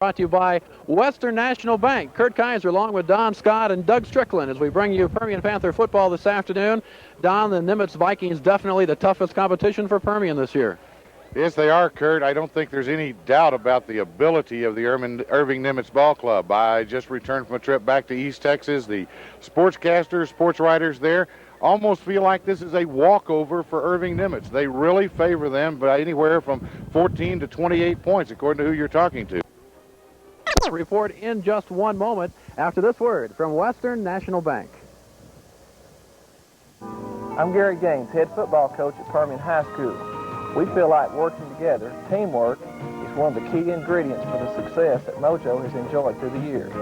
Brought to you by Western National Bank. Kurt Kaiser along with Don Scott and Doug Strickland as we bring you Permian Panther football this afternoon. Don, the Nimitz Vikings definitely the toughest competition for Permian this year. Yes, they are, Kurt. I don't think there's any doubt about the ability of the Irving Nimitz Ball Club. I just returned from a trip back to East Texas. The sportscasters, sports writers there almost feel like this is a walkover for Irving Nimitz. They really favor them by anywhere from 14 to 28 points, according to who you're talking to. Report in just one moment after this word from Western National Bank. I'm Gary Gaines, head football coach at Permian High School. We feel like working together, teamwork, is one of the key ingredients for the success that Mojo has enjoyed through the years.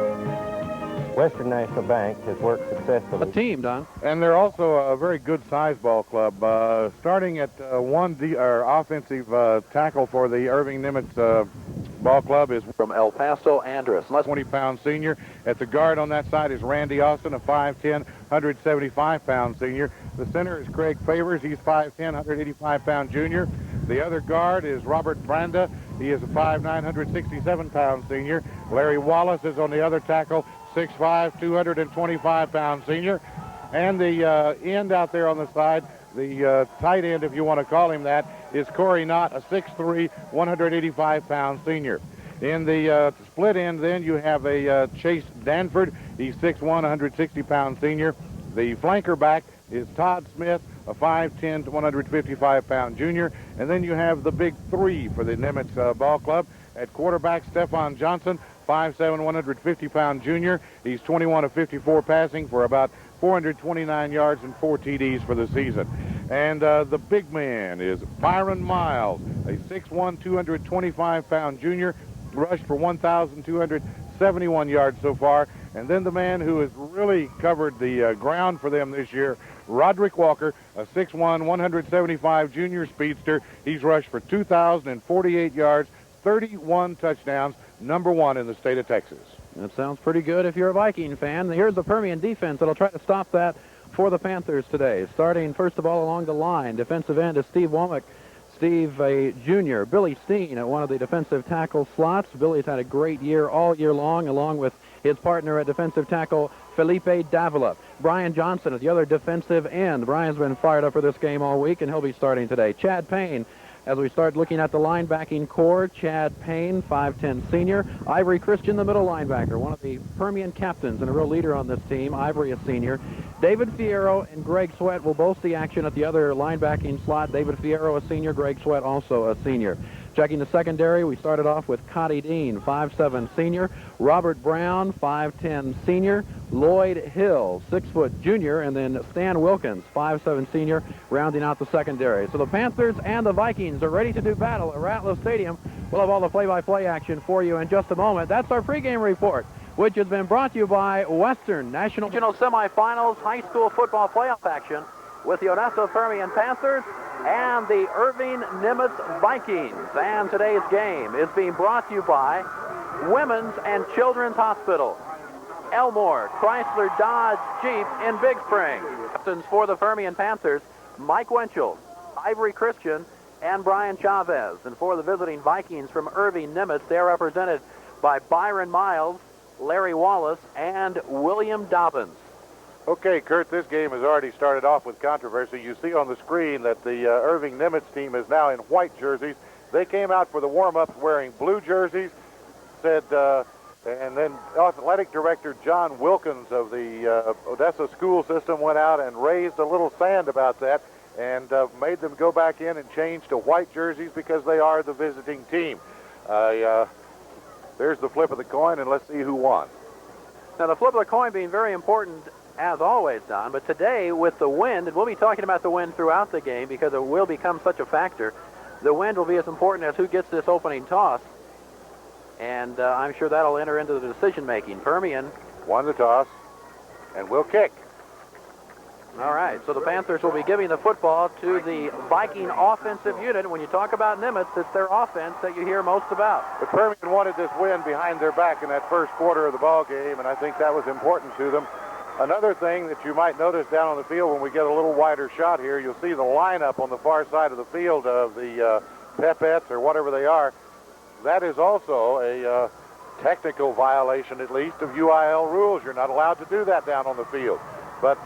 Western National Bank has worked successfully. A team, Don. And they're also a very good size ball club. Starting at offensive tackle for the Irving Nimitz ball club is from El Paso, Andrus. 20-pound senior. At the guard on that side is Randy Austin, a 5'10", 175-pound senior. The center is Craig Favors. He's 5'10", 185-pound junior. The other guard is Robert Branda. He is a 5'9", 167-pound senior. Larry Wallace is on the other tackle, 6'5", 225-pound senior. And the end out there on the side, the tight end, if you want to call him that, is Corey Knott, a 6'3", 185-pound senior. In the split end, then, you have a Chase Danford. He's 6'1", 160-pound senior. The flanker back is Todd Smith, a 5'10", 155-pound junior. And then you have the big three for the Nimitz ball club. At quarterback, Stephon Johnson, 5'7", 150-pound junior. He's 21 of 54 passing for about 429 yards and 4 TDs for the season. And the big man is Byron Miles, a 6'1", 225-pound junior, rushed for 1,271 yards so far. And then the man who has really covered the ground for them this year, Roderick Walker, a 6'1", 175 junior speedster. He's rushed for 2,048 yards, 31 touchdowns, #1 in the state of Texas. That sounds pretty good if you're a Viking fan. Here's the Permian defense that'll try to stop that for the Panthers today. Starting, first of all, along the line. Defensive end is Steve Womack. Steve, a junior. Billy Steen at one of the defensive tackle slots. Billy's had a great year all year long, along with his partner at defensive tackle, Felipe Davila. Brian Johnson at the other defensive end. Brian's been fired up for this game all week, and he'll be starting today. Chad Payne, as we start looking at the linebacking core, Chad Payne, 5'10 senior. Ivory Christian, the middle linebacker, one of the Permian captains and a real leader on this team. Ivory, a senior. David Fierro and Greg Sweat will both see action at the other linebacking slot. David Fierro, a senior. Greg Sweat, also a senior. Checking the secondary, we started off with Cotty Dean, 5'7 senior. Robert Brown, 5'10 senior. Lloyd Hill, 6' junior. And then Stan Wilkins, 5'7 senior, rounding out the secondary. So the Panthers and the Vikings are ready to do battle at Ratliff Stadium. We'll have all the play-by-play action for you in just a moment. That's our pregame report, which has been brought to you by Western National Regional Semifinals High School Football Playoff action with the Odessa Permian Panthers and the Irving Nimitz Vikings. And today's game is being brought to you by Women's and Children's Hospital, Elmore Chrysler Dodge Jeep in Big Spring. Captains for the Permian Panthers, Mike Wenchel, Ivory Christian, and Brian Chavez. And for the visiting Vikings from Irving Nimitz, they're represented by Byron Miles, Larry Wallace, and William Dobbins. Okay, Kurt, this game has already started off with controversy. You see on the screen that the Irving Nimitz team is now in white jerseys. They came out for the warm-ups wearing blue jerseys, and then athletic director John Wilkins of the Odessa school system went out and raised a little sand about that and made them go back in and change to white jerseys because they are the visiting team. There's the flip of the coin, and let's see who won. Now, the flip of the coin being very important, as always, Don, but today with the wind, and we'll be talking about the wind throughout the game because it will become such a factor, the wind will be as important as who gets this opening toss, and I'm sure that'll enter into the decision-making. Permian won the toss, and will kick. All right, so the Panthers will be giving the football to the Viking offensive unit. When you talk about Nimitz, it's their offense that you hear most about. The Permian wanted this win behind their back in that first quarter of the ball game, and I think that was important to them. Another thing that you might notice down on the field when we get a little wider shot here, you'll see the lineup on the far side of the field of the Pepettes or whatever they are. That is also a technical violation, at least, of UIL rules. You're not allowed to do that down on the field. But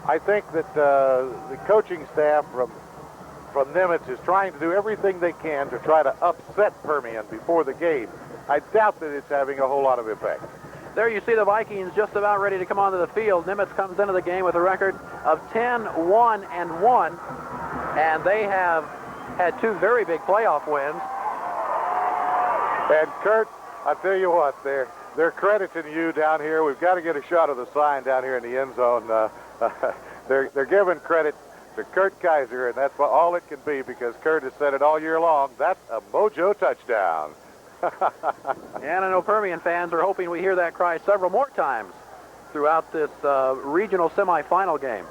I think that the coaching staff from Nimitz is trying to do everything they can to try to upset Permian before the game. I doubt that it's having a whole lot of effect. There you see the Vikings just about ready to come onto the field. Nimitz comes into the game with a record of 10-1-1, and they have had two very big playoff wins. And Kurt, I tell you what, they're crediting you down here. We've got to get a shot of the sign down here in the end zone. They're giving credit to Kurt Kaiser, and that's all it can be, because Kurt has said it all year long. That's a Mojo touchdown. And I know Permian fans are hoping we hear that cry several more times throughout this regional semifinal game.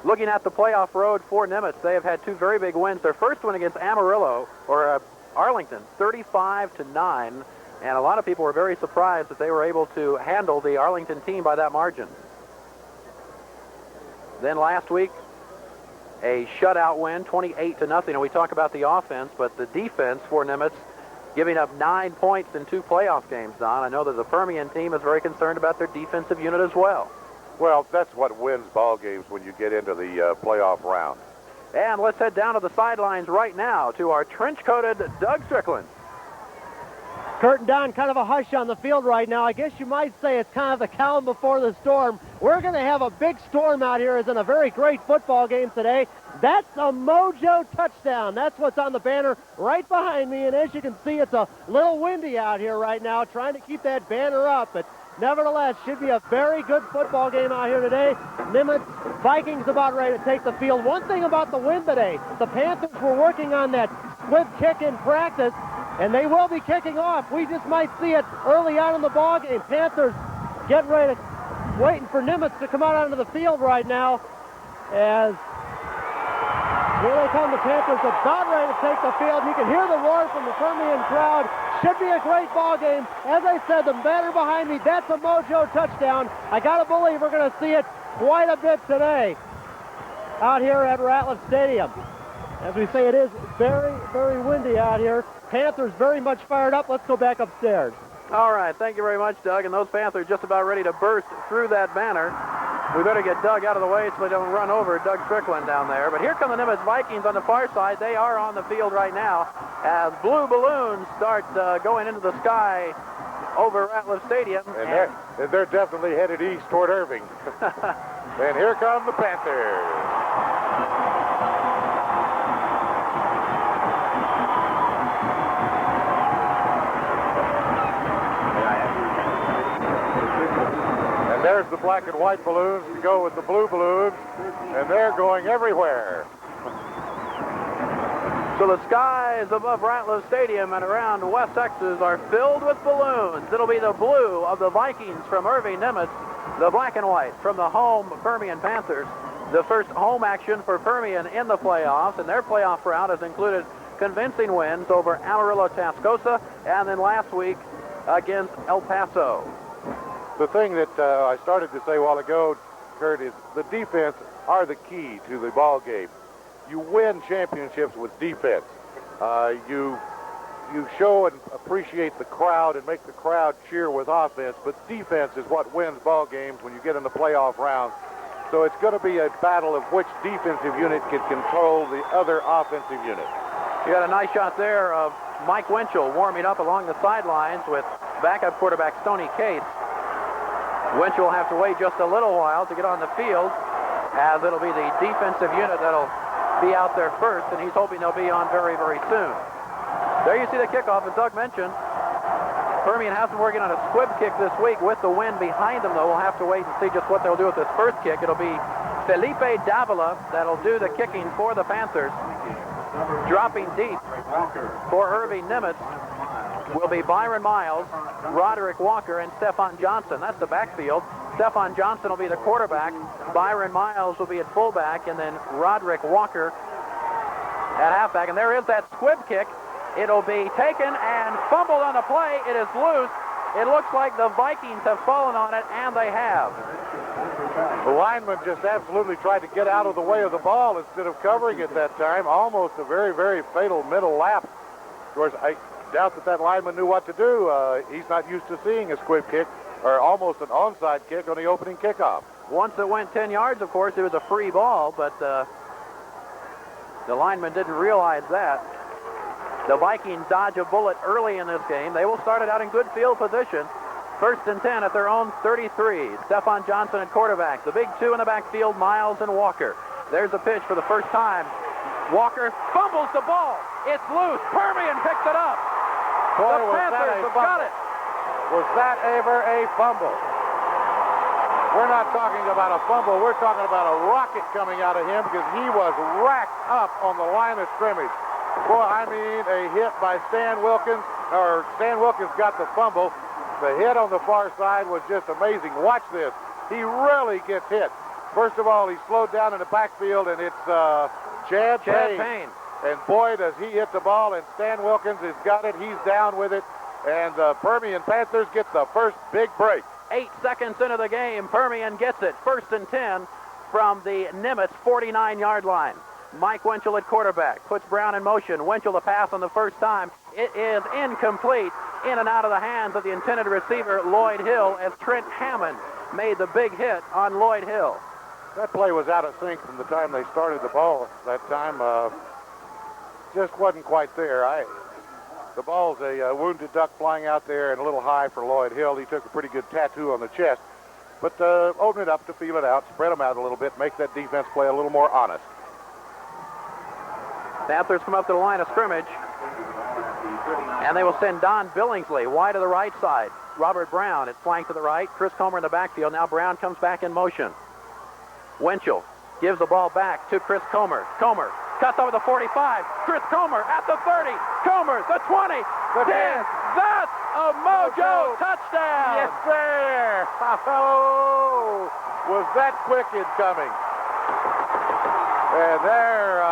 Looking at the playoff road for Nimitz, they have had two very big wins. Their first one against Amarillo, or Arlington, 35-9, and a lot of people were very surprised that they were able to handle the Arlington team by that margin. Then last week, a shutout win, 28-0, and we talk about the offense, but the defense for Nimitz giving up 9 points in two playoff games, Don. I know that the Permian team is very concerned about their defensive unit as well. Well, that's what wins ball games when you get into the playoff round. And let's head down to the sidelines right now to our trench-coated Doug Strickland. Kurt and Don, kind of a hush on the field right now. I guess you might say it's kind of the calm before the storm. We're going to have a big storm out here, as in a very great football game today. That's a Mojo touchdown. That's what's on the banner right behind me. And as you can see, it's a little windy out here right now, trying to keep that banner up. But nevertheless, should be a very good football game out here today. Nimitz Vikings about ready to take the field. One thing about the win today, the Panthers were working on that squib kick in practice, and they will be kicking off. We just might see it early on in the ball game. Panthers getting ready to, waiting for Nimitz to come out onto the field right now. As here they come, the Panthers about ready to take the field. You can hear the roar from the Permian crowd. Should be a great ball game. As I said, the banner behind me, that's a Mojo touchdown. I got to believe we're going to see it quite a bit today out here at Ratliff Stadium. As we say, it is very, very windy out here. Panthers very much fired up. Let's go back upstairs. All right, thank you very much, Doug. And those Panthers just about ready to burst through that banner. We better get Doug out of the way so they don't run over Doug Strickland down there. But here come the Nimitz Vikings on the far side. They are on the field right now as blue balloons start going into the sky over Ratliff Stadium. And they're definitely headed east toward Irving. And here come the Panthers. There's the black and white balloons to go with the blue balloons, and they're going everywhere. So the skies above Ratliff Stadium and around West Texas are filled with balloons. It'll be the blue of the Vikings from Irving Nimitz, the black and white from the home Permian Panthers. The first home action for Permian in the playoffs, and their playoff round has included convincing wins over Amarillo Tascosa and then last week against El Paso. The thing that I started to say a while ago, Kurt, is the defense are the key to the ball game. You win championships with defense. You show and appreciate the crowd and make the crowd cheer with offense, but defense is what wins ball games when you get in the playoff round. So it's going to be a battle of which defensive unit can control the other offensive unit. You got a nice shot there of Mike Winchell warming up along the sidelines with backup quarterback Stoney Cates. Winchell will have to wait just a little while to get on the field, as it'll be the defensive unit that'll be out there first, and he's hoping they'll be on very, very soon. There you see the kickoff, as Doug mentioned. Permian has been working on a squib kick this week with the wind behind them, though. We'll have to wait and see just what they'll do with this first kick. It'll be Felipe Davila that'll do the kicking for the Panthers. Dropping deep for Irving Nimitz will be Byron Miles, Roderick Walker, and Stefan Johnson. That's the backfield. Stefan Johnson will be the quarterback. Byron Miles will be at fullback, and then Roderick Walker at halfback. And there is that squib kick. It'll be taken and fumbled on the play. It is loose. It looks like the Vikings have fallen on it, and they have. The lineman just absolutely tried to get out of the way of the ball instead of covering it that time. Almost a very, very fatal middle lapse. Of course, doubt that lineman knew what to do. He's not used to seeing a squib kick or almost an onside kick on the opening kickoff. Once it went 10 yards, of course, it was a free ball, but the lineman didn't realize that. The Vikings dodge a bullet early in this game. They will start it out in good field position. 1st and 10 at their own 33. Stephon Johnson at quarterback. The big two in the backfield, Miles and Walker. There's a pitch for the first time. Walker fumbles the ball. It's loose. Permian picks it up. Boy, the Panthers have got it. Was that ever a fumble? We're not talking about a fumble. We're talking about a rocket coming out of him because he was racked up on the line of scrimmage. Boy, I mean, a hit by Stan Wilkins, or Stan Wilkins got the fumble. The hit on the far side was just amazing. Watch this. He really gets hit. First of all, he's slowed down in the backfield, and it's Chad Payne. And boy, does he hit the ball, and Stan Wilkins has got it. He's down with it, and the Permian Panthers get the first big break. 8 seconds into the game, Permian gets it. 1st and 10 from the Nimitz 49-yard line. Mike Winchell at quarterback. Puts Brown in motion. Winchell the pass on the first time. It is incomplete. In and out of the hands of the intended receiver, Lloyd Hill, as Trent Hammond made the big hit on Lloyd Hill. That play was out of sync from the time they started the ball. That time just wasn't quite there. The ball's a wounded duck flying out there and a little high for Lloyd Hill. He took a pretty good tattoo on the chest. But open it up to feel it out, spread them out a little bit, make that defense play a little more honest. Panthers come up to the line of scrimmage, and they will send Don Billingsley wide to the right side. Robert Brown is flanked to the right. Chris Comer in the backfield. Now Brown comes back in motion. Winchell gives the ball back to Chris Comer. Comer cuts over the 45. Chris Comer at the 30. Comer, the 20. The 10. That's a Mojo touchdown. Yes, sir. Oh, was that quick in coming? And there,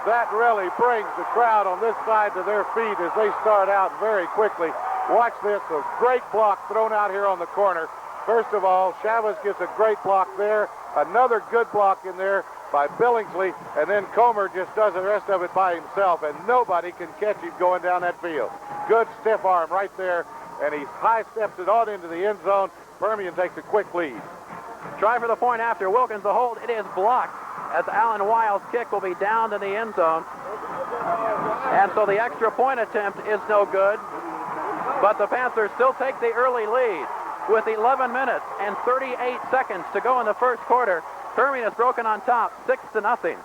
that really brings the crowd on this side to their feet as they start out very quickly. Watch this, a great block thrown out here on the corner. First of all, Chavez gets a great block there. Another good block in there by Billingsley, and then Comer just does the rest of it by himself, and nobody can catch him going down that field. Good stiff arm right there, and he high steps it on into the end zone. Permian takes a quick lead. Try for the point after. Wilkins the hold. It is blocked as Alan Wiles' kick will be down in the end zone. And so the extra point attempt is no good. But the Panthers still take the early lead with 11 minutes and 38 seconds to go in the first quarter. Permian is broken on top, 6-0.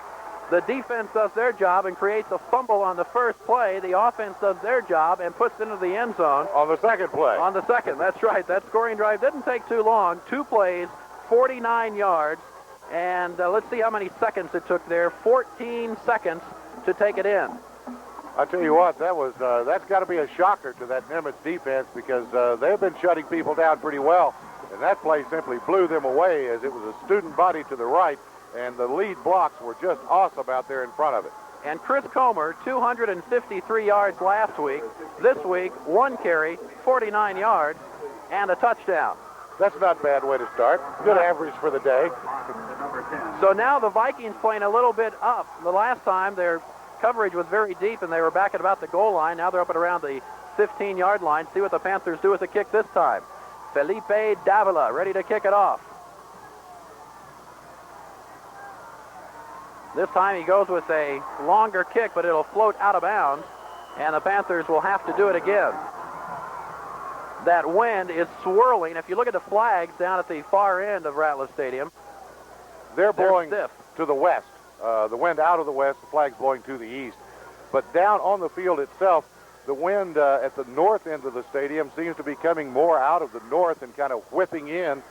The defense does their job and creates a fumble on the first play. The offense does their job and puts into the end zone. On the second play. On the second, that's right. That scoring drive didn't take too long. 2 plays, 49 yards. And let's see how many seconds it took there. 14 seconds to take it in. I tell you what, that's got to be a shocker to that Nimitz defense because they've been shutting people down pretty well. And that play simply blew them away as it was a student body to the right, and the lead blocks were just awesome out there in front of it. And Chris Comer, 253 yards last week. This week, 1 carry, 49 yards, and a touchdown. That's not a bad way to start. Good average for the day. So now the Vikings playing a little bit up. The last time their coverage was very deep and they were back at about the goal line. Now they're up at around the 15-yard line. See what the Panthers do with the kick this time. Felipe Davila ready to kick it off. This time he goes with a longer kick, but it'll float out of bounds, and the Panthers will have to do it again. That wind is swirling. If you look at the flags down at the far end of Ratliff Stadium, they're blowing stiff to the west. The wind out of the west, the flag's blowing to the east. But down on the field itself, the wind at the north end of the stadium seems to be coming more out of the north and kind of whipping in.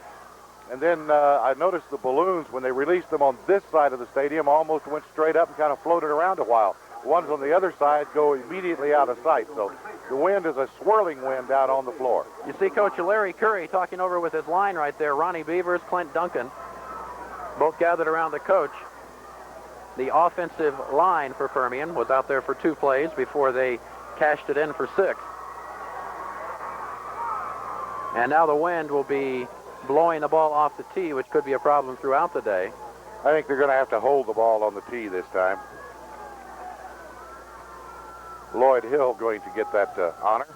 And then I noticed the balloons, when they released them on this side of the stadium, almost went straight up and kind of floated around a while. The ones on the other side go immediately out of sight. So the wind is a swirling wind down on the floor. You see Coach Larry Curry talking over with his line right there. Ronnie Beavers, Clint Duncan, both gathered around the coach. The offensive line for Permian was out there for 2 plays before they cashed it in for 6. And now the wind will be blowing the ball off the tee, which could be a problem throughout the day. I think they're going to have to hold the ball on the tee this time. Lloyd Hill going to get that honor.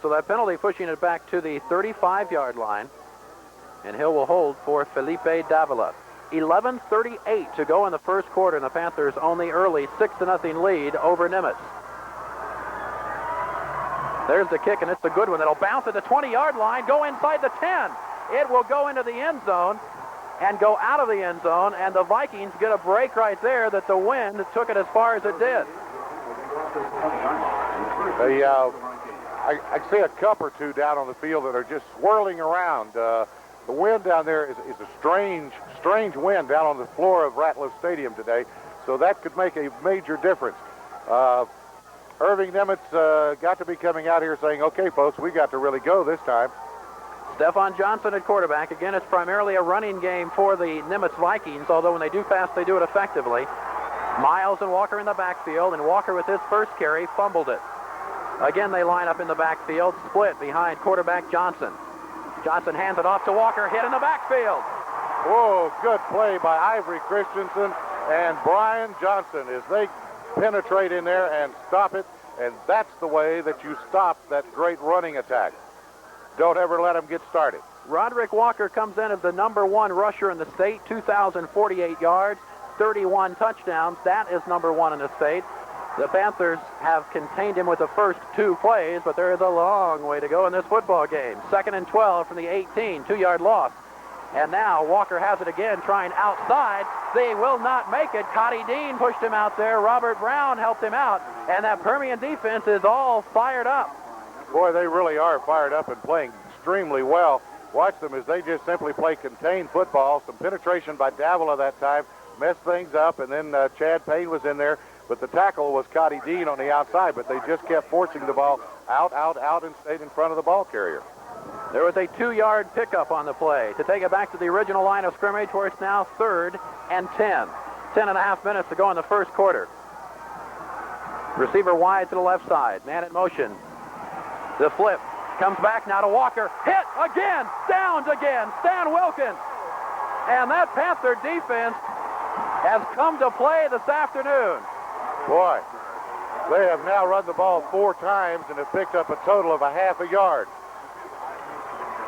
So that penalty pushing it back to the 35-yard line. And Hill will hold for Felipe Davila. 11:38 to go in the first quarter, and the Panthers only early 6-0 lead over Nimitz. There's the kick, and it's a good one. It'll bounce at the 20-yard line, go inside the 10. It will go into the end zone and go out of the end zone, and the Vikings get a break right there that the wind took it as far as it did. I see a cup or two down on the field that are just swirling around. The wind down there is a strange wind down on the floor of Ratliff Stadium today, so that could make a major difference. Irving Nimitz got to be coming out here saying, okay, folks, we got to really go this time. Stephon Johnson at quarterback. Again, it's primarily a running game for the Nimitz Vikings, although when they do pass, they do it effectively. Miles and Walker in the backfield, and Walker with his first carry fumbled it. Again, they line up in the backfield, split behind quarterback Johnson. Johnson hands it off to Walker, hit in the backfield. Whoa, good play by Ivory Christensen and Brian Johnson as they penetrate in there and stop it, and that's the way that you stop that great running attack. Don't ever let them get started. Roderick Walker comes in as the #1 rusher in the state, 2,048 yards, 31 touchdowns. That is #1 in the state. The Panthers have contained him with the first 2 plays, but there is a long way to go in this football game. 2nd and 12 from the 18, 2-yard loss. And now Walker has it again, trying outside. They will not make it. Cotty Dean pushed him out there. Robert Brown helped him out. And that Permian defense is all fired up. Boy, they really are fired up and playing extremely well. Watch them as they just simply play contained football. Some penetration by Davila that time, messed things up, and then Chad Payne was in there. But the tackle was Cotty Dean on the outside, but they just kept forcing the ball out, and stayed in front of the ball carrier. There was a 2-yard pickup on the play to take it back to the original line of scrimmage, where it's now 3rd and 10. 10.5 minutes to go in the first quarter. Receiver wide to the left side. Man in motion. The flip comes back now to Walker. Hit again. Downed again. Stan Wilkins. And that Panther defense has come to play this afternoon. Boy, they have now run the ball 4 times and have picked up a total of a half a yard.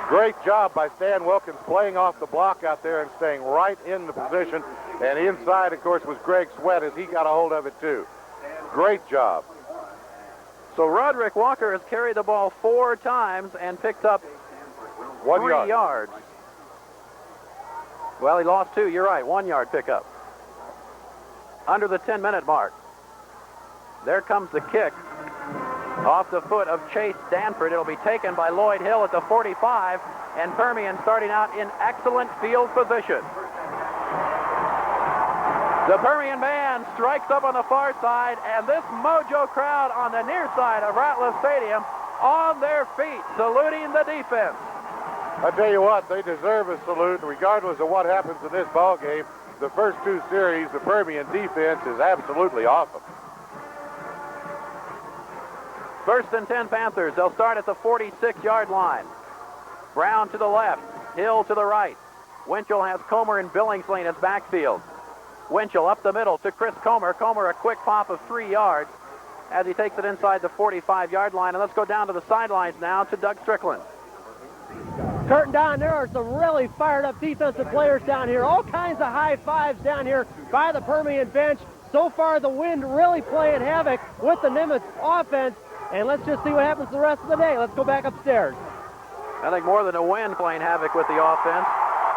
Great job by Stan Wilkins playing off the block out there and staying right in the position. And inside, of course, was Greg Sweat as he got a hold of it, too. Great job. So Roderick Walker has carried the ball 4 times and picked up 3 yards. Well, he lost 2. You're right. 1-yard pickup. Under the 10-minute mark. There comes the kick. Off the foot of Chase Danford. It'll be taken by Lloyd Hill at the 45, and Permian starting out in excellent field position. The Permian band strikes up on the far side, and this Mojo crowd on the near side of Ratliff Stadium on their feet, saluting the defense. I tell you what, they deserve a salute regardless of what happens in this ball game. The first 2 series, the Permian defense is absolutely awesome. 1st and 10 Panthers. They'll start at the 46-yard line. Brown to the left. Hill to the right. Winchell has Comer and Billingsley in his backfield. Winchell up the middle to Chris Comer. Comer a quick pop of 3 yards as he takes it inside the 45-yard line. And let's go down to the sidelines now to Doug Strickland. Curtin, Don, there are some really fired-up defensive players down here. All kinds of high fives down here by the Permian bench. So far, the wind really playing havoc with the Nimitz offense. And let's just see what happens the rest of the day. Let's go back upstairs. I think more than a wind playing havoc with the offense,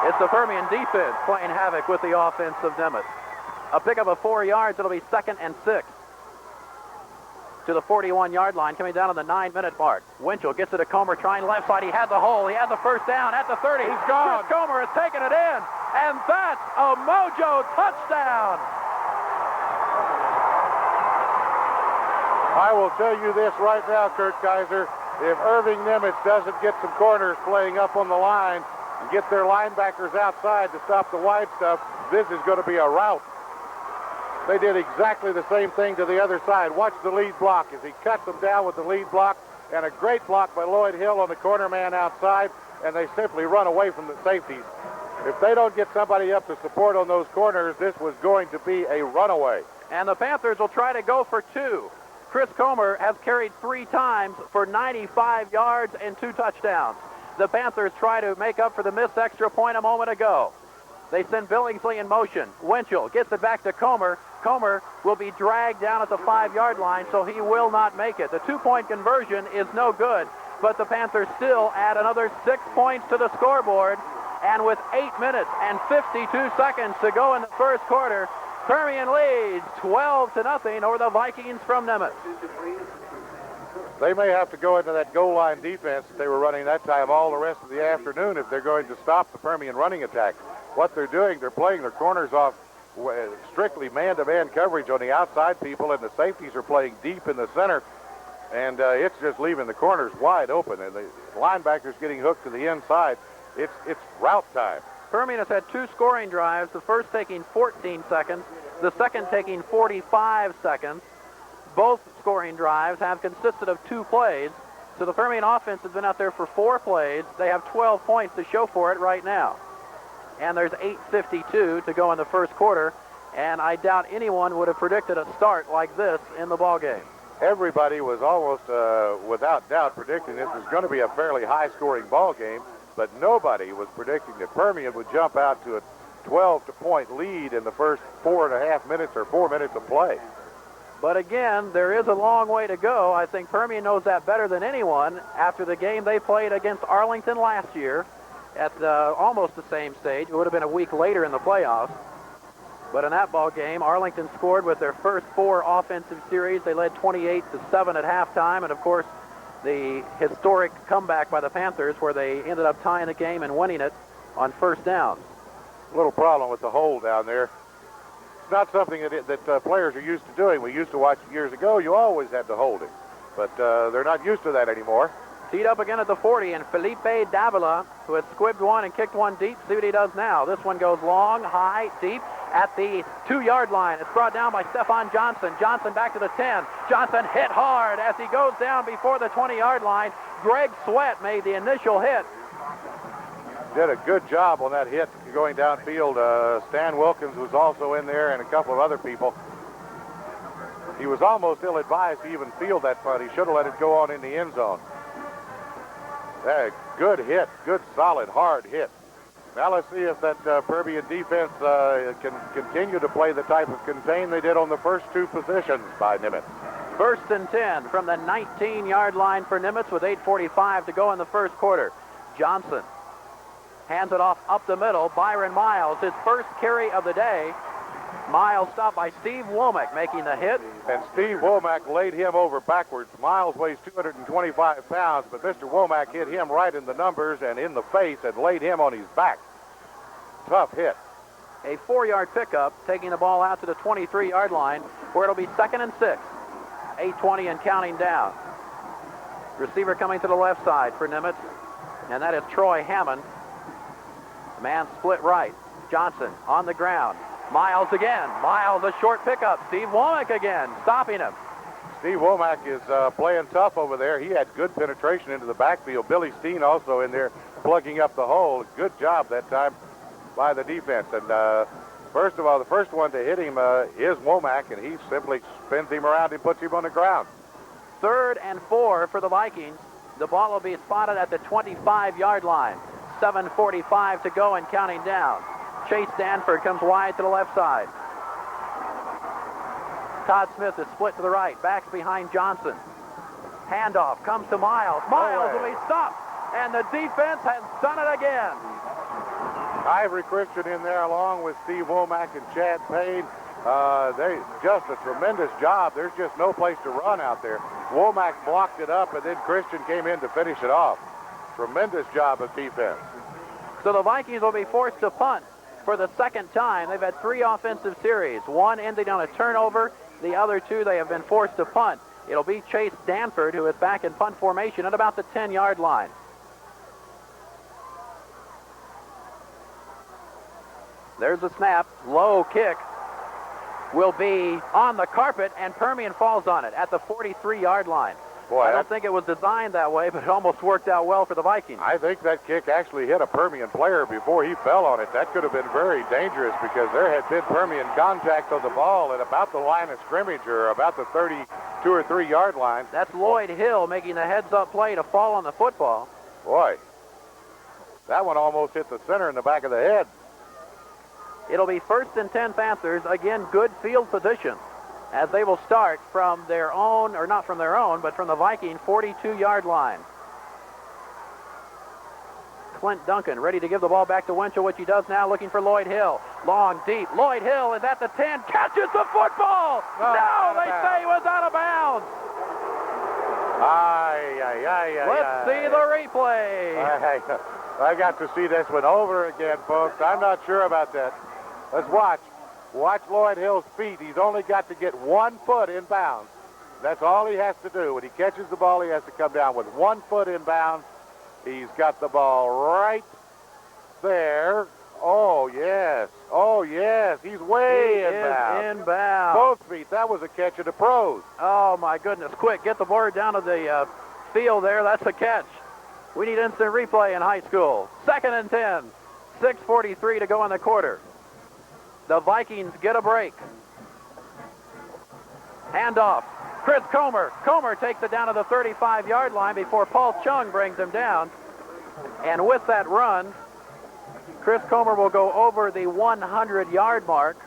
it's the Permian defense playing havoc with the offense of Nimitz. A pickup of 4 yards. It'll be 2nd and 6. To the 41-yard line, coming down on the 9-minute mark. Winchell gets it to Comer, trying left side. He had the hole. He had the first down at the 30. He's gone. Chris Comer has taken it in, and that's a Mojo touchdown. I will tell you this right now, Kurt Kaiser. If Irving Nimitz doesn't get some corners playing up on the line and get their linebackers outside to stop the wide stuff, this is going to be a rout. They did exactly the same thing to the other side. Watch the lead block as he cuts them down with the lead block, and a great block by Lloyd Hill on the corner man outside, and they simply run away from the safeties. If they don't get somebody up to support on those corners, this was going to be a runaway. And the Panthers will try to go for 2. Chris Comer has carried 3 times for 95 yards and 2 touchdowns. The Panthers try to make up for the missed extra point a moment ago. They send Billingsley in motion. Winchell gets it back to Comer. Comer will be dragged down at the 5-yard line, so he will not make it. The 2-point conversion is no good, but the Panthers still add another 6 points to the scoreboard. And with 8 minutes and 52 seconds to go in the first quarter, Permian leads 12-0 over the Vikings from Nimitz. They may have to go into that goal line defense that they were running that time all the rest of the afternoon if they're going to stop the Permian running attack. What they're doing, they're playing their corners off strictly man-to-man coverage on the outside people, and the safeties are playing deep in the center, and it's just leaving the corners wide open, and the linebackers getting hooked to the inside. It's route time. Permian has had 2 scoring drives, the first taking 14 seconds, the second taking 45 seconds. Both scoring drives have consisted of 2 plays, so the Permian offense has been out there for 4 plays. They have 12 points to show for it right now. And there's 8:52 to go in the first quarter, and I doubt anyone would have predicted a start like this in the ball game. Everybody was almost without doubt predicting this was going to be a fairly high-scoring ball game, but nobody was predicting that Permian would jump out to a 12-point lead in the first 4.5 minutes or 4 minutes of play. But again, there is a long way to go. I think Permian knows that better than anyone after the game they played against Arlington last year at almost the same stage. It would have been a week later in the playoffs. But in that ball game, Arlington scored with their first 4 offensive series. They led 28-7 at halftime, and of course, the historic comeback by the Panthers where they ended up tying the game and winning it on first down. A little problem with the hold down there. It's not something that players are used to doing. We used to watch it years ago. You always had to hold it, but they're not used to that anymore. Teed up again at the 40, and Felipe Davila, who has squibbed one and kicked one deep, see what he does now. This one goes long, high, deep at the 2-yard line. It's brought down by Stephon Johnson. Johnson back to the 10. Johnson hit hard as he goes down before the 20-yard line. Greg Sweat made the initial hit. Did a good job on that hit going downfield. Stan Wilkins was also in there and a couple of other people. He was almost ill-advised to even field that punt. He should have let it go on in the end zone. Good hit, good, solid, hard hit. Now let's see if that Permian defense can continue to play the type of contain they did on the first 2 positions by Nimitz. First and 10 from the 19-yard line for Nimitz with 8:45 to go in the first quarter. Johnson hands it off up the middle. Byron Miles, his first carry of the day. Miles stopped by Steve Womack making the hit. And Steve Womack laid him over backwards. Miles weighs 225 pounds, but Mr. Womack hit him right in the numbers and in the face and laid him on his back. Tough hit. A 4-yard pickup, taking the ball out to the 23-yard line, where it'll be 2nd and 6. 8:20 and counting down. Receiver coming to the left side for Nimitz, and that is Troy Hammond. Man split right. Johnson on the ground. Miles again. Miles, a short pickup. Steve Womack again, stopping him. Steve Womack is playing tough over there. He had good penetration into the backfield. Billy Steen also in there plugging up the hole. Good job that time by the defense. And first of all, the first one to hit him is Womack, and he simply spins him around and puts him on the ground. 3rd and 4 for the Vikings. The ball will be spotted at the 25-yard line. 7:45 to go and counting down. Chase Danford comes wide to the left side. Todd Smith is split to the right. Backs behind Johnson. Handoff comes to Miles. Miles will be stopped. And the defense has done it again. Ivory Christian in there along with Steve Womack and Chad Payne. They just a tremendous job. There's just no place to run out there. Womack blocked it up, and then Christian came in to finish it off. Tremendous job of defense. So the Vikings will be forced to punt for the 2nd time. They've had 3 offensive series, one ending on a turnover. The other 2 they have been forced to punt. It'll be Chase Danford, who is back in punt formation at about the 10-yard line. There's the snap. Low kick will be on the carpet, and Permian falls on it at the 43-yard line. Boy, I don't think it was designed that way, but it almost worked out well for the Vikings. I think that kick actually hit a Permian player before he fell on it. That could have been very dangerous because there had been Permian contact on the ball at about the line of scrimmage or about the 2 or 3 yard line. That's Lloyd Hill making the heads-up play to fall on the football. Boy, that one almost hit the center in the back of the head. It'll be 1st and 10 Panthers. Again, good field position as they will start from their own, or not from their own, but from the Viking 42-yard line. Clint Duncan ready to give the ball back to Winchell, which he does now, looking for Lloyd Hill. Long, deep. Lloyd Hill is at the 10, catches the football. No, they say he was out of bounds. Let's see the replay. I got to see this one over again, folks. I'm not sure about that. Let's watch. Watch Lloyd Hill's feet. He's only got to get 1 foot in bounds. That's all he has to do. When he catches the ball, he has to come down with 1 foot in bounds. He's got the ball right there. Oh, yes. Oh, yes. He's way in bounds. Both feet. That was a catch of the pros. Oh, my goodness. Quick, get the board down to the field there. That's a catch. We need instant replay in high school. 2nd and 10. 6:43 to go in the quarter. The Vikings get a break. Handoff. Chris Comer. Comer takes it down to the 35-yard line before Paul Chung brings him down. And with that run, Chris Comer will go over the 100-yard mark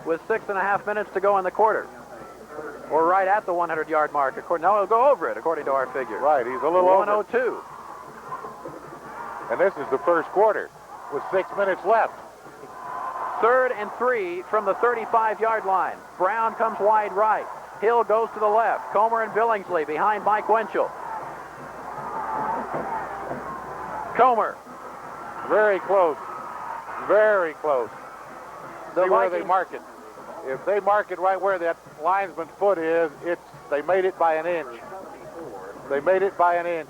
with 6.5 minutes to go in the quarter. Or right at the 100-yard mark. No, he'll go over it, according to our figure. Right, he's a little over. 102. And this is the first quarter with 6 minutes left. 3rd and 3 from the 35-yard line. Brown comes wide right. Hill goes to the left. Comer and Billingsley behind Mike Winchell. Comer. Very close. Very close. See where they mark it. If they mark it right where that linesman's foot is, they made it by an inch. They made it by an inch.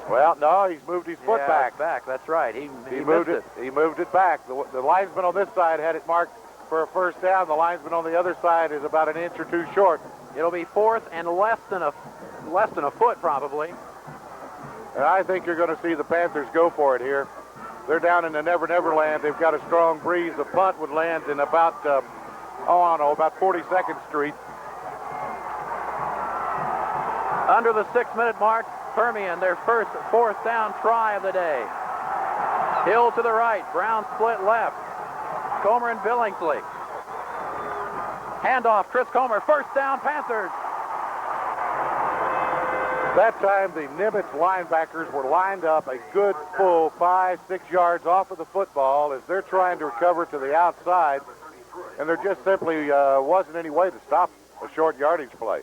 Well, no, he's moved his foot back. That's right. He moved it. He moved it back. The linesman on this side had it marked for a first down. The linesman on the other side is about an inch or two short. It'll be 4th and less than a foot probably. And I think you're going to see the Panthers go for it here. They're down in the Never Never Land. They've got a strong breeze. The punt would land in about, about 42nd Street. Under the 6-minute mark, Permian, their first 4th down try of the day. Hill to the right, Brown split left. Comer and Billingsley. Handoff, Chris Comer, 1st down, Panthers. That time, the Nimitz linebackers were lined up a good full 5-6 yards off of the football as they're trying to recover to the outside, and there just simply wasn't any way to stop a short yardage play.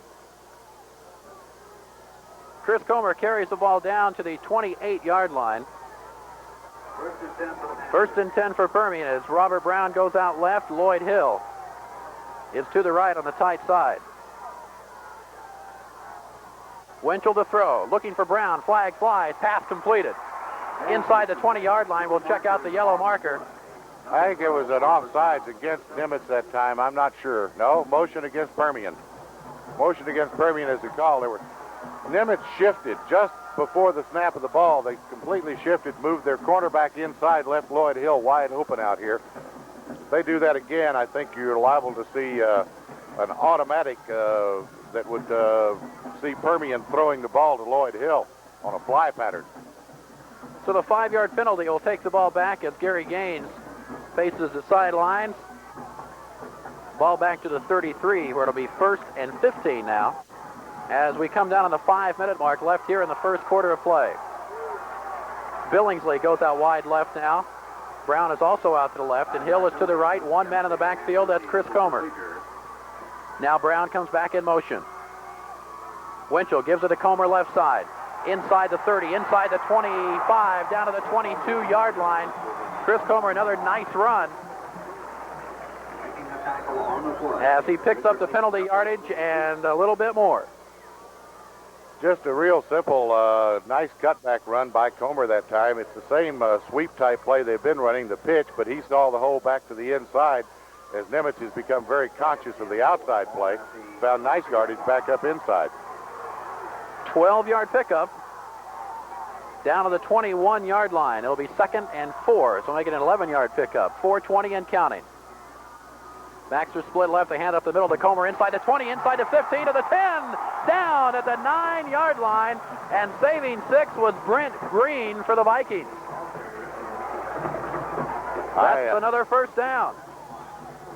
Chris Comer carries the ball down to the 28-yard line. 1st and 10 for Permian as Robert Brown goes out left. Lloyd Hill is to the right on the tight side. Winchell to throw, looking for Brown, flag flies, pass completed. Inside the 20-yard line, we'll check out the yellow marker. I think it was an offsides against Nimitz that time. I'm not sure. No, motion against Permian. Motion against Permian is the call. Nimitz shifted just before the snap of the ball. They completely shifted, moved their cornerback inside, left Lloyd Hill wide open out here. If they do that again, I think you're liable to see an automatic that would see Permian throwing the ball to Lloyd Hill on a fly pattern. So the 5-yard penalty will take the ball back as Gary Gaines faces the sidelines. Ball back to the 33, where it'll be 1st and 15 now, as we come down on the 5-minute mark left here in the first quarter of play. Billingsley goes out wide left now. Brown is also out to the left, and Hill is to the right. One man in the backfield, that's Chris Comer. Now Brown comes back in motion. Winchell gives it to Comer left side. Inside the 30, inside the 25, down to the 22-yard line. Chris Comer, another nice run as he picks up the penalty yardage and a little bit more. Just a real simple, nice cutback run by Comer that time. It's the same sweep-type play they've been running, the pitch, but he saw the hole back to the inside as Nimitz has become very conscious of the outside play. Found nice yardage back up inside. 12-yard pickup down to the 21-yard line. It'll be 2nd and 4, so make it an 11-yard pickup. 4:20 and counting. Backs are split left. They hand up the middle to Comer, inside to 20, inside to 15, to the 10, down at the 9-yard line, and saving 6 was Brent Green for the Vikings. That's another first down.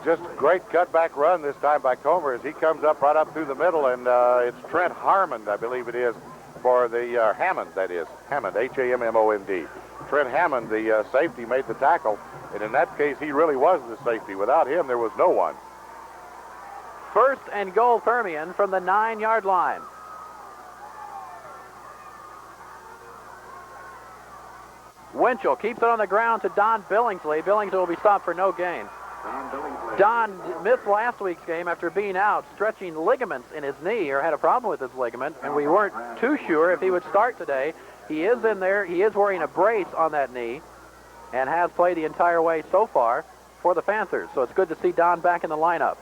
Just a great cutback run this time by Comer as he comes up right up through the middle, and it's Trent Harmond, I believe it is, for the Hammond, that is. Hammond, H-A-M-M-O-N-D. Trent Hammond, the safety, made the tackle, and in that case, he really was the safety. Without him, there was no one. First and goal, Permian, from the 9-yard line. Winchell keeps it on the ground to Don Billingsley. Billingsley will be stopped for no gain. Don missed last week's game after being out, stretching ligaments in his knee, or had a problem with his ligament, and we weren't too sure if he would start today. He is in there. He is wearing a brace on that knee and has played the entire way so far for the Panthers. So it's good to see Don back in the lineup.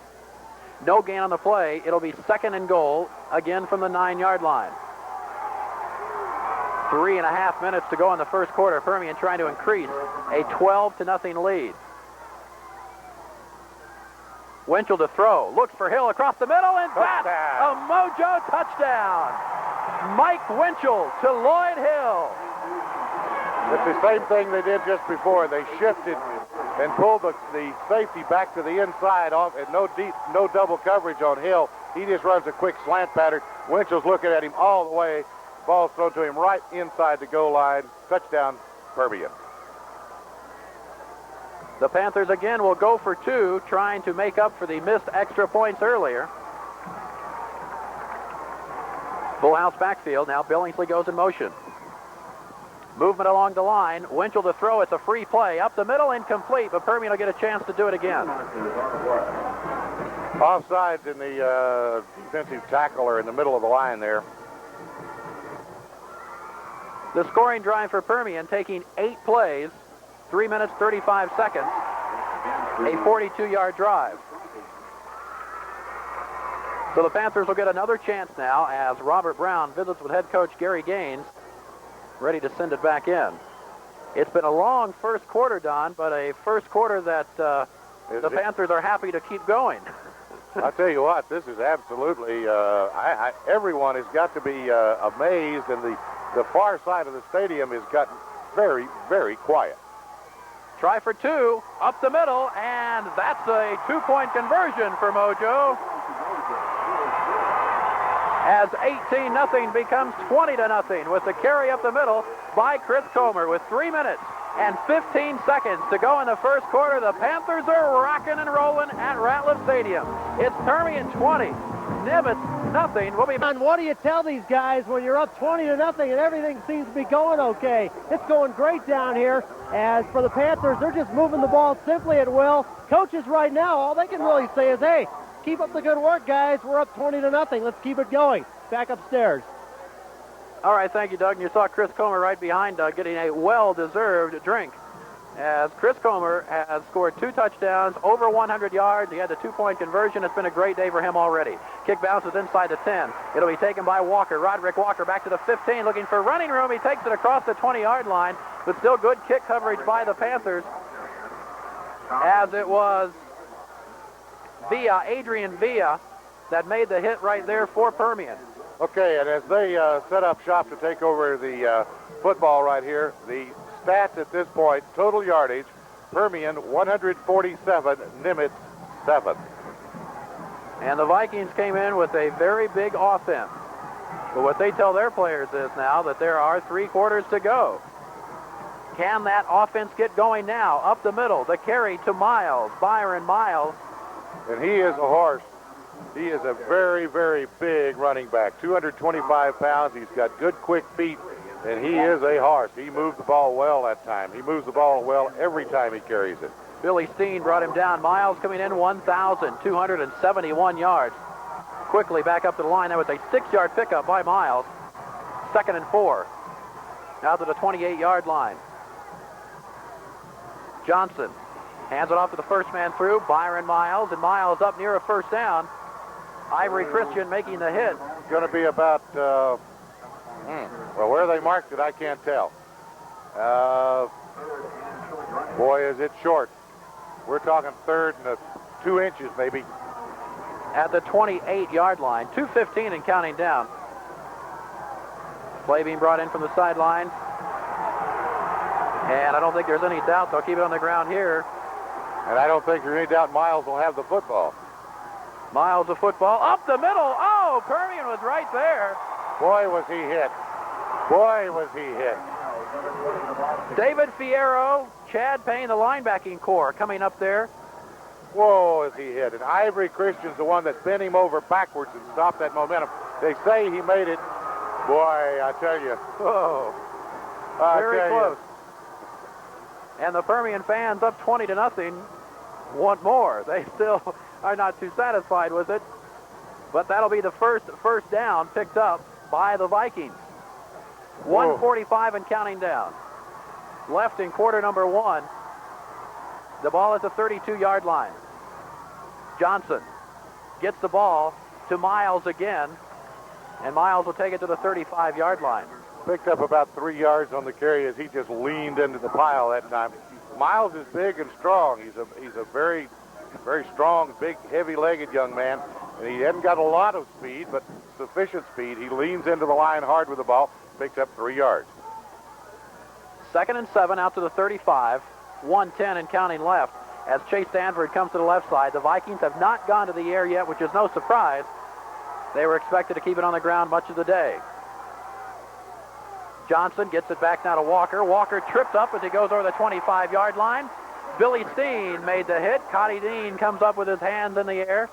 No gain on the play. It'll be second and goal, again from the 9-yard line. 3.5 minutes to go in the first quarter. Permian trying to increase a 12-0 lead. Winchell to throw. Looks for Hill across the middle, and that's a Mojo touchdown. Mike Winchell to Lloyd Hill. It's the same thing they did just before. They shifted and pulled the safety back to the inside off, and no double coverage on Hill. He just runs a quick slant pattern. Winchell's looking at him all the way. Ball's thrown to him right inside the goal line. Touchdown, Permian. The Panthers again will go for 2, trying to make up for the missed extra points earlier. Full house backfield. Now Billingsley goes in motion. Movement along the line. Winchell to throw. It's a free play. Up the middle, incomplete, but Permian will get a chance to do it again. Offsides in the defensive tackle or in the middle of the line there. The scoring drive for Permian taking 8 plays, 3 minutes, 35 seconds, a 42-yard drive. So the Panthers will get another chance now as Robert Brown visits with head coach Gary Gaines, ready to send it back in. It's been a long first quarter, Don, but a first quarter that the Panthers are happy to keep going. I'll tell you what, this is absolutely, everyone has got to be amazed, and the far side of the stadium has gotten very, very quiet. Try for 2, up the middle, and that's a 2-point conversion for Mojo. As 18-0 becomes 20-0 with the carry up the middle by Chris Comer with 3 minutes and 15 seconds to go in the first quarter. The Panthers are rocking and rolling at Ratliff Stadium. It's Permian 20, Nimitz nothing. What do you tell these guys when you're up 20-0 and everything seems to be going okay? It's going great down here. As for the Panthers, they're just moving the ball simply at will. Coaches right now, all they can really say is, hey, keep up the good work, guys. We're up 20-0. Let's keep it going. Back upstairs. All right, thank you, Doug. And you saw Chris Comer right behind Doug getting a well-deserved drink. As Chris Comer has scored 2 touchdowns, over 100 yards. He had the 2-point conversion. It's been a great day for him already. Kick bounces inside the 10. It'll be taken by Walker. Roderick Walker back to the 15, looking for running room. He takes it across the 20-yard line, but still good kick coverage by the Panthers, as it was Adrian Villa, that made the hit right there for Permian. Okay, and as they set up shop to take over the football right here, the stats at this point, total yardage, Permian 147, Nimitz 7. And the Vikings came in with a very big offense. But what they tell their players is now that there are 3 quarters to go. Can that offense get going now? Up the middle, the carry to Miles, Byron Miles. And he is a horse. He is a very, very big running back, 225 pounds. He's got good, quick feet, and he is a horse. He moved the ball well that time. He moves the ball well every time he carries it. Billy Steen brought him down. Miles coming in 1,271 yards. Quickly back up to the line. That was a 6-yard pickup by Miles. 2nd and 4. Now to the 28-yard line. Johnson hands it off to the first man through, Byron Miles, and Miles up near a first down. Ivory Christian making the hit. It's going to be about, well, where they marked it, I can't tell. Boy, is it short. We're talking 3rd and 2 inches maybe. At the 28-yard line, 2:15 and counting down. Play being brought in from the sideline. And I don't think there's any doubt they'll keep it on the ground here. And I don't think there's any doubt Miles will have the football. Miles of football up the middle. Oh, Permian was right there. Boy, was he hit. Boy, was he hit. David Fierro, Chad Payne, the linebacking core coming up there. Whoa, is he hit. And Ivory Christian's the one that bent him over backwards and stopped that momentum. They say he made it. Boy, I tell you. Whoa. Very close. And the Permian fans up 20-0 want more. They still are not too satisfied with it. But that'll be the first down picked up by the Vikings. 1:45 and counting down. Left in quarter number 1. The ball at the 32-yard line. Johnson gets the ball to Miles again, and Miles will take it to the 35-yard line. Picked up about 3 yards on the carry as he just leaned into the pile that time. Miles is big and strong. He's a very, very strong, big, heavy-legged young man, and he hasn't got a lot of speed, but sufficient speed. He leans into the line hard with the ball, picks up 3 yards. 2nd and 7 out to the 35. 1:10 and counting left as Chase Stanford comes to the left side. The Vikings have not gone to the air yet, which is no surprise. They were expected to keep it on the ground much of the day. Johnson gets it back now to Walker. Walker tripped up as he goes over the 25-yard line. Billy Steen made the hit. Cotty Dean comes up with his hands in the air.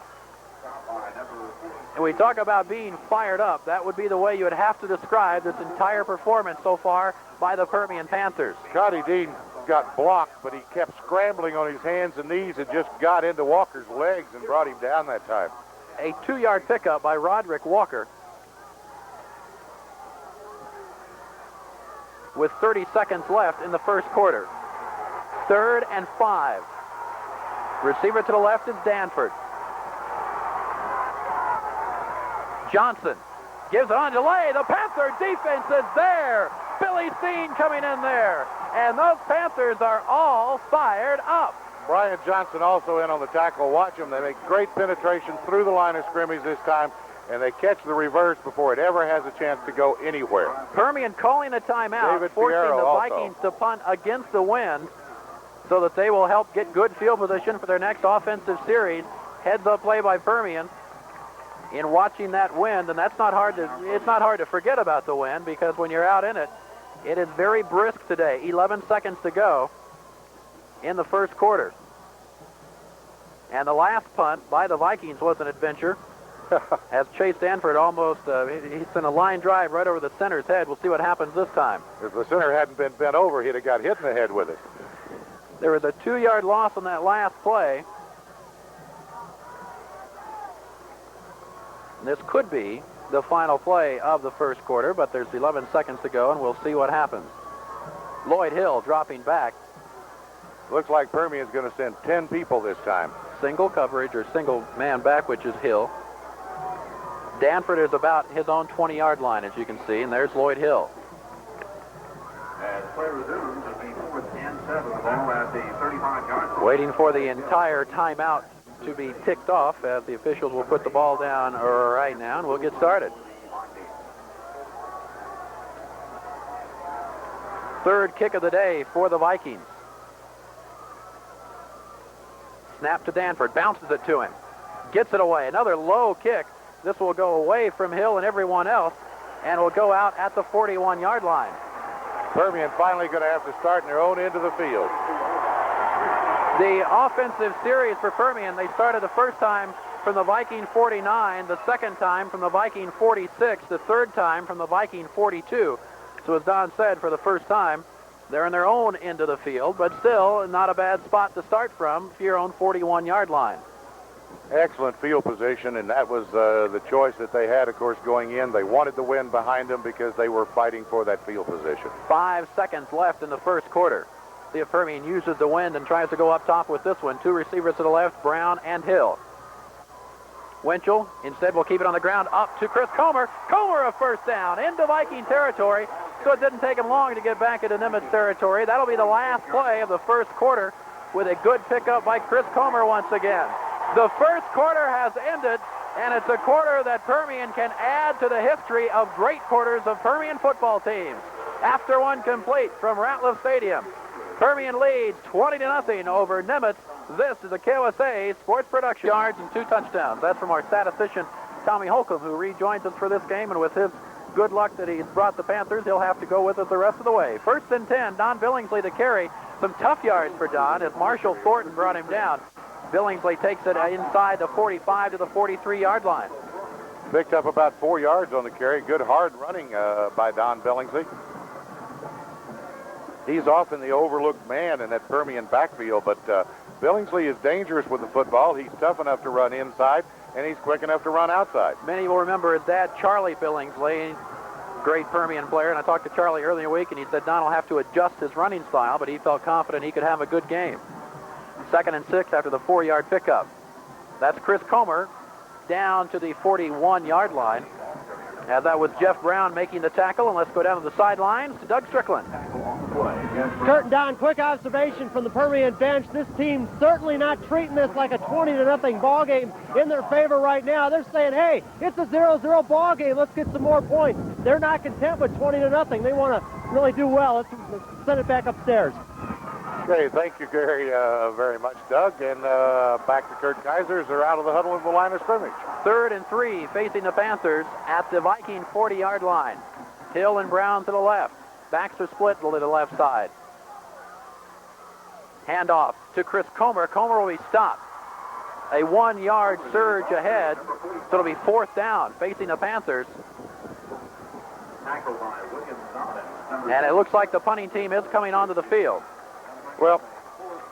And we talk about being fired up. That would be the way you would have to describe this entire performance so far by the Permian Panthers. Cotty Dean got blocked, but he kept scrambling on his hands and knees and just got into Walker's legs and brought him down that time. A 2-yard pickup by Roderick Walker. With 30 seconds left in the first quarter. 3rd and 5. Receiver to the left is Danford. Johnson gives it on delay. The Panther defense is there. Billy Steen coming in there. And those Panthers are all fired up. Brian Johnson also in on the tackle. Watch them. They make great penetration through the line of scrimmage this time, and they catch the reverse before it ever has a chance to go anywhere. Permian calling a timeout, David forcing Fierro the also. Vikings to punt against the wind so that they will help get good field position for their next offensive series. Heads-up play by Permian in watching that wind, and it's not hard to forget about the wind because when you're out in it, it is very brisk today. 11 seconds to go in the first quarter. And the last punt by the Vikings was an adventure. As Chase Stanford almost, he's in a line drive right over the center's head. We'll see what happens this time. If the center hadn't been bent over, he'd have got hit in the head with it. There was a 2-yard loss on that last play. This could be the final play of the first quarter, but there's 11 seconds to go, and we'll see what happens. Lloyd Hill dropping back. Looks like Permian's going to send 10 people this time. Single coverage or single man back, which is Hill. Danford is about his own 20-yard line, as you can see, and there's Lloyd Hill. As play resumes, it'll be 4th and 7, the ball at the 35-yard line. Waiting for the entire timeout to be ticked off as the officials will put the ball down right now, and we'll get started. Third kick of the day for the Vikings. Snap to Danford, bounces it to him, gets it away. Another low kick. This will go away from Hill and everyone else, and will go out at the 41-yard line. Permian finally going to have to start in their own end of the field. The offensive series for Permian, they started the first time from the Viking 49, the second time from the Viking 46, the third time from the Viking 42. So as Don said, for the first time, they're in their own end of the field, but still not a bad spot to start from for your own 41-yard line. Excellent field position, and that was the choice that they had, of course, going in. They wanted the wind behind them because they were fighting for that field position. 5 seconds left in the first quarter. See if Permian uses the wind and tries to go up top with this one. 2 receivers to the left, Brown and Hill. Winchell instead will keep it on the ground up to Chris Comer. Comer a first down into Viking territory, so it didn't take him long to get back into Nimitz territory. That'll be the last play of the first quarter with a good pickup by Chris Comer once again. The first quarter has ended, and it's a quarter that Permian can add to the history of great quarters of Permian football teams. After one complete from Ratliff Stadium, Permian leads 20-0 over Nimitz. This is a KOSA Sports Production. Yards and 2 touchdowns. That's from our statistician, Tommy Holcomb, who rejoins us for this game, and with his good luck that he's brought the Panthers, he'll have to go with us the rest of the way. 1st and 10, Don Billingsley to carry. Some tough yards for Don as Marshall Thornton brought him down. Billingsley takes it inside the 45 to the 43-yard line. Picked up about 4 yards on the carry. Good hard running by Don Billingsley. He's often the overlooked man in that Permian backfield, but Billingsley is dangerous with the football. He's tough enough to run inside, and he's quick enough to run outside. Many will remember his dad, Charlie Billingsley, great Permian player, and I talked to Charlie earlier in the week, and he said Don will have to adjust his running style, but he felt confident he could have a good game. 2nd and 6 after the 4-yard pickup. That's Chris Comer down to the 41-yard line. As that was Jeff Brown making the tackle, and let's go down to the sidelines to Doug Strickland. Kurt and Don, quick observation from the Permian bench. This team's certainly not treating this like a 20-0 ball game in their favor right now. They're saying, hey, it's a 0-0 ball game. Let's get some more points. They're not content with 20-0. They want to really do well. Let's send it back upstairs. Okay, thank you, Gary, very much, Doug. And back to Kurt Kaiser as they're out of the huddle in the line of scrimmage. 3rd and 3 facing the Panthers at the Viking 40-yard line. Hill and Brown to the left. Backs are split to the left side. Handoff to Chris Comer. Comer will be stopped. A 1-yard surge ahead, so it'll be 4th down facing the Panthers. And it looks like the punting team is coming onto the field. Well,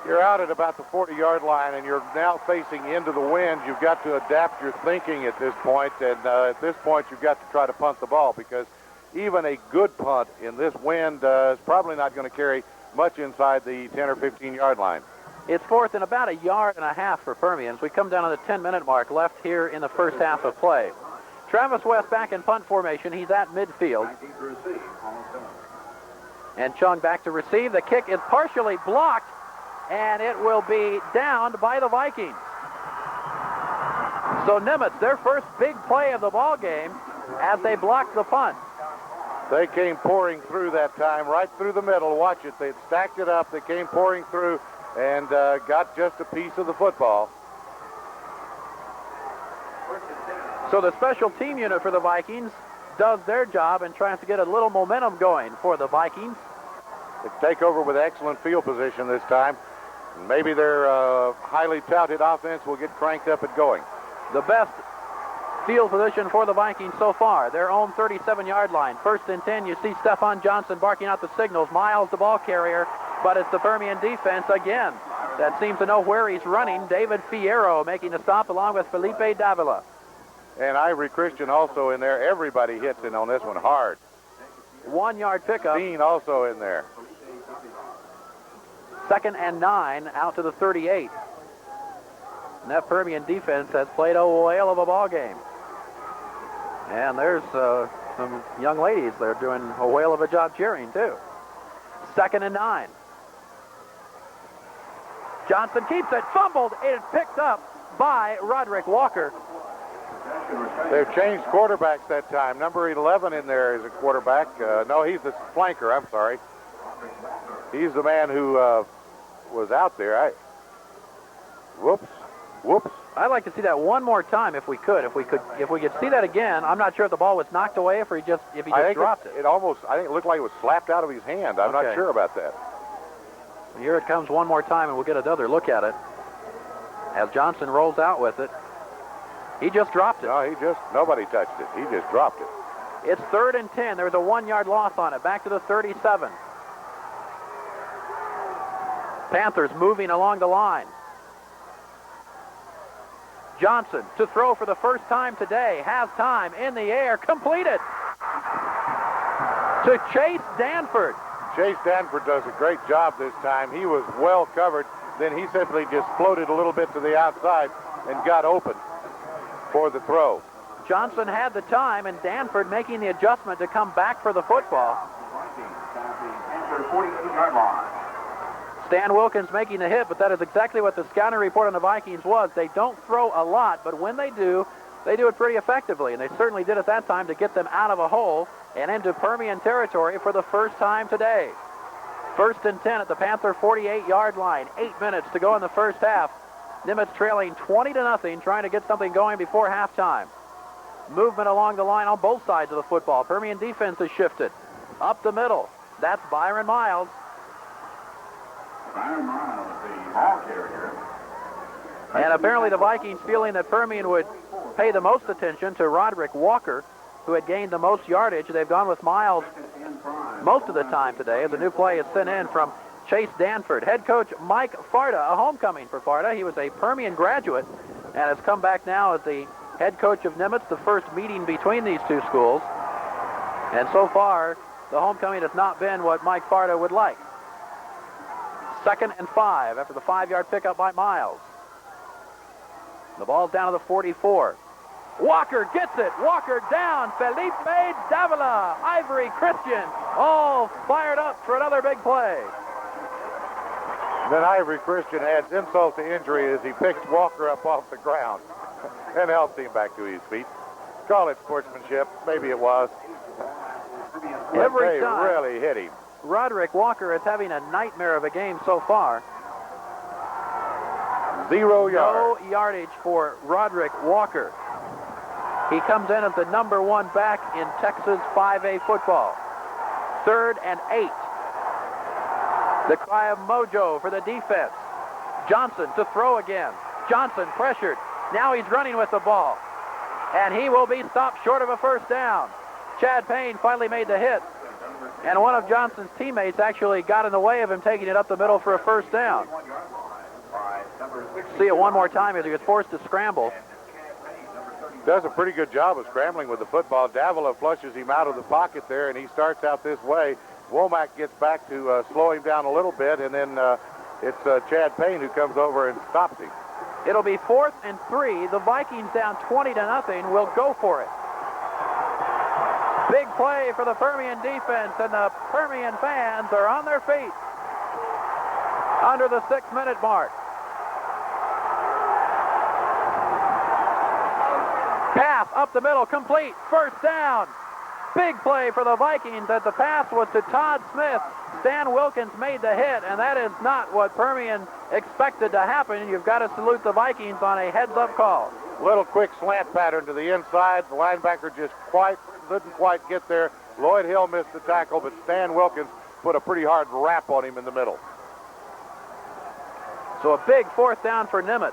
you're out at about the 40-yard line, and you're now facing into the wind. You've got to adapt your thinking at this point, and at this point you've got to try to punt the ball, because even a good punt in this wind is probably not going to carry much inside the 10 or 15-yard line. It's 4th and about 1.5 yards for Permians. We come down to the 10-minute mark left here in the first half of play. Travis West back in punt formation. He's at midfield. And Chung back to receive. The kick is partially blocked, and it will be downed by the Vikings. So Nimitz, their first big play of the ball game as they blocked the punt. They came pouring through that time, right through the middle. Watch it. They stacked it up. They came pouring through and got just a piece of the football. So the special team unit for the Vikings does their job and tries to get a little momentum going for the Vikings. They take over with excellent field position this time. Maybe their highly touted offense will get cranked up and going. The best field position for the Vikings so far. Their own 37-yard line. 1st and 10, you see Stephon Johnson barking out the signals. Miles, the ball carrier, but it's the Permian defense again that seems to know where he's running. David Fierro making the stop along with Felipe Davila. And Ivory Christian also in there. Everybody hits in on this one hard. 1-yard pickup. Dean also in there. 2nd and 9 out to the 38. And that Permian defense has played a whale of a ball game. And there's some young ladies that are doing a whale of a job cheering, too. 2nd and 9. Johnson keeps it, fumbled. It is picked up by Roderick Walker. They've changed quarterbacks that time. Number 11 in there is a quarterback. No, he's the flanker. I'm sorry. He's the man who was out there. Whoops. I'd like to see that one more time if we could. If we could see that again. I'm not sure if the ball was knocked away, if he just dropped it. I think it looked like it was slapped out of his hand. I'm not sure about that. So here it comes one more time, and we'll get another look at it. As Johnson rolls out with it. He just dropped it. No, nobody touched it. He just dropped it. It's 3rd and 10. There was a 1-yard loss on it. Back to the 37. Panthers moving along the line. Johnson to throw for the first time today. Has time in the air. Completed to Chase Danford. Chase Danford does a great job this time. He was well covered. Then he simply just floated a little bit to the outside and got open for the throw. Johnson had the time, and Danford making the adjustment to come back for the football. Stan Wilkins making the hit, but that is exactly what the scouting report on the Vikings was. They don't throw a lot, but when they do it pretty effectively, and they certainly did at that time to get them out of a hole and into Permian territory for the first time today. 1st and 10 at the Panther 48-yard line. 8 minutes to go in the first half. Nimitz trailing 20-0, trying to get something going before halftime. Movement along the line on both sides of the football. Permian defense has shifted. Up the middle. That's Byron Miles. Byron Miles, the ball carrier. And apparently the Vikings, feeling that Permian would pay the most attention to Roderick Walker, who had gained the most yardage, they've gone with Miles most of the time today. The new play is sent in from Chase Danford. Head coach Mike Farda, a homecoming for Farda. He was a Permian graduate and has come back now as the head coach of Nimitz, the first meeting between these two schools. And so far, the homecoming has not been what Mike Farda would like. 2nd and 5 after the 5-yard pickup by Miles. The ball's down to the 44. Walker gets it. Walker down. Felipe Davila, Ivory Christian, all fired up for another big play. Then Ivory Christian adds insult to injury as he picks Walker up off the ground and helps him back to his feet. Call it sportsmanship. Maybe it was. Every they time really hit him. Roderick Walker is having a nightmare of a game so far. 0 yards. No yardage for Roderick Walker. He comes in as the number 1 back in Texas 5A football. 3rd and 8. The cry of mojo for the defense. Johnson to throw again. Johnson pressured. Now he's running with the ball. And he will be stopped short of a first down. Chad Payne finally made the hit. And one of Johnson's teammates actually got in the way of him taking it up the middle for a first down. See it one more time as he gets forced to scramble. Does a pretty good job of scrambling with the football. Davila flushes him out of the pocket there, and he starts out this way. Womack gets back to slow him down a little bit, and then it's Chad Payne who comes over and stops him. It'll be 4th and 3. The Vikings down 20-0 will go for it. Big play for the Permian defense, and the Permian fans are on their feet under the 6-minute mark. Pass up the middle, complete, first down. Big play for the Vikings as the pass was to Todd Smith. Stan Wilkins made the hit, and that is not what Permian expected to happen. You've got to salute the Vikings on a heads-up call. Little quick slant pattern to the inside. The linebacker just didn't quite get there. Lloyd Hill missed the tackle, but Stan Wilkins put a pretty hard wrap on him in the middle. So a big 4th down for Nimitz.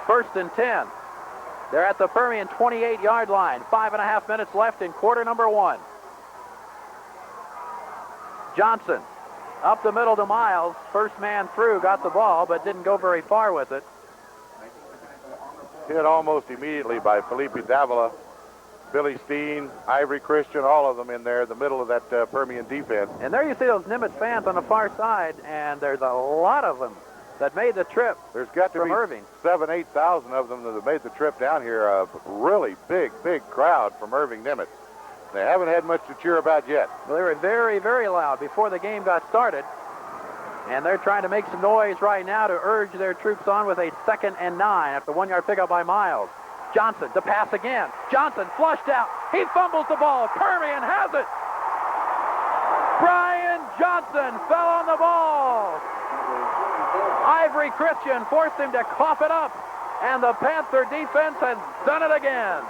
1st and 10. They're at the Permian 28-yard line. 5.5 minutes left in quarter number 1. Johnson up the middle to Miles. First man through, got the ball, but didn't go very far with it. Hit almost immediately by Felipe Davila, Billy Steen, Ivory Christian, all of them in there, the middle of that Permian defense. And there you see those Nimitz fans on the far side, and there's a lot of them that made the trip. There's got to from be Irving. 7,000 to 8,000 of them that have made the trip down here. A really big crowd from Irving Nimitz. They haven't had much to cheer about yet. Well, they were very, very loud before the game got started. And they're trying to make some noise right now to urge their troops on with a 2nd and 9 after the 1-yard pickup by Miles. Johnson to pass again. Johnson flushed out. He fumbles the ball. Permian has it. Brian Johnson fell on the ball. Ivory Christian forced him to cough it up, and the Panther defense has done it again.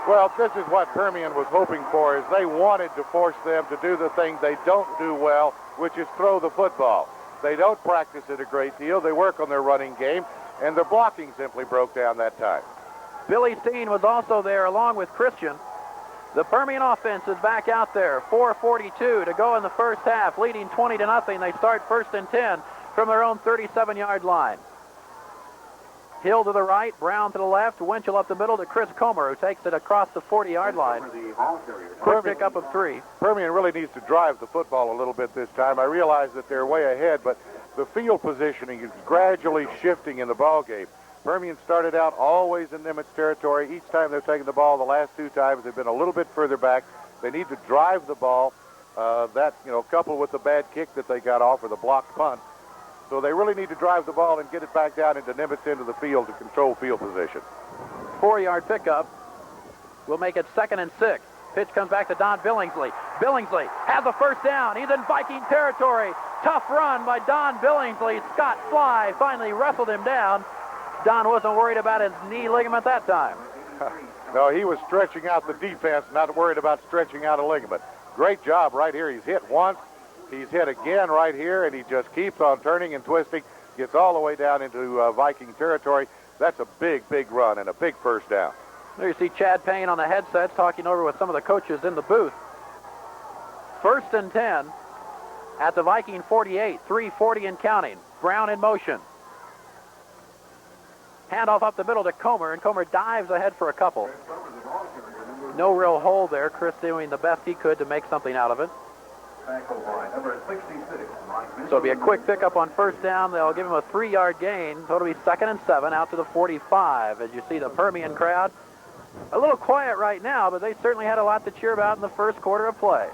Well, this is what Permian was hoping for, is they wanted to force them to do the thing they don't do well, which is throw the football. They don't practice it a great deal. They work on their running game, and their blocking simply broke down that time. Billy Steen was also there along with Christian. The Permian offense is back out there. 4:42 to go in the first half, leading 20-0. They start 1st and 10 from their own 37-yard line. Hill to the right, Brown to the left, Winchell up the middle to Chris Comer, who takes it across the 40-yard line. Quick pickup of 3. Permian really needs to drive the football a little bit this time. I realize that they're way ahead, but the field positioning is gradually shifting in the ball game. Permian started out always in Nimitz territory. Each time they've taken the ball, the last 2 times, they've been a little bit further back. They need to drive the ball. Coupled with the bad kick that they got off or the blocked punt, So they really need to drive the ball and get it back down into Nimitz into the field to control field position. 4-yard pickup will make it 2nd and 6. Pitch comes back to Don Billingsley. Billingsley has a first down. He's in Viking territory. Tough run by Don Billingsley. Scott Fly finally wrestled him down. Don wasn't worried about his knee ligament that time. No, he was stretching out the defense, not worried about stretching out a ligament. Great job right here. He's hit once. He's hit again right here, and he just keeps on turning and twisting. Gets all the way down into Viking territory. That's a big, big run and a big first down. There you see Chad Payne on the headsets talking over with some of the coaches in the booth. 1st and 10 at the Viking 48, 3:40 and counting. Brown in motion. Handoff up the middle to Comer, and Comer dives ahead for a couple. No real hold there. Chris doing the best he could to make something out of it. So it'll be a quick pickup on first down. They'll give him a 3-yard gain. So it'll be 2nd and 7 out to the 45. As you see the Permian crowd, a little quiet right now, but they certainly had a lot to cheer about in the first quarter of play.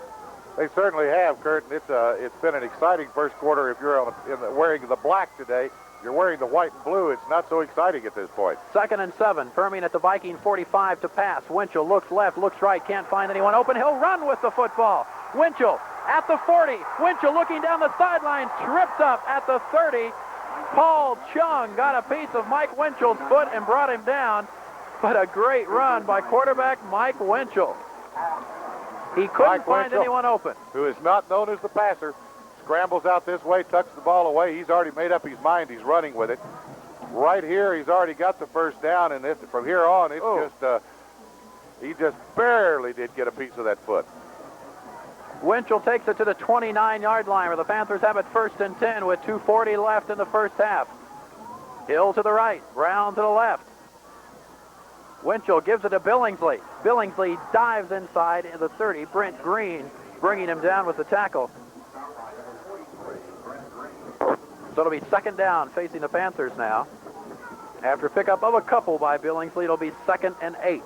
They certainly have, Kurt. It's been an exciting first quarter. If you're wearing the black today, you're wearing the white and blue. It's not so exciting at this point. 2nd and 7. Permian at the Viking 45 to pass. Winchell looks left, looks right, can't find anyone open. He'll run with the football. Winchell at the 40. Winchell looking down the sideline, tripped up at the 30. Paul Chung got a piece of Mike Winchell's foot and brought him down. But a great run by quarterback Mike Winchell. He couldn't find anyone open. Who is not known as the passer. Scrambles out this way, tucks the ball away. He's already made up his mind. He's running with it. Right here, he's already got the first down, and from here on, it's he just barely did get a piece of that foot. Winchell takes it to the 29-yard line where the Panthers have it 1st and 10 with 2:40 left in the first half. Hill to the right, Brown to the left. Winchell gives it to Billingsley. Billingsley dives inside in the 30. Brent Green bringing him down with the tackle. So it'll be 2nd down facing the Panthers now. After pickup of a couple by Billingsley, it'll be 2nd and 8.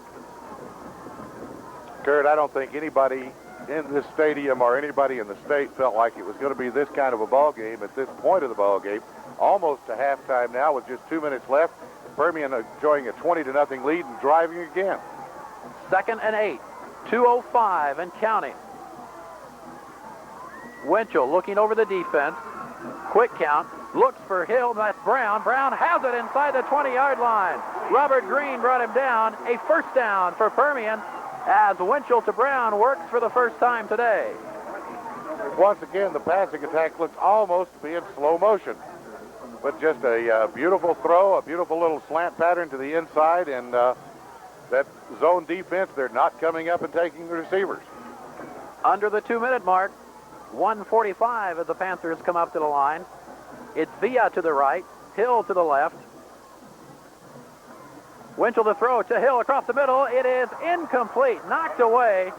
Kurt, I don't think anybody in this stadium or anybody in the state felt like it was going to be this kind of a ball game at this point of the ball game. Almost to halftime now with just 2 minutes left. Permian enjoying a 20-0 lead and driving again. 2nd and 8. 2:05 and counting. Winchell looking over the defense. Quick count. Looks for Hill. That's Brown. Brown has it inside the 20-yard line. Robert Green brought him down. A first down for Permian as Winchell to Brown works for the first time today. Once again, the passing attack looks almost to be in slow motion. But just a beautiful throw, a beautiful little slant pattern to the inside, and that zone defense, they're not coming up and taking the receivers. Under the 2-minute mark, 1:45 as the Panthers come up to the line. It's Villa to the right, Hill to the left. Winchell to throw to Hill across the middle. It is incomplete, knocked away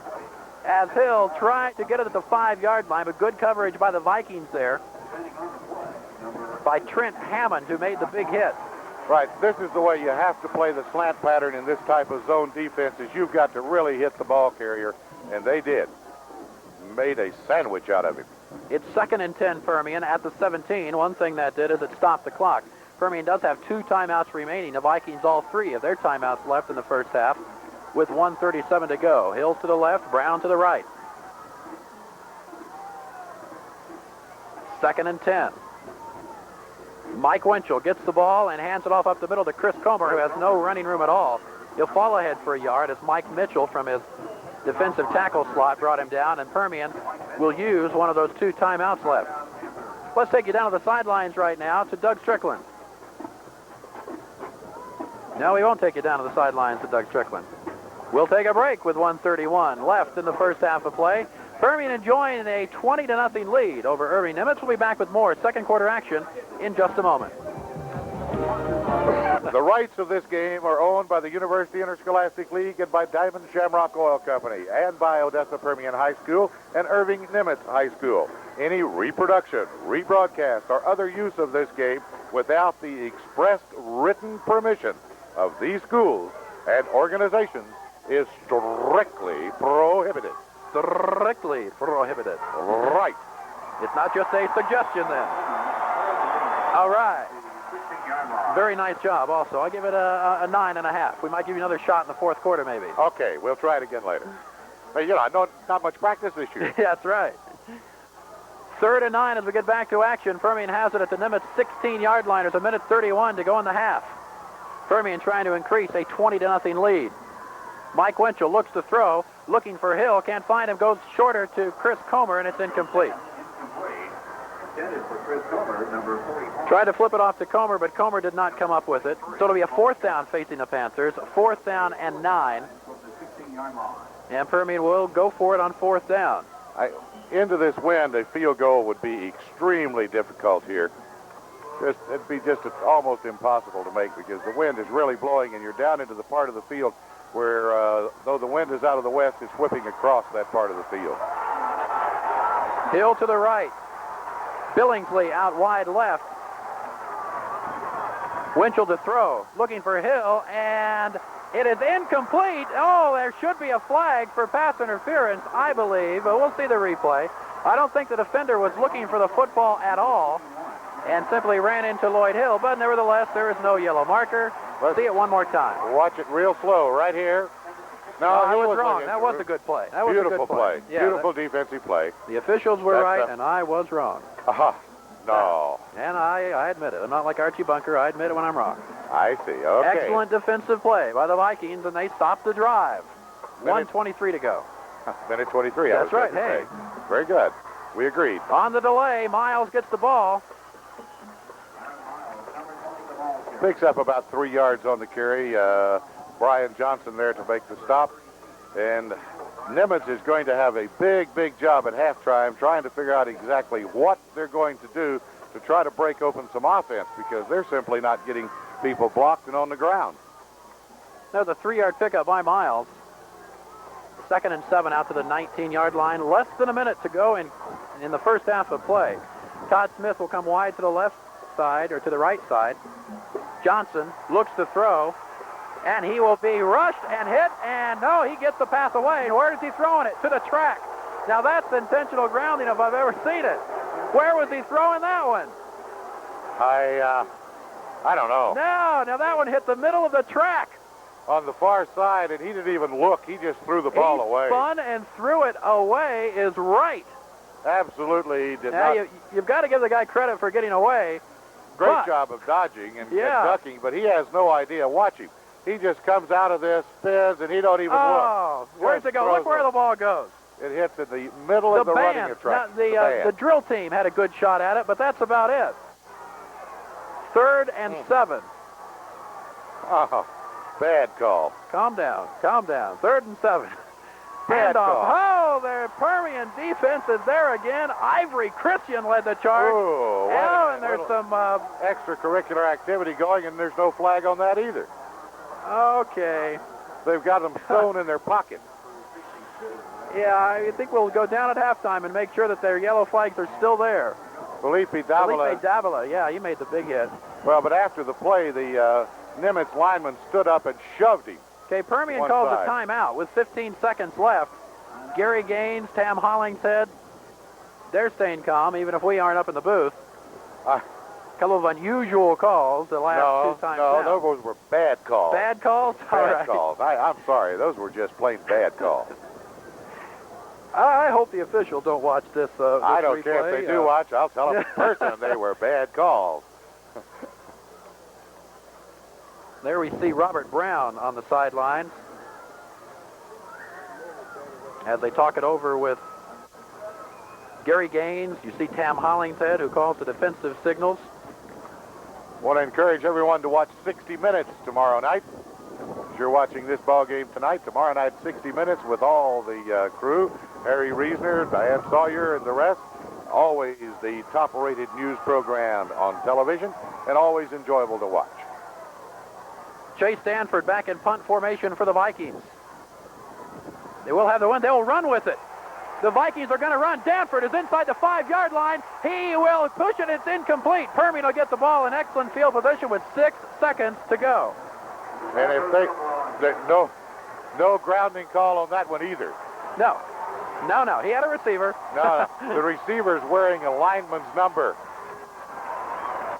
as Hill tried to get it at the 5-yard line, but good coverage by the Vikings there. By Trent Hammond, who made the big hit. Right, this is the way you have to play the slant pattern in this type of zone defense, is you've got to really hit the ball carrier, and they did. Made a sandwich out of him. It's 2nd and 10 Permian at the 17. One thing that did is it stopped the clock. Permian does have 2 timeouts remaining. The Vikings all 3 of their timeouts left in the first half with 1:37 to go. Hills to the left, Brown to the right. 2nd and 10. Mike Winchell gets the ball and hands it off up the middle to Chris Comer, who has no running room at all. He'll fall ahead for a yard as Mike Mitchell from his defensive tackle slot brought him down, and Permian will use one of those 2 timeouts left. Let's take you down to the sidelines right now to Doug Strickland. No, we won't take you down to the sidelines to Doug Strickland. We'll take a break with 1:31 left in the first half of play. Permian enjoying a 20-0 lead over Irving Nimitz. We'll be back with more second quarter action in just a moment. The rights of this game are owned by the University Interscholastic League and by Diamond Shamrock Oil Company and by Odessa Permian High School and Irving Nimitz High School. Any reproduction, rebroadcast, or other use of this game without the expressed written permission of these schools and organizations is strictly prohibited. Strictly prohibited. Right. It's not just a suggestion then. All right. 16-yard line. Very nice job also. I'll give it a 9.5. We might give you another shot in the fourth quarter maybe. Okay, we'll try it again later. But, not much practice this year. That's right. 3rd and 9 as we get back to action. Permian has it at the Nimitz 16-yard line. There's a minute 31 to go in the half. Permian trying to increase a 20-0 lead. Mike Winchell looks to throw, looking for Hill, can't find him, goes shorter to Chris Comer, and it's incomplete. Intended for Chris Comer, number 44. Tried to flip it off to Comer, but Comer did not come up with it. So it'll be a 4th down facing the Panthers, 4th down and 9. From the 16-yard line. And Permian will go for it on 4th down. Into this wind, a field goal would be extremely difficult here. It'd be just almost impossible to make because the wind is really blowing and you're down into the part of the field where, though the wind is out of the west, it's whipping across that part of the field. Hill to the right. Billingsley out wide left. Winchell to throw, looking for Hill, and it is incomplete. Oh, there should be a flag for pass interference, I believe, but we'll see the replay. I don't think the defender was looking for the football at all and simply ran into Lloyd Hill, but nevertheless, there is no yellow marker. Let's see it one more time. Watch it real slow right here. No, I was wrong. That was a good play. That was beautiful a good play. Yeah, beautiful defensive play. The officials were right, and I was wrong. Aha. No. And I admit it. I'm not like Archie Bunker. I admit it when I'm wrong. I see. Okay. Excellent defensive play by the Vikings, and they stopped the drive. 1:23 to go. Minute 23. That's right. Hey. Very good. We agreed. On the delay, Miles gets the ball. Picks up about 3 yards on the carry. Brian Johnson there to make the stop. And Nimitz is going to have a big job at halftime trying to figure out exactly what they're going to do to try to break open some offense because they're simply not getting people blocked and on the ground. There's a 3-yard pickup by Miles. 2nd and 7 out to the 19-yard line. Less than a minute to go in the first half of play. Todd Smith will come wide to the left side, or to the right side. Johnson looks to throw, and he will be rushed and hit, and no, he gets the pass away. And where is he throwing it? To the track. Now that's intentional grounding if I've ever seen it. Where was he throwing that one? I don't know. No, now that one hit the middle of the track. On the far side, and he didn't even look. He just threw the ball away. Spun and threw it away is right. Absolutely, he did now, not. You've got to give the guy credit for getting away. Great job of dodging and ducking, but he has no idea. Watch him. He just comes out of this, spins, and he don't even look. Oh, where's it go? Look where the ball goes. It hits in the middle of the running track. The drill team had a good shot at it, but that's about it. 3rd and 7. Oh, bad call. Calm down. 3rd and 7. Bad Handoff. call. Oh, their Permian defense is there again. Ivory Christian led the charge. Oh, and there's some extracurricular activity going, and there's no flag on that either. Okay. They've got them sewn in their pocket. Yeah, I think we'll go down at halftime and make sure that their yellow flags are still there. Felipe Davila. Yeah, he made the big hit. Well, but after the play, the Nimitz lineman stood up and shoved him. Okay, Permian calls a timeout with 15 seconds left. Gary Gaines, Tam Hollingshead, they're staying calm, even if we aren't up in the booth. A couple of unusual calls the last 2 times No, now. those were bad calls. Bad calls? All right. Bad calls. I'm sorry. Those were just plain bad calls. I hope the officials don't watch this I don't replay. care if they do watch. I'll tell them in person they were bad calls. There we see Robert Brown on the sidelines as they talk it over with Gary Gaines. You see Tam Hollingshead, who calls the defensive signals. Want to encourage everyone to watch 60 Minutes tomorrow night. If you're watching this ball game tonight, tomorrow night 60 Minutes with all the crew, Harry Reisner, Diane Sawyer, and the rest. Always the top-rated news program on television, and always enjoyable to watch. Chase Stanford back in punt formation for the Vikings. They will have the one. They'll run with it. The Vikings are going to run. Danford is inside the 5-yard line. He will push it. It's incomplete. Permian will get the ball in excellent field position with 6 seconds to go. And if no grounding call on that one either. No. He had a receiver. No, the receiver's wearing a lineman's number.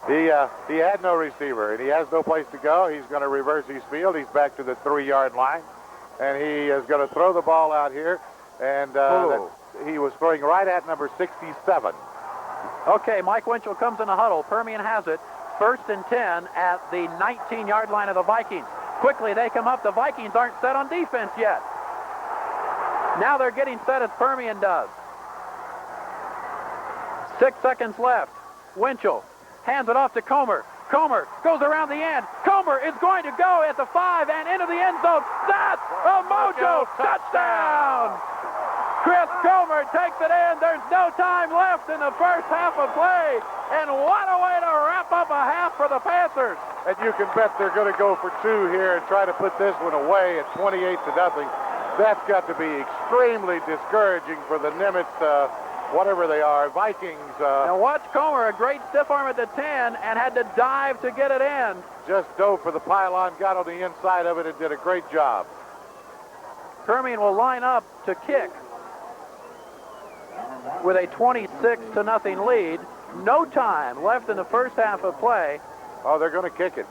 He had no receiver, and he has no place to go. He's going to reverse his field. He's back to the 3-yard line, and he is going to throw the ball out here. And he was throwing right at number 67. Okay, Mike Winchell comes in the huddle. Permian has it. 1st and 10 at the 19-yard line of the Vikings. Quickly, they come up. The Vikings aren't set on defense yet. Now they're getting set as Permian does. 6 seconds left. Winchell hands it off to Comer. Comer goes around the end. Comer is going to go at the 5 and into the end zone. That's a Mojo touchdown! Chris Comer takes it in. There's no time left in the first half of play. And what a way to wrap up a half for the Panthers. And you can bet they're going to go for 2 here and try to put this one away at 28-0. That's got to be extremely discouraging for the Nimitz, whatever they are, Vikings. Now watch Comer, a great stiff arm at the 10, and had to dive to get it in. Just dove for the pylon, got on the inside of it, and did a great job. Permian will line up to kick with a 26-0 lead. No time left in the first half of play. Oh, they're going to kick it.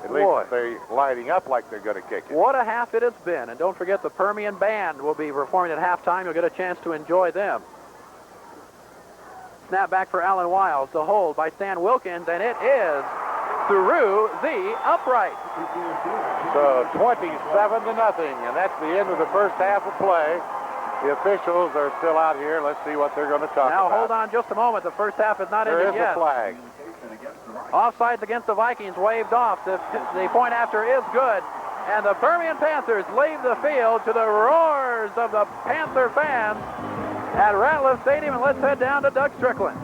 At least they're lining up like they're going to kick it. What a half it has been. And don't forget the Permian Band will be performing at halftime. You'll get a chance to enjoy them. Snap back for Alan Wiles. The hold by Stan Wilkins, and it is through the upright. So 27-0, and that's the end of the first half of play. The officials are still out here. Let's see what they're going to talk about. Now, hold on just a moment. The first half is not ended yet. There is a flag. Offsides against the Vikings waved off. The point after is good. And the Permian Panthers leave the field to the roars of the Panther fans at Ratliff Stadium. And let's head down to Doug Strickland.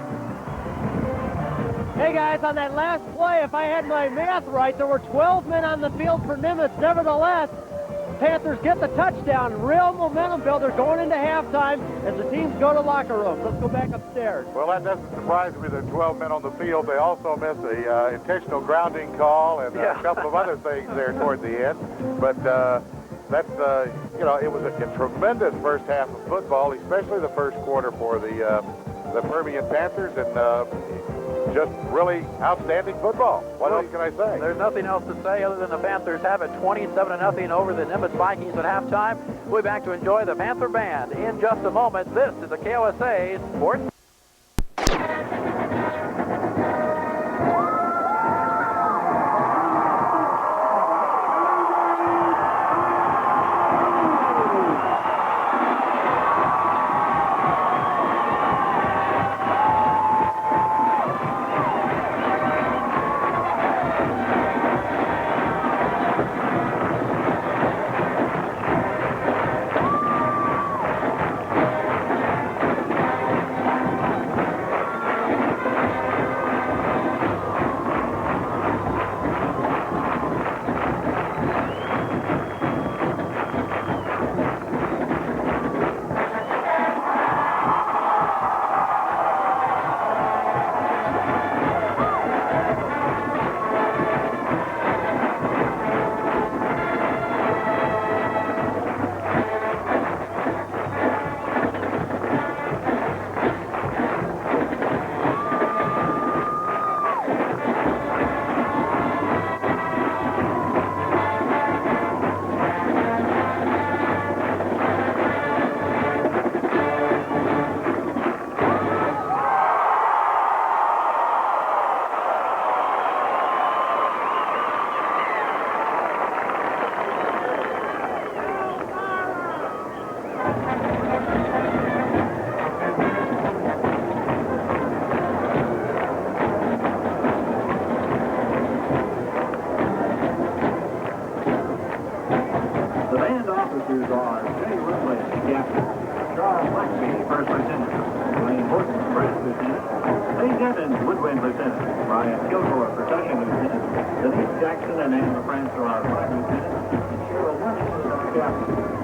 Hey, guys, on that last play, if I had my math right, there were 12 men on the field for Nimitz. Nevertheless, Panthers get the touchdown. Real momentum builder going into halftime as the teams go to locker rooms. Let's go back upstairs. Well, that doesn't surprise me. There are 12 men on the field. They also missed the intentional grounding call and a couple of other things there toward the end. But that's, it was a tremendous first half of football, especially the first quarter for the Permian Panthers, and just really outstanding football. What else can I say? There's nothing else to say other than the Panthers have it 27-0 over the Nimitz Vikings at halftime. We'll be back to enjoy the Panther Band in just a moment. This is the KOSA Sports.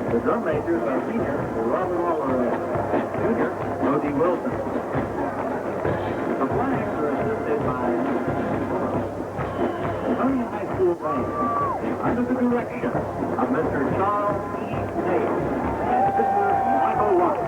The drum majors are senior Robert Waller, junior Mosey Wilson. The flags are assisted by the Permian High School band under the direction of Mr. Charles E. Nail and Mr. Michael Watt.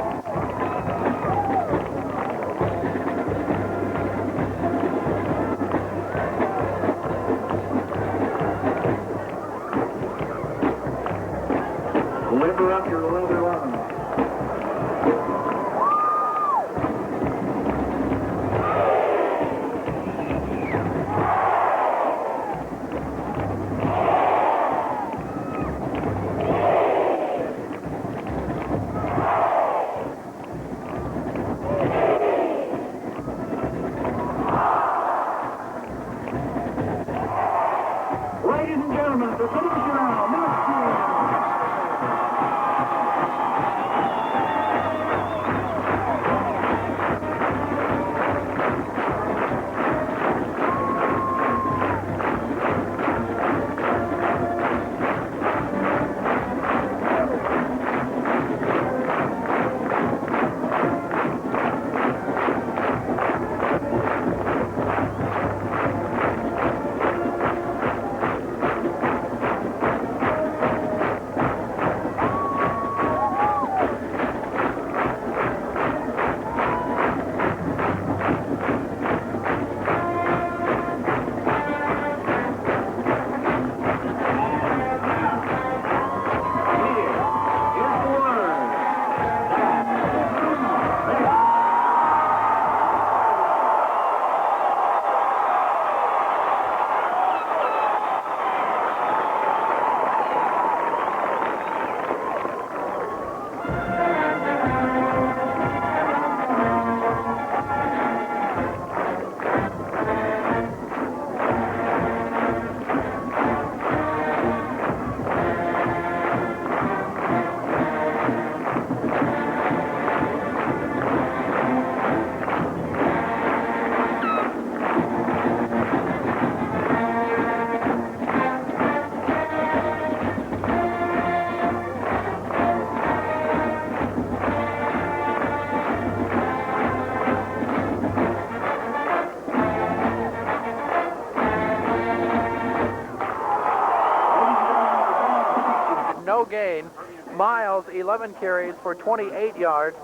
Miles, 11 carries for 28 yards.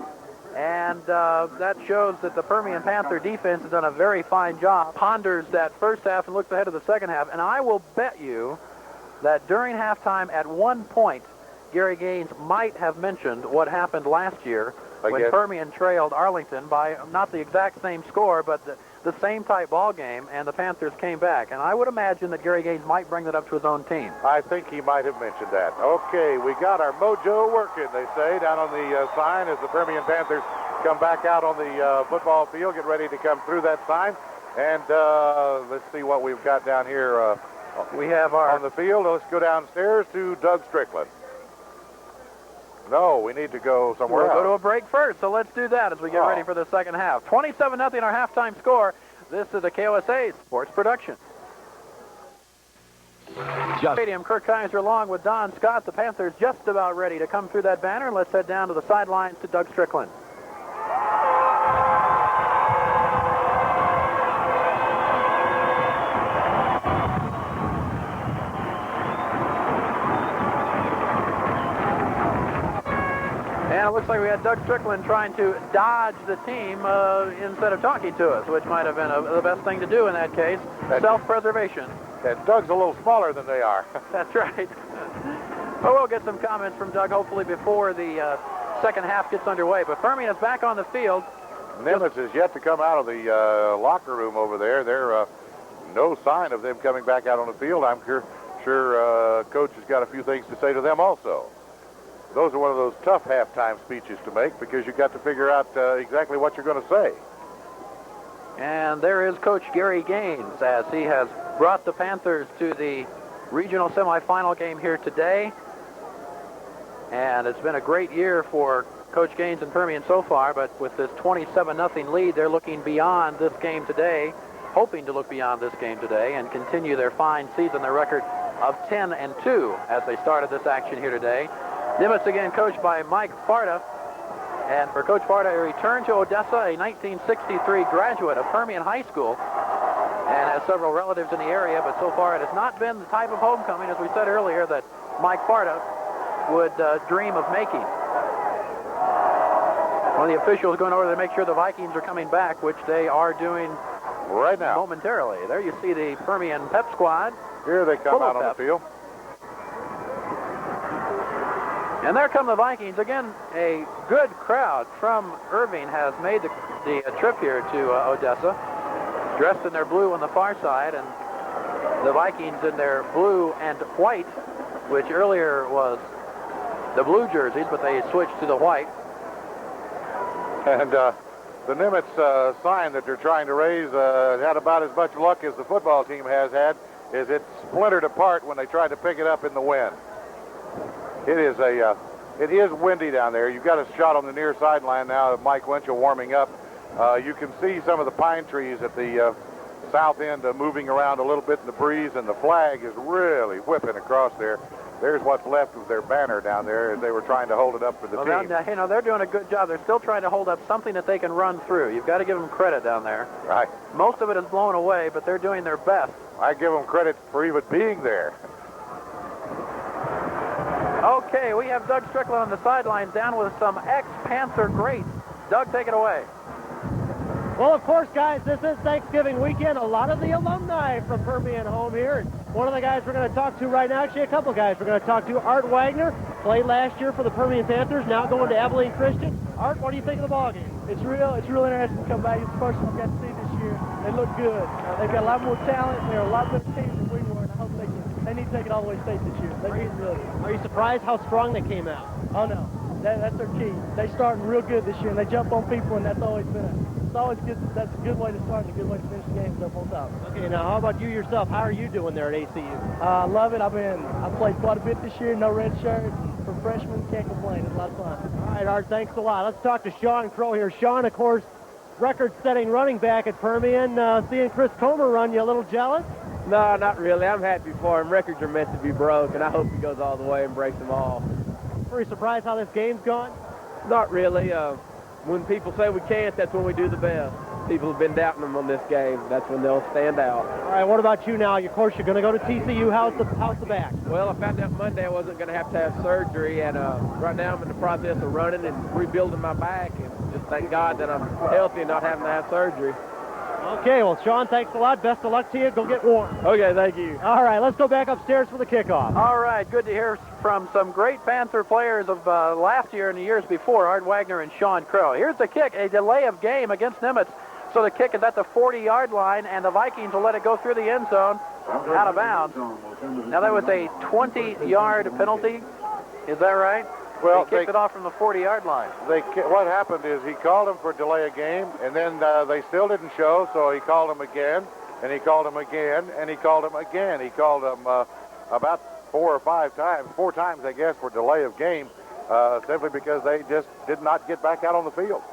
And that shows that the Permian Panther defense has done a very fine job. Ponders that first half and looks ahead to the second half. And I will bet you that during halftime at one point, Gary Gaines might have mentioned what happened last year when Permian trailed Arlington by not the exact same score, but the same type ball game, and the Panthers came back. And I would imagine that Gary Gaines might bring that up to his own team. I think he might have mentioned that. Okay, we got our mojo working, they say, down on the sign as the Permian Panthers come back out on the football field, get ready to come through that sign. And let's see what we've got down here. We have our... on the field. Let's go downstairs to Doug Strickland. No, we need to go somewhere else. We'll go to a break first, so let's do that as we get ready for the second half. 27-0 our halftime score. This is a KOSA Sports production. Stadium, Kirk Kaiser along with Don Scott. The Panthers just about ready to come through that banner. Let's head down to the sidelines to Doug Strickland. And it looks like we had Doug Strickland trying to dodge the team instead of talking to us, which might have been the best thing to do in that case. Self-preservation. And Doug's a little smaller than they are. That's right. But we'll get some comments from Doug hopefully before the second half gets underway. But Permian is back on the field. Nimitz is yet to come out of the locker room over there. There no sign of them coming back out on the field. I'm sure Coach has got a few things to say to them also. Those are one of those tough halftime speeches to make because you've got to figure out exactly what you're going to say. And there is Coach Gary Gaines as he has brought the Panthers to the regional semifinal game here today. And it's been a great year for Coach Gaines and Permian so far, but with this 27-0 lead, they're looking beyond this game today, hoping to look beyond this game today and continue their fine season, their record of 10-2 as they started this action here today. Nimitz again coached by Mike Farda. And for Coach Farda, a return to Odessa, a 1963 graduate of Permian High School, and has several relatives in the area, but so far it has not been the type of homecoming, as we said earlier, that Mike Farda would dream of making. One of the officials going over to make sure the Vikings are coming back, which they are doing right now momentarily. There you see the Permian Pep Squad. Here they come out on the field. And there come the Vikings. Again, a good crowd from Irving has made the trip here to Odessa, dressed in their blue on the far side, and the Vikings in their blue and white, which earlier was the blue jerseys, but they switched to the white. And the Nimitz sign that they're trying to raise had about as much luck as the football team has had, is it splintered apart when they tried to pick it up in the wind. It is windy down there. You've got a shot on the near sideline now of Mike Winchell warming up. You can see some of the pine trees at the south end moving around a little bit in the breeze, and the flag is really whipping across there. There's what's left of their banner down there as they were trying to hold it up for the team. Now, you know, they're doing a good job. They're still trying to hold up something that they can run through. You've got to give them credit down there. Right. Most of it is blown away, but they're doing their best. I give them credit for even being there. Okay, we have Doug Strickland on the sidelines down with some ex-Panther greats. Doug, take it away. Well, of course, guys, this is Thanksgiving weekend. A lot of the alumni from Permian home here. And one of the guys we're going to talk to right now, actually a couple guys we're going to talk to, Art Wagner, played last year for the Permian Panthers, now going to Abilene Christian. Art, what do you think of the ball game? It's real interesting to come back. It's the first one I got to see this year. They look good. They've got a lot more talent. They're a lot better team than we were, and I hope they need to take it all the way state this year. They need to really. Are you surprised how strong they came out? Oh, no. That's their key. They started real good this year, and they jump on people, and that's always it's always good. That's a good way to start and a good way to finish the games up on top. Okay, now how about you yourself? How are you doing there at ACU? I love it. I played quite a bit this year, no red shirt. For freshmen, can't complain. It's a lot of fun. All right, Art, thanks a lot. Let's talk to Sean Crow here. Sean, of course, record-setting running back at Permian. Seeing Chris Comer run, you a little jealous? No, not really. I'm happy for him. Records are meant to be broke, and I hope he goes all the way and breaks them all. Pretty surprised how this game's gone? Not really. When people say we can't, that's when we do the best. people have been doubting them on this game. That's when they'll stand out. All right, what about you now? Of course, you're going to go to TCU. How's the back? Well, I found out Monday I wasn't going to have surgery, and right now I'm in the process of running and rebuilding my back, and just thank God that I'm healthy and not having to have surgery. Okay, well, Sean, thanks a lot. Best of luck to you. Go get warm. Okay, thank you. All right, let's go back upstairs for the kickoff. All right, good to hear from some great Panther players of last year and the years before, Art Wagner and Sean Crow. Here's the kick, a delay of game against Nimitz. So the kick is at the 40-yard line, and the Vikings will let it go through the end zone, out of bounds. Now, that was a 20-yard penalty. Is that right? Well, they kicked it off from the 40-yard line. What happened is he called him for delay of game, and then they still didn't show, so he called him again, and he called him again, and he called him again. He called him about 4 times, I guess, for delay of game, simply because they just did not get back out on the field.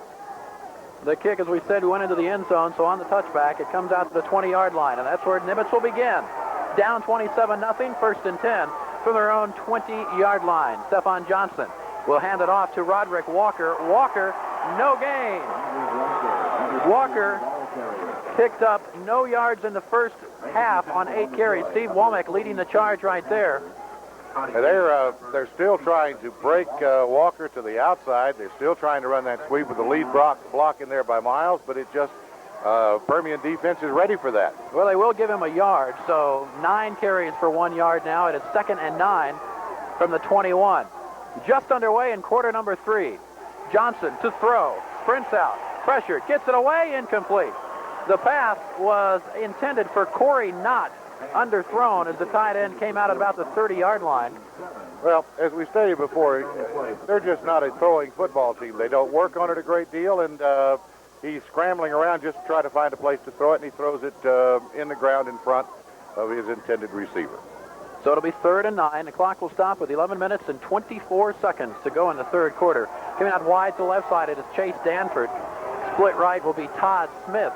The kick, as we said, went into the end zone, so on the touchback, it comes out to the 20-yard line, and that's where Nimitz will begin. Down 27-0, first and 10 from their own 20-yard line. Stephon Johnson will hand it off to Roderick Walker. Walker, no gain. Walker picked up no yards in the first half on 8 carries. Steve Womack leading the charge right there. They're still trying to break Walker to the outside. They're still trying to run that sweep with the lead block in there by Miles, but it just Permian defense is ready for that. Well, they will give him a yard, so 9 carries for 1 yard now. It is 2nd and 9 from the 21. Just underway in quarter number 3. Johnson to throw, sprints out, pressured, gets it away, incomplete. The pass was intended for Corey Knott, underthrown as the tight end came out at about the 30-yard line. Well, as we stated before, they're just not a throwing football team. They don't work on it a great deal, and he's scrambling around just to try to find a place to throw it, and he throws it in the ground in front of his intended receiver. So it'll be 3rd and 9. The clock will stop with 11 minutes and 24 seconds to go in the 3rd quarter. Coming out wide to the left side, it is Chase Danford. Split right will be Todd Smith.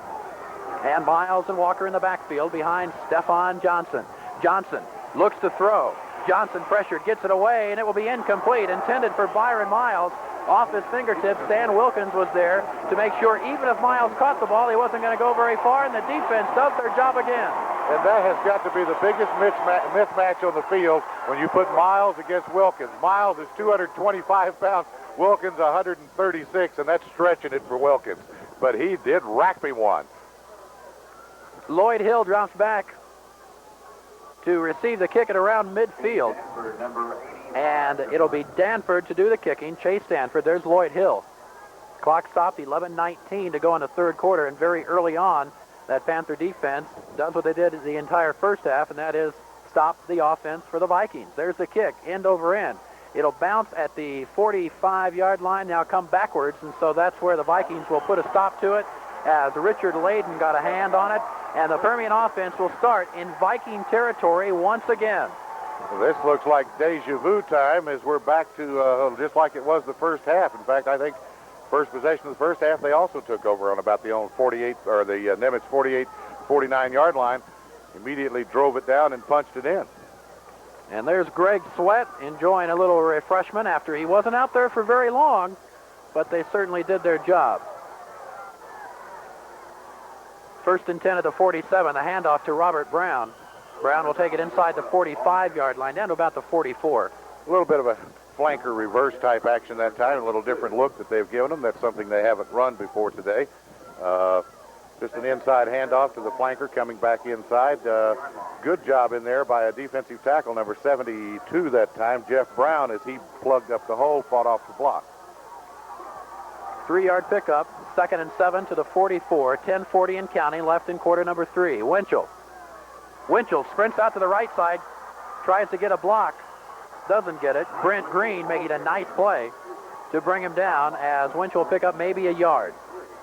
And Miles and Walker in the backfield behind Stephon Johnson. Johnson looks to throw. Johnson pressured, gets it away, and it will be incomplete. Intended for Byron Miles. Off his fingertips, Stan Wilkins was there to make sure even if Miles caught the ball, he wasn't going to go very far, and the defense does their job again. And that has got to be the biggest mismatch on the field when you put Miles against Wilkins. Miles is 225 pounds, Wilkins 136, and that's stretching it for Wilkins. But he did rack me one. Lloyd Hill drops back to receive the kick at around midfield. And it'll be Danford to do the kicking. Chase Danford. There's Lloyd Hill. Clock stopped, 11:19 to go in the 3rd quarter. And very early on, that Panther defense does what they did the entire first half, and that is stop the offense for the Vikings. There's the kick, end over end. It'll bounce at the 45-yard line, now come backwards, and so that's where the Vikings will put a stop to it as Richard Layden got a hand on it. And the Permian offense will start in Viking territory once again. Well, this looks like deja vu time as we're back to just like it was the first half. In fact, I think first possession of the first half, they also took over on about the old 48, or the Nimitz 48, 49-yard line. Immediately drove it down and punched it in. And there's Greg Sweat enjoying a little refreshment after he wasn't out there for very long, but they certainly did their job. 1st and 10 at the 47, the handoff to Robert Brown. Brown will take it inside the 45-yard line, down to about the 44. A little bit of a flanker reverse type action that time, a little different look that they've given them. That's something they haven't run before today. Just an inside handoff to the flanker coming back inside. Good job in there by a defensive tackle, number 72 that time, Jeff Brown, as he plugged up the hole, fought off the block. 3-yard pickup, 2nd and 7 to the 44, 10:40 and counting, left in quarter number 3. Winchell sprints out to the right side, tries to get a block, doesn't get it. Brent Green making a nice play to bring him down as Winchell will pick up maybe a yard.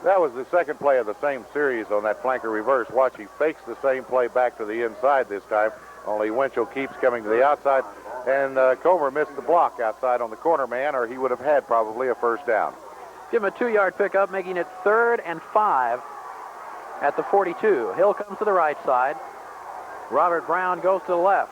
That was the second play of the same series on that flanker reverse. Watch, he fakes the same play back to the inside this time, only Winchell keeps coming to the outside, and Comer missed the block outside on the corner man, or he would have had probably a first down. Give him a 2-yard pickup, making it 3rd and 5 at the 42. Hill comes to the right side. Robert Brown goes to the left.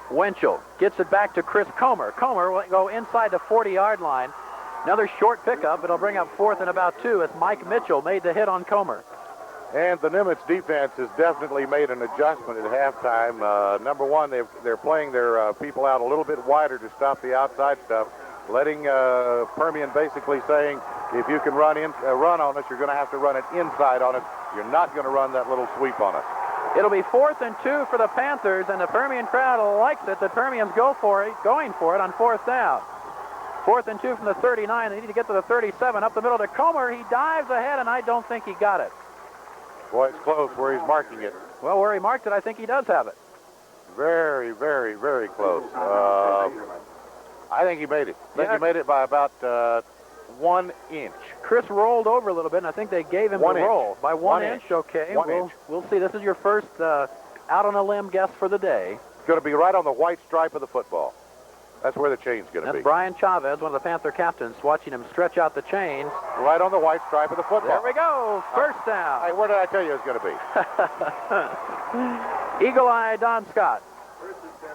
Winchell gets it back to Chris Comer. Comer will go inside the 40-yard line. Another short pickup. It'll bring up 4th and about 2 as Mike Mitchell made the hit on Comer. And the Nimitz defense has definitely made an adjustment at halftime. Number one, they're playing their people out a little bit wider to stop the outside stuff, letting Permian basically saying, if you can run on us, you're going to have to run it inside on us. You're not going to run that little sweep on us. It'll be 4th and 2 for the Panthers, and the Permian crowd likes it. The Permians going for it on 4th down. 4th and 2 from the 39. They need to get to the 37. Up the middle to Comer. He dives ahead, and I don't think he got it. Boy, it's close where he's marking it. Well, where he marked it, I think he does have it. Very, very, very close. I think he made it. I think he made it by about 1 inch. Chris rolled over a little bit, and I think they gave him the roll. By 1 inch, okay. We'll see. This is your first out on a limb guess for the day. It's going to be right on the white stripe of the football. That's where the chain's going to be. That's Brian Chavez, one of the Panther captains, watching him stretch out the chains. Right on the white stripe of the football. There we go. First down. Hey, where did I tell you it was going to be? Eagle Eye Don Scott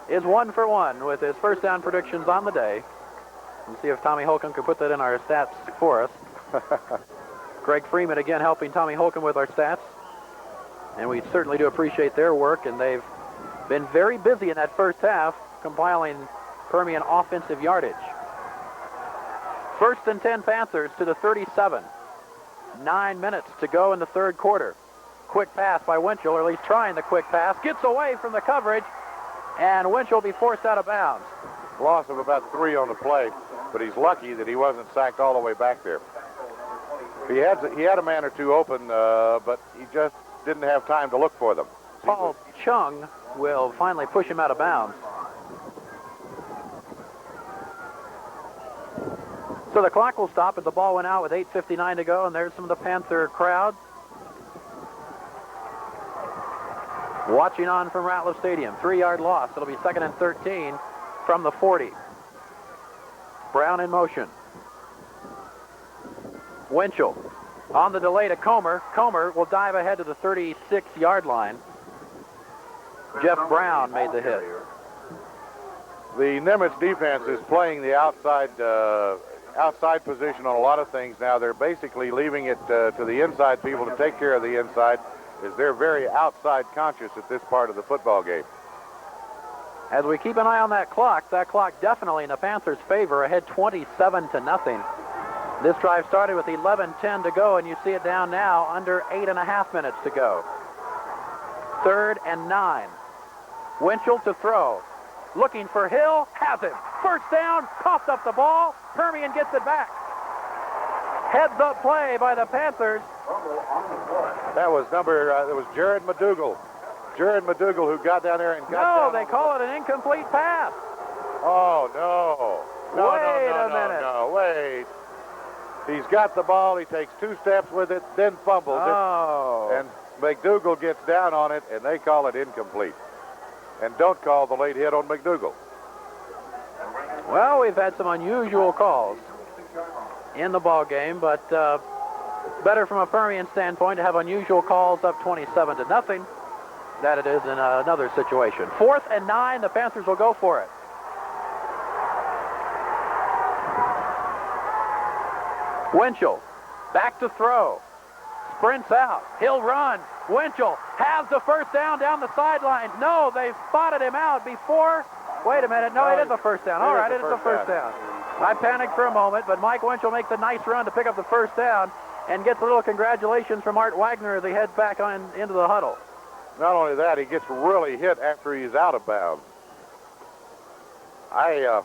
is 1 for 1 with his first down predictions on the day. We'll see if Tommy Holcomb can put that in our stats for us. Greg Freeman again helping Tommy Holcomb with our stats. And we certainly do appreciate their work, and they've been very busy in that first half compiling Permian offensive yardage. 1st and 10 Panthers to the 37. 9 minutes to go in the third quarter. Quick pass by Winchell, or at least trying the quick pass. Gets away from the coverage, and Winchell will be forced out of bounds. Loss of about 3 on the play, but he's lucky that he wasn't sacked all the way back there. He had a man or two open, but he just didn't have time to look for them. Paul Chung will finally push him out of bounds. So the clock will stop as the ball went out with 8:59 to go, and there's some of the Panther crowd watching on from Ratliff Stadium. 3-yard loss. It'll be 2nd and 13 from the 40. Brown in motion. Winchell on the delay to Comer. Comer will dive ahead to the 36-yard line. Jeff Brown made the hit. The Nimitz defense is playing the outside position on a lot of things now. They're basically leaving it to the inside people to take care of the inside, as they're very outside conscious at this part of the football game. As we keep an eye on that clock definitely in the Panthers' favor, ahead 27-0. This drive started with 11:10 to go, and you see it down now under 8.5 minutes to go. 3rd and 9. Winchell to throw. Looking for Hill, has him. First down, coughed up the ball. Permian gets it back. Heads up play by the Panthers. That was Jared McDougal. Jared McDougal who got down there and got No, they call it an incomplete pass. Oh, no. Wait a minute. No, wait. He's got the ball. He takes 2 steps with it, then fumbles it. And McDougal gets down on it, and they call it incomplete. And don't call the late hit on McDougal. Well, we've had some unusual calls in the ball game, but better from a Permian standpoint to have unusual calls up 27-0 than it is in another situation. 4th and 9, the Panthers will go for it. Winchell, back to throw. Sprints out. He'll run. Winchell has the first down the sideline. No, they've spotted him out before. Wait a minute. No, it is a first down. All right, it is a first down. I panicked for a moment, but Mike Winchell makes a nice run to pick up the first down and gets a little congratulations from Art Wagner as he heads back into the huddle. Not only that, he gets really hit after he's out of bounds. I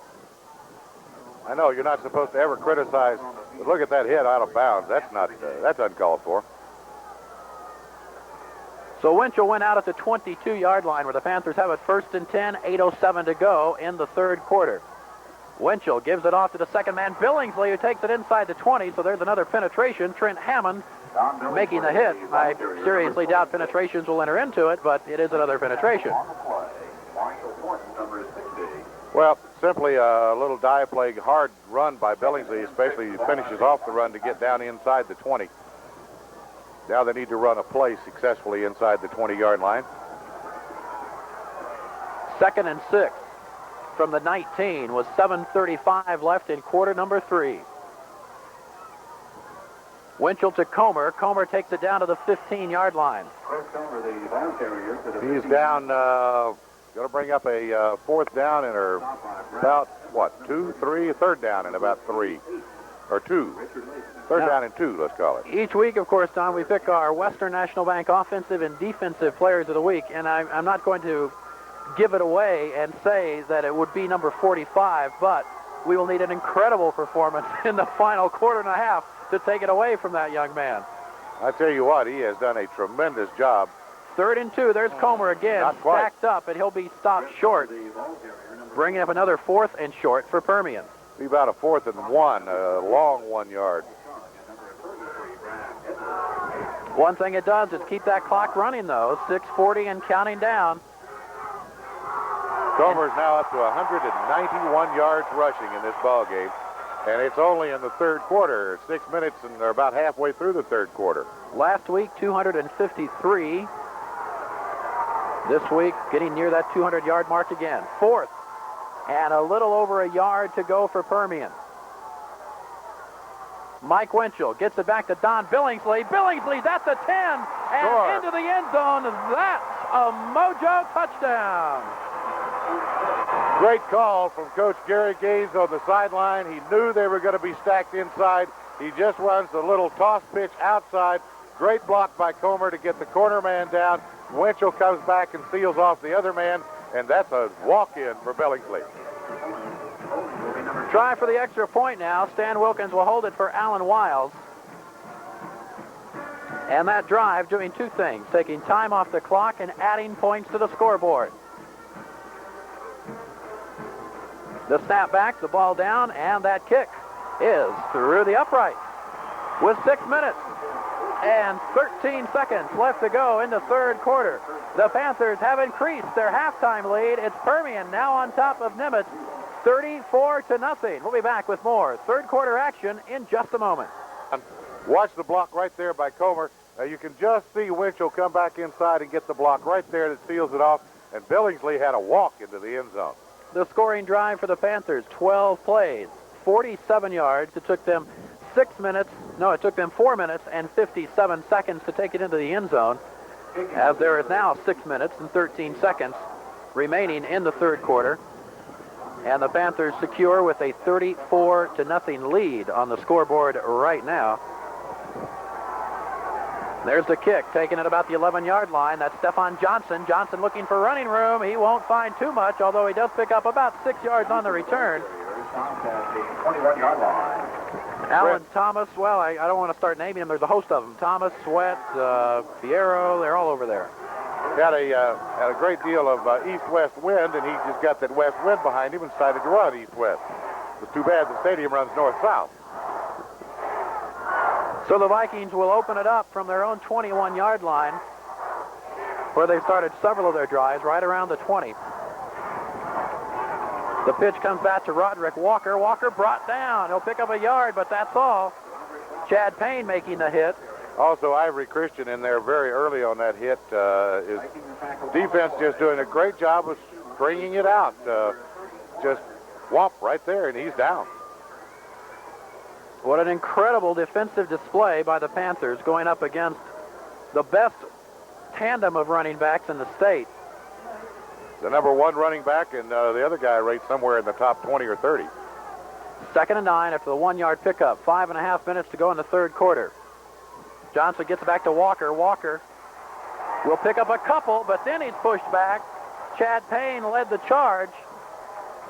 know you're not supposed to ever criticize, but look at that hit out of bounds. That's uncalled for. So Winchell went out at the 22-yard line where the Panthers have it 1st and 10, 8:07 to go in the third quarter. Winchell gives it off to the second man, Billingsley, who takes it inside the 20, so there's another penetration. Trent Hammond making the hit. I seriously doubt penetrations will enter into it, but it is another penetration. Well, simply a little dive play, hard run by Billingsley, especially he finishes off the run to get down inside the 20. Now they need to run a play successfully inside the 20-yard line. 2nd and 6 from the 19 with 7:35 left in quarter number 3. Winchell to Comer. Comer takes it down to the 15-yard line. He's down, going to bring up a fourth down and about, what, 2, 3, third down and about 3, or 2. Third down and 2, let's call it. Each week, of course, Don, we pick our Western National Bank offensive and defensive players of the week, and I'm not going to give it away and say that it would be number 45, but we will need an incredible performance in the final quarter and a half to take it away from that young man. I tell you what, he has done a tremendous job. 3rd and 2, there's Comer again, stacked up, and he'll be stopped short, bringing up another 4th and short for Permian. Be about a 4th and 1, a long 1 yard. One thing it does is keep that clock running, though. 6:40 and counting down. Comer's now up to 191 yards rushing in this ball game, and it's only in the third quarter. 6 minutes, and they're about halfway through the third quarter. Last week, 253. This week, getting near that 200-yard mark again. 4th, and a little over a yard to go for Permian. Mike Winchell gets it back to Don Billingsley. Billingsley's at the 10 and into the end zone. That's a Mojo touchdown. Great call from Coach Gary Gaines on the sideline. He knew they were going to be stacked inside. He just runs the little toss pitch outside. Great block by Comer to get the corner man down. Winchell comes back and seals off the other man, and that's a walk-in for Billingsley. Try for the extra point now. Stan Wilkins will hold it for Alan Wiles. And that drive doing two things, taking time off the clock and adding points to the scoreboard. The snap back, the ball down, and that kick is through the upright. With 6 minutes and 13 seconds left to go in the third quarter, the Panthers have increased their halftime lead. It's Permian now on top of Nimitz, 34-0. We'll be back with more third quarter action in just a moment. Watch the block right there by Comer. You can just see Winchell come back inside and get the block right there that seals it off. And Billingsley had a walk into the end zone. The scoring drive for the Panthers, 12 plays, 47 yards. It took them 4 minutes and 57 seconds to take it into the end zone, as there is now 6 minutes and 13 seconds remaining in the third quarter. And the Panthers secure with a 34-0 lead on the scoreboard right now. There's the kick, taken at about the 11-yard line. That's Stephon Johnson. Johnson looking for running room. He won't find too much, although he does pick up about 6 yards on the return. 21-yard line. Alan Thomas, well, I don't want to start naming them. There's a host of them. Thomas, Sweat, Fierro, they're all over there. Had a great deal of east-west wind, and he just got that west wind behind him and decided to run east-west. It's too bad the stadium runs north-south. So the Vikings will open it up from their own 21-yard line, where they've started several of their drives, right around the 20. The pitch comes back to Roderick Walker. Walker brought down. He'll pick up a yard, but that's all. Chad Payne making the hit. Also, Ivory Christian in there very early on that hit. His defense just doing a great job of stringing it out. Just whomp right there, and he's down. What an incredible defensive display by the Panthers going up against the best tandem of running backs in the state. The number one running back, and the other guy rates somewhere in the top 20 or 30. 2nd and 9 after the 1-yard pickup. 5.5 minutes to go in the third quarter. Johnson gets it back to Walker. Walker will pick up a couple, but then he's pushed back. Chad Payne led the charge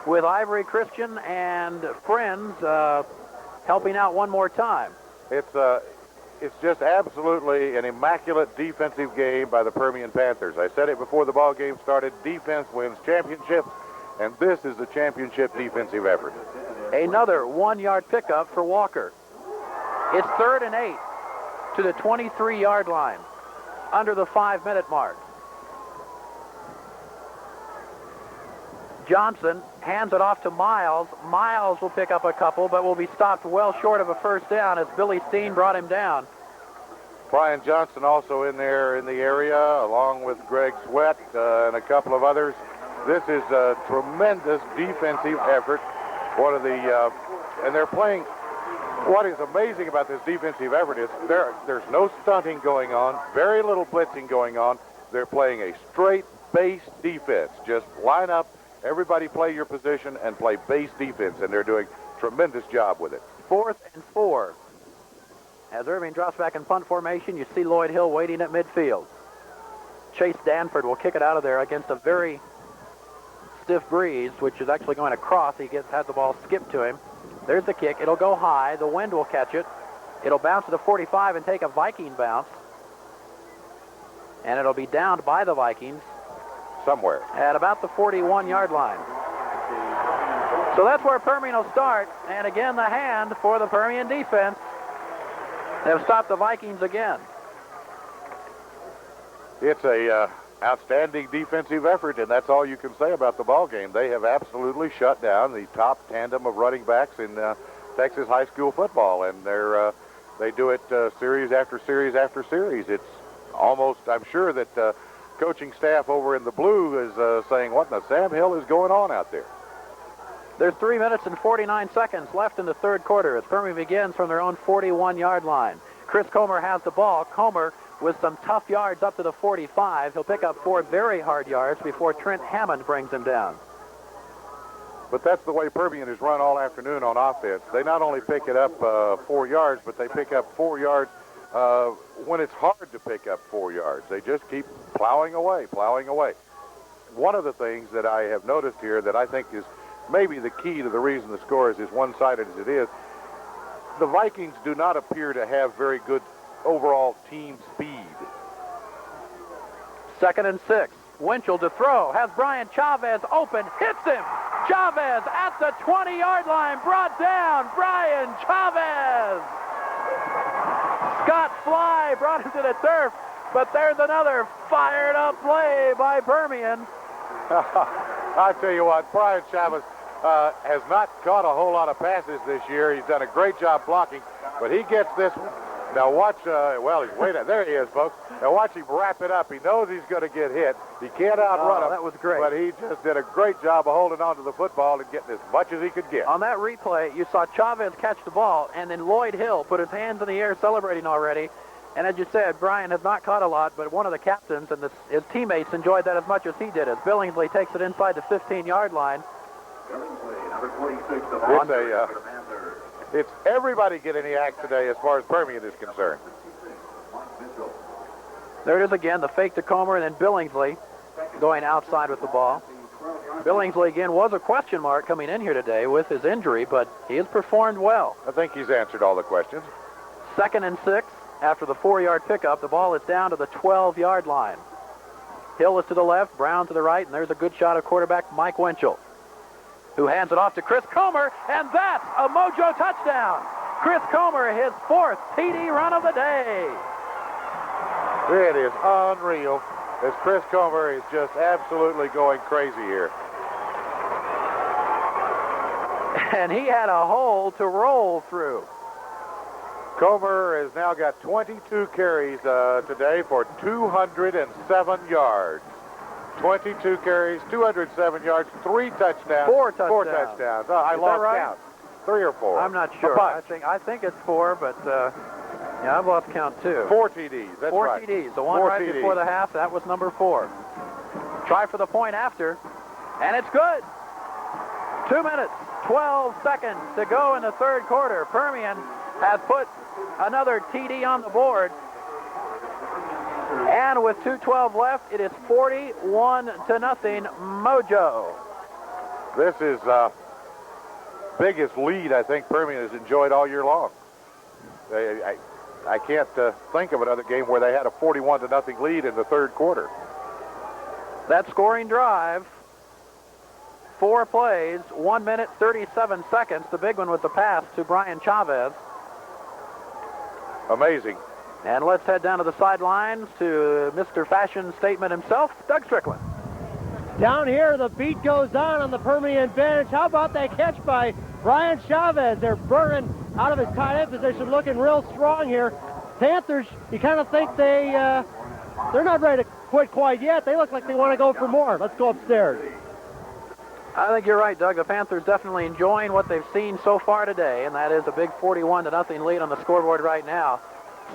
with Ivory Christian and friends helping out one more time. It's just absolutely an immaculate defensive game by the Permian Panthers. I said it before the ball game started. Defense wins championships, and this is the championship defensive effort. Another 1-yard pickup for Walker. It's 3rd and 8 to the 23-yard line, under the 5-minute mark. Johnson hands it off to Miles. Miles will pick up a couple, but will be stopped well short of a first down as Billy Steen brought him down. Brian Johnson also in there in the area, along with Greg Sweat and a couple of others. This is a tremendous defensive effort. And they're playing What is amazing about this defensive effort is there's no stunting going on, very little blitzing going on. They're playing a straight base defense. Just line up, everybody play your position, and play base defense, and they're doing a tremendous job with it. 4th and 4. As Irving drops back in punt formation, you see Lloyd Hill waiting at midfield. Chase Danford will kick it out of there against a very stiff breeze, which is actually going across. He has the ball skipped to him. There's the kick. It'll go high. The wind will catch it. It'll bounce to the 45 and take a Viking bounce. And it'll be downed by the Vikings somewhere at about the 41-yard line. So that's where Permian will start. And again, the hand for the Permian defense. They've stopped the Vikings again. It's a outstanding defensive effort, and that's all you can say about the ball game. They have absolutely shut down the top tandem of running backs in Texas high school football, and they do it series after series after series. It's almost, I'm sure that coaching staff over in the blue is saying, what in the Sam Hill is going on out there? There's 3 minutes and 49 seconds left in the third quarter as Permian begins from their own 41-yard line. Chris Comer has the ball. Comer with some tough yards up to the 45. He'll pick up 4 very hard yards before Trent Hammond brings him down. But that's the way Permian has run all afternoon on offense. They not only pick it up 4 yards, but they pick up 4 yards when it's hard to pick up 4 yards. They just keep plowing away, plowing away. One of the things that I have noticed here that I think is maybe the key to the reason the score is as one-sided as it is, the Vikings do not appear to have very good overall team speed. 2nd and 6. Winchell to throw. Has Brian Chavez open. Hits him. Chavez at the 20-yard line. Brought down. Brian Chavez. Scott Fly brought him to the turf. But there's another fired-up play by Permian. I tell you what, Brian Chavez has not caught a whole lot of passes this year. He's done a great job blocking, but he gets this one. Now watch, well, he's waiting. There he is, folks. Now watch him wrap it up. He knows he's going to get hit. He can't outrun him. That was great. But he just did a great job of holding on to the football and getting as much as he could get. On that replay, you saw Chavez catch the ball, and then Lloyd Hill put his hands in the air celebrating already. And as you said, Brian has not caught a lot, but one of the captains and his teammates enjoyed that as much as he did. As Billingsley takes it inside the 15-yard line. It's everybody getting the act today as far as Permian is concerned. There it is again, the fake to Comer, and then Billingsley going outside with the ball. Billingsley again was a question mark coming in here today with his injury, but he has performed well. I think he's answered all the questions. 2nd and 6. After the 4-yard pickup, the ball is down to the 12-yard line. Hill is to the left, Brown to the right, and there's a good shot of quarterback Mike Winchell, who hands it off to Chris Comer, and that's a Mojo touchdown. Chris Comer, his 4th TD run of the day. It is unreal as Chris Comer is just absolutely going crazy here. And he had a hole to roll through. Comer has now got 22 carries today for 207 yards. 22 carries, 207 yards, 3 touchdowns. 4 touchdowns. 4 touchdowns. I lost count. 3 or 4. I'm not sure. I think it's 4, but yeah, I've lost count too. 4 TDs. That's 4 right. TDs. The one 4 right TDs. before the half, that was number 4. Try for the point after, and it's good. 2 minutes, 12 seconds to go in the third quarter. Permian has put another TD on the board. And with 2:12 left, it is 41-0 Mojo. This is biggest lead I think Permian has enjoyed all year long. I can't think of another game where they had a 41-0 lead in the third quarter. That scoring drive, 4 plays, 1 minute, 37 seconds. The big one with the pass to Brian Chavez. Amazing. And let's head down to the sidelines to Mr. Fashion Statement himself, Doug Strickland. Down here, the beat goes on the Permian bench. How about that catch by Brian Chavez? They're burning out of his tight end position, looking real strong here. Panthers, you kind of think they're not ready to quit quite yet. They look like they want to go for more. Let's go upstairs. I think you're right, Doug. The Panthers definitely enjoying what they've seen so far today, and that is a big 41-0 lead on the scoreboard right now.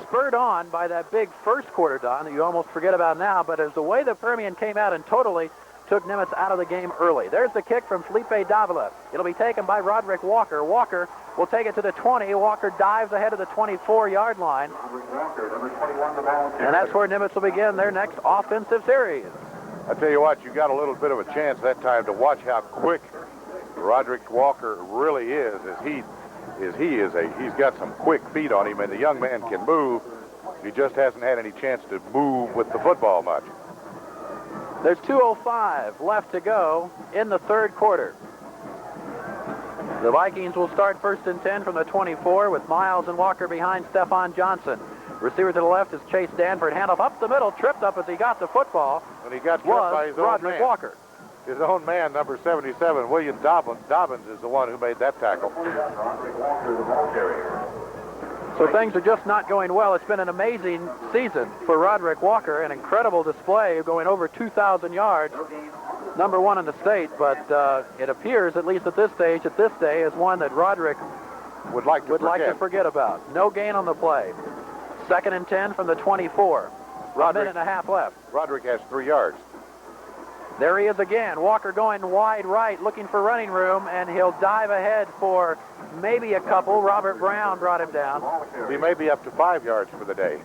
Spurred on by that big first quarter, Don, that you almost forget about now, but as the way the Permian came out and totally took Nimitz out of the game early. There's the kick from Felipe Davila. It'll be taken by Roderick Walker. Walker will take it to the 20. Walker dives ahead of the 24-yard line. And that's where Nimitz will begin their next offensive series. I tell you what, you got a little bit of a chance that time to watch how quick Roderick Walker really is. He's got some quick feet on him, and the young man can move. He just hasn't had any chance to move with the football much. There's 2:05 left to go in the third quarter. The Vikings will start 1st and 10 from the 24 with Miles and Walker behind Stephon Johnson. Receiver to the left is Chase Danford. Handoff up the middle, tripped up as he got the football. When he got tripped by his own Roderick man. Walker. His own man, number 77, William Dobbins, is the one who made that tackle. So things are just not going well. It's been an amazing season for Roderick Walker, an incredible display going over 2,000 yards. Number one in the state, but it appears, at least at this stage, at this day, is one that Roderick would like to forget about. No gain on the play. 2nd and 10 from the 24. A minute and a half left. Roderick has 3 yards. There he is again. Walker going wide right, looking for running room, and he'll dive ahead for maybe a couple. Robert Brown brought him down. He may be up to 5 yards for the day.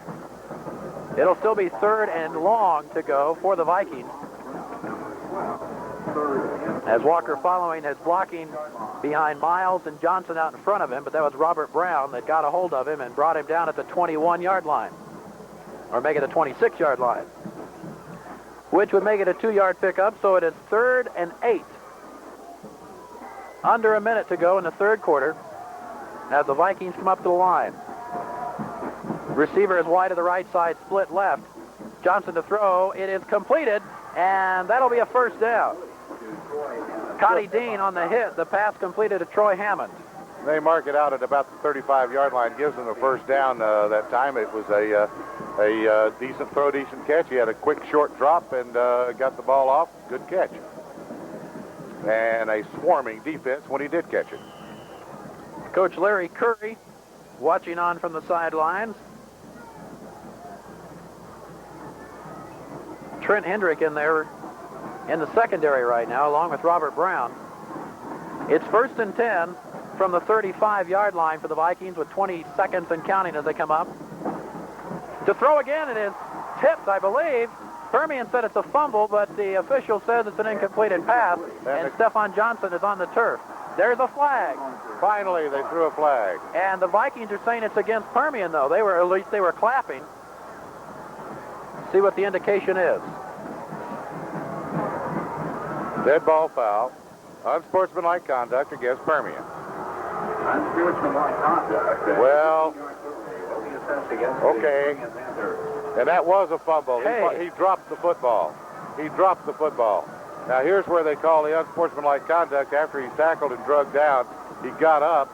It'll still be 3rd and long to go for the Vikings. As Walker following his blocking behind Miles and Johnson out in front of him, but that was Robert Brown that got a hold of him and brought him down at the 21-yard line, or make it a 26-yard line, which would make it a 2-yard pickup, so it is 3rd and 8. Under a minute to go in the third quarter as the Vikings come up to the line. Receiver is wide to the right side, split left. Johnson to throw. It is completed, and that'll be a first down. Connie Dean on the hit. The pass completed to Troy Hammond. They mark it out at about the 35-yard line, gives them the first down that time. It was a decent throw, decent catch. He had a quick short drop and got the ball off. Good catch. And a swarming defense when he did catch it. Coach Larry Curry watching on from the sidelines. Trent Hendrick in there in the secondary right now, along with Robert Brown. It's 1st and 10 from the 35-yard line for the Vikings with 20 seconds and counting as they come up. To throw again, it is tipped, I believe. Permian said it's a fumble, but the official says it's an incompleted pass, and Stephon Johnson is on the turf. There's a flag. Finally, they threw a flag. And the Vikings are saying it's against Permian, though. At least they were clapping. See what the indication is. Dead ball foul. Unsportsmanlike conduct against Permian. Unsportsmanlike conduct. Well, okay. And that was a fumble. Hey. He dropped the football. He dropped the football. Now, here's where they call the unsportsmanlike conduct. After he's tackled and drugged down, he got up,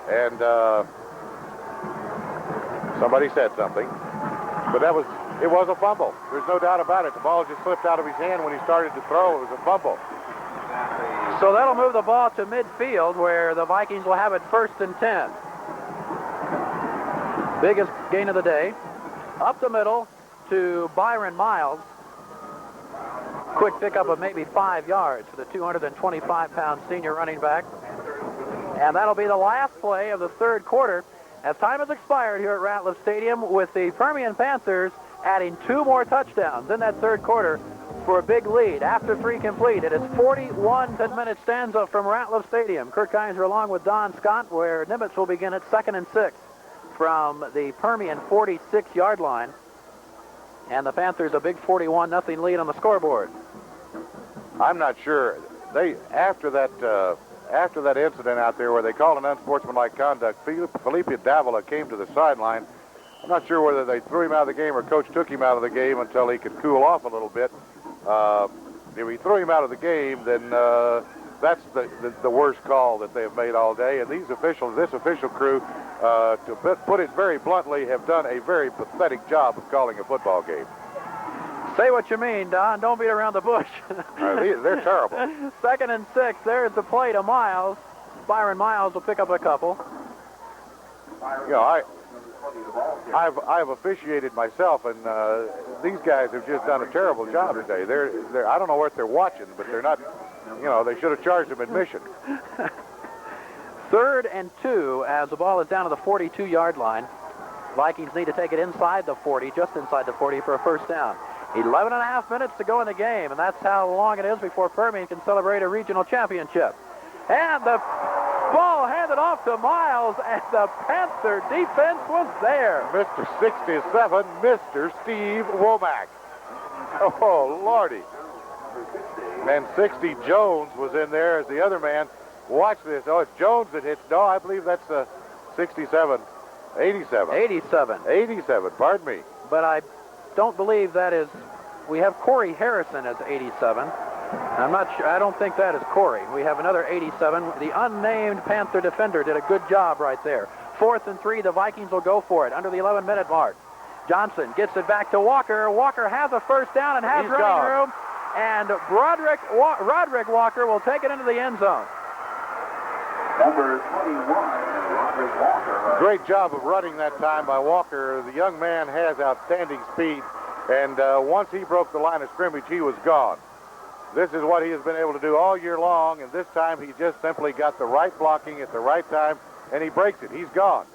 and somebody said something. But it was a fumble. There's no doubt about it. The ball just slipped out of his hand when he started to throw. It was a fumble. So that'll move the ball to midfield where the Vikings will have it 1st and 10. Biggest gain of the day. Up the middle to Byron Miles. Quick pickup of maybe 5 yards for the 225-pound senior running back. And that'll be the last play of the third quarter as time has expired here at Ratliff Stadium, with the Permian Panthers adding 2 more touchdowns in that third quarter for a big lead. After 3 complete, it is 41 10-minute stanza from Ratliff Stadium. Kurt Kaiser along with Don Scott, where Nimitz will begin at 2nd and 6 from the Permian 46-yard line. And the Panthers a big 41-0 lead on the scoreboard. I'm not sure. After that incident out there where they called an unsportsmanlike conduct, Felipe Davila came to the sideline. I'm not sure whether they threw him out of the game or Coach took him out of the game until he could cool off a little bit. If he threw him out of the game, then that's the worst call that they have made all day. And this official crew, to put it very bluntly, have done a very pathetic job of calling a football game. Say what you mean, Don. Don't beat around the bush. They're terrible. 2nd and 6. There's the play to Miles. Byron Miles will pick up a couple. You know, I've officiated myself, and these guys have just done a terrible job today. They're I don't know what they're watching, but they're not. You know, they should have charged them admission. 3rd and 2 as the ball is down to the 42-yard line. Vikings need to take it inside the 40, just inside the 40 for a first down. 11 and a half minutes to go in the game, and that's how long it is before Permian can celebrate a regional championship. And the ball handed off to Miles, and the Panther defense was there. Mr. 67, Mr. Steve Womack. Oh, Lordy. And 60 Jones was in there as the other man. Watch this. Oh, it's Jones that hits. No, I believe that's 67. 87. 87. 87, pardon me. But I don't believe that is. We have Corey Harrison as 87. I'm not sure. I don't think that is Corey. We have another 87. The unnamed Panther defender did a good job right there. 4th and 3. The Vikings will go for it under the 11-minute mark. Johnson gets it back to Walker. Walker has a first down and has running room. And Roderick Walker will take it into the end zone. Number 21, Roderick Walker. Great job of running that time by Walker. The young man has outstanding speed, and once he broke the line of scrimmage, he was gone. This is what he has been able to do all year long, and this time he just simply got the right blocking at the right time, and he breaks it. He's gone.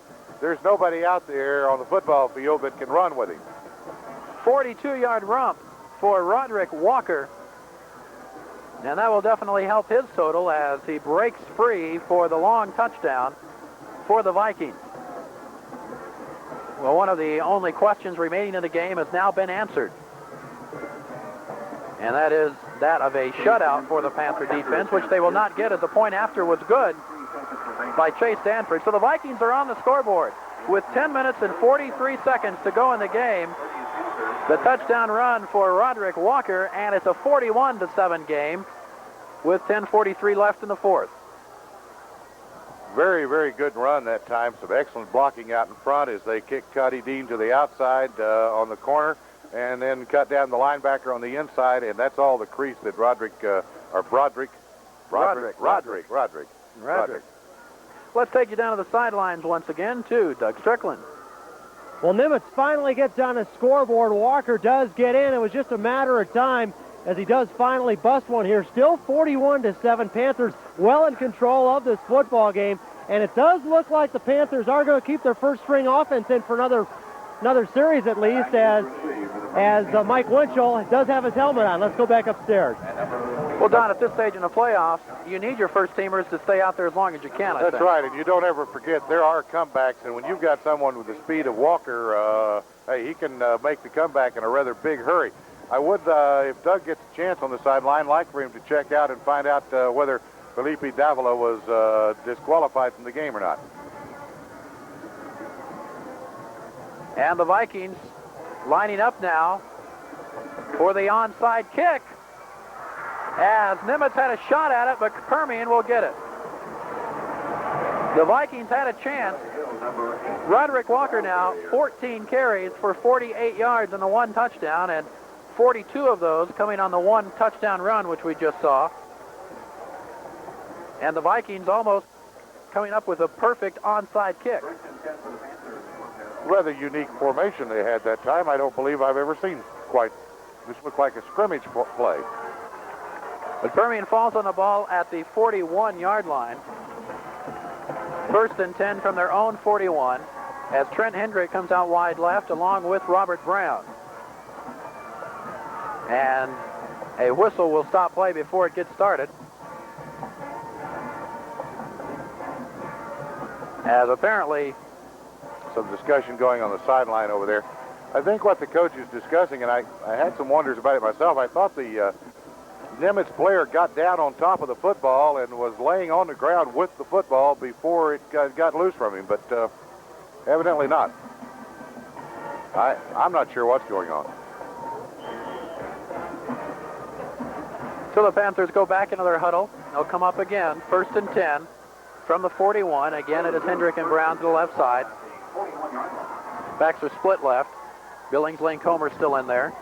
There's nobody out there on the football field that can run with him. 42-yard romp for Roderick Walker. And that will definitely help his total as he breaks free for the long touchdown for the Vikings. Well, one of the only questions remaining in the game has now been answered. And that is that of a shutout for the Panther defense, which they will not get as the point after was good by Chase Danford. So the Vikings are on the scoreboard with 10 minutes and 43 seconds to go in the game. The touchdown run for Roderick Walker, and it's a 41-7 game with 10:43 left in the 4th. Very, very good run that time. Some excellent blocking out in front as they kick Cuddy Dean to the outside on the corner, and then cut down the linebacker on the inside, and that's all the crease that Roderick. Let's take you down to the sidelines once again to Doug Strickland. Well, Nimitz finally gets on the scoreboard. Walker does get in. It was just a matter of time as he does finally bust one here. Still 41-7. Panthers well in control of this football game. And it does look like the Panthers are going to keep their first string offense in for another series at least, as Mike Winchell does have his helmet on. Let's go back upstairs. Well, Don, at this stage in the playoffs, you need your first teamers to stay out there as long as you can, I think. That's right, and you don't ever forget there are comebacks, and when you've got someone with the speed of Walker, hey, he can make the comeback in a rather big hurry. I would, if Doug gets a chance on the sideline, like for him to check out and find out whether Felipe Davila was disqualified from the game or not. And the Vikings lining up now for the onside kick, as Nimitz had a shot at it, but Permian will get it. The Vikings had a chance. Roderick Walker now 14 carries for 48 yards and the 1 touchdown, and 42 of those coming on the 1 touchdown run, which we just saw. And the Vikings almost coming up with a perfect onside kick. Rather unique formation they had that time. I don't believe I've ever seen quite. This looked like a scrimmage play. But Permian falls on the ball at the 41-yard line. 1st and 10 from their own 41, as Trent Hendrick comes out wide left along with Robert Brown. And a whistle will stop play before it gets started, as apparently some discussion going on the sideline over there. I think what the coach is discussing, and I had some wonders about it myself, I thought the Nimitz player got down on top of the football and was laying on the ground with the football before it got loose from him, but evidently not. I'm not sure what's going on. So the Panthers go back into their huddle. They'll come up again, 1st and 10 from the 41. Again, it is Hendrick and Brown to the left side. Backs are split left. Billings, Lane Comer still in there.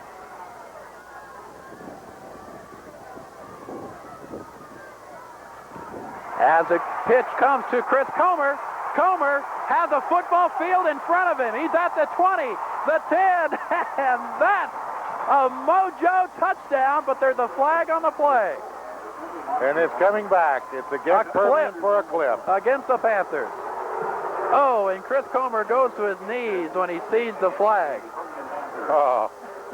As the pitch comes to Chris Comer, Comer has a football field in front of him. He's at the 20, the 10, and that's a Mojo touchdown, but there's a flag on the play. And it's coming back. It's against Permian for a clip. Against the Panthers. Oh, and Chris Comer goes to his knees when he sees the flag. Oh.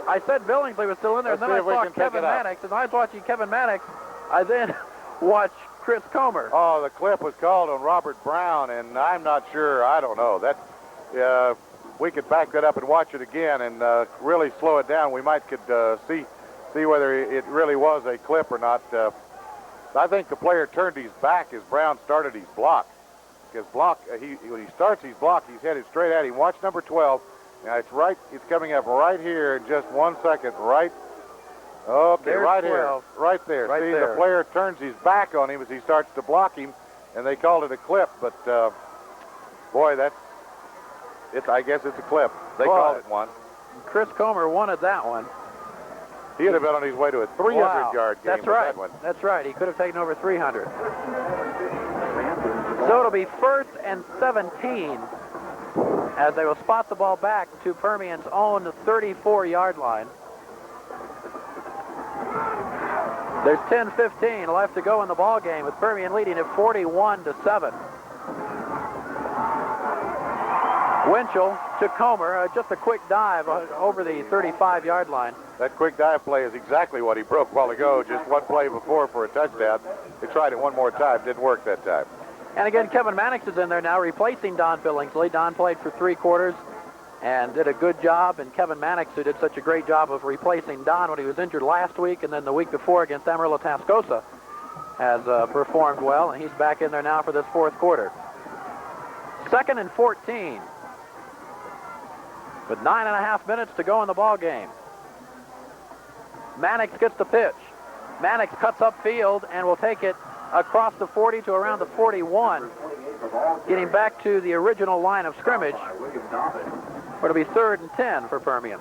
I said Billingsley was still in there, and then I saw Kevin Mannix. As I was watching Kevin Mannix, I then watched Chris Comer. Oh, the clip was called on Robert Brown, and I'm not sure. I don't know. We could back that up and watch it again and really slow it down. We might could see whether it really was a clip or not. I think the player turned his back as Brown started his block. Because when he starts his block, he's headed straight at him. Watch number 12. Now it's coming up right here in just 1 second. Right. Okay, there's right 12. here. Right there. Right See, there. the player turns his back on him as he starts to block him, and they called it a clip. But, boy, I guess it's a clip. They called it one. Chris Comer wanted that one. He'd have been on his way to a 300-yard game. That's right. That one. That's right. He could have taken over 300. So it'll be 1st and 17 as they will spot the ball back to Permian's own 34-yard line. There's 10:15 left to go in the ball game, with Permian leading at 41-7. Winchell to Comer, just a quick dive over the 35-yard line. That quick dive play is exactly what he broke a while ago, just one play before for a touchdown. They tried it one more time, didn't work that time. And again, Kevin Mannix is in there now, replacing Don Billingsley. Don played for 3 quarters and did a good job, and Kevin Mannix, who did such a great job of replacing Don when he was injured last week and then the week before against Amarillo Tascosa, has performed well, and he's back in there now for this 4th quarter. 2nd and 14. With 9.5 minutes to go in the ball game. Mannix gets the pitch. Mannix cuts upfield and will take it across the 40 to around the 41, getting back to the original line of scrimmage. It'll be 3rd and 10 for Permian.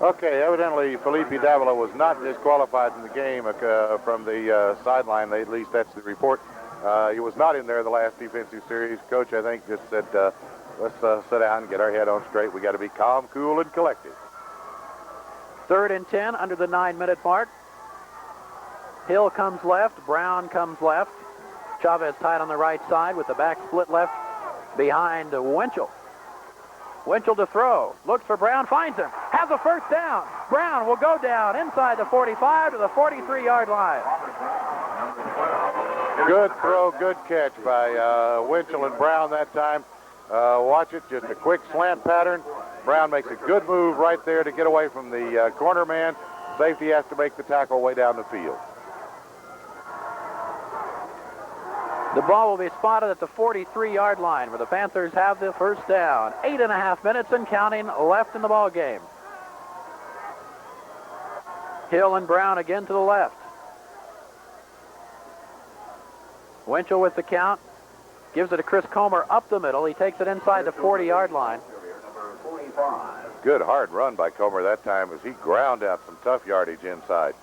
Okay, evidently Felipe Davila was not disqualified in the game from the sideline. At least that's the report. He was not in there the last defensive series. Coach, I think, just said, let's sit down and get our head on straight. We got to be calm, cool, and collected. 3rd and 10 under the 9-minute mark. Hill comes left. Brown comes left. Chavez tied on the right side with the back split left behind Winchell. Winchell to throw. Looks for Brown. Finds him. Has a 1st down. Brown will go down inside the 45 to the 43-yard line. Good throw, good catch by Winchell and Brown that time. Watch it, just a quick slant pattern. Brown makes a good move right there to get away from the corner man. Safety has to make the tackle way down the field. The ball will be spotted at the 43-yard line where the Panthers have the 1st down. 8.5 minutes and counting left in the ball game. Hill and Brown again to the left. Winchell with the count. Gives it to Chris Comer up the middle. He takes it inside the 40-yard line. Good hard run by Comer that time as he ground out some tough yardage inside.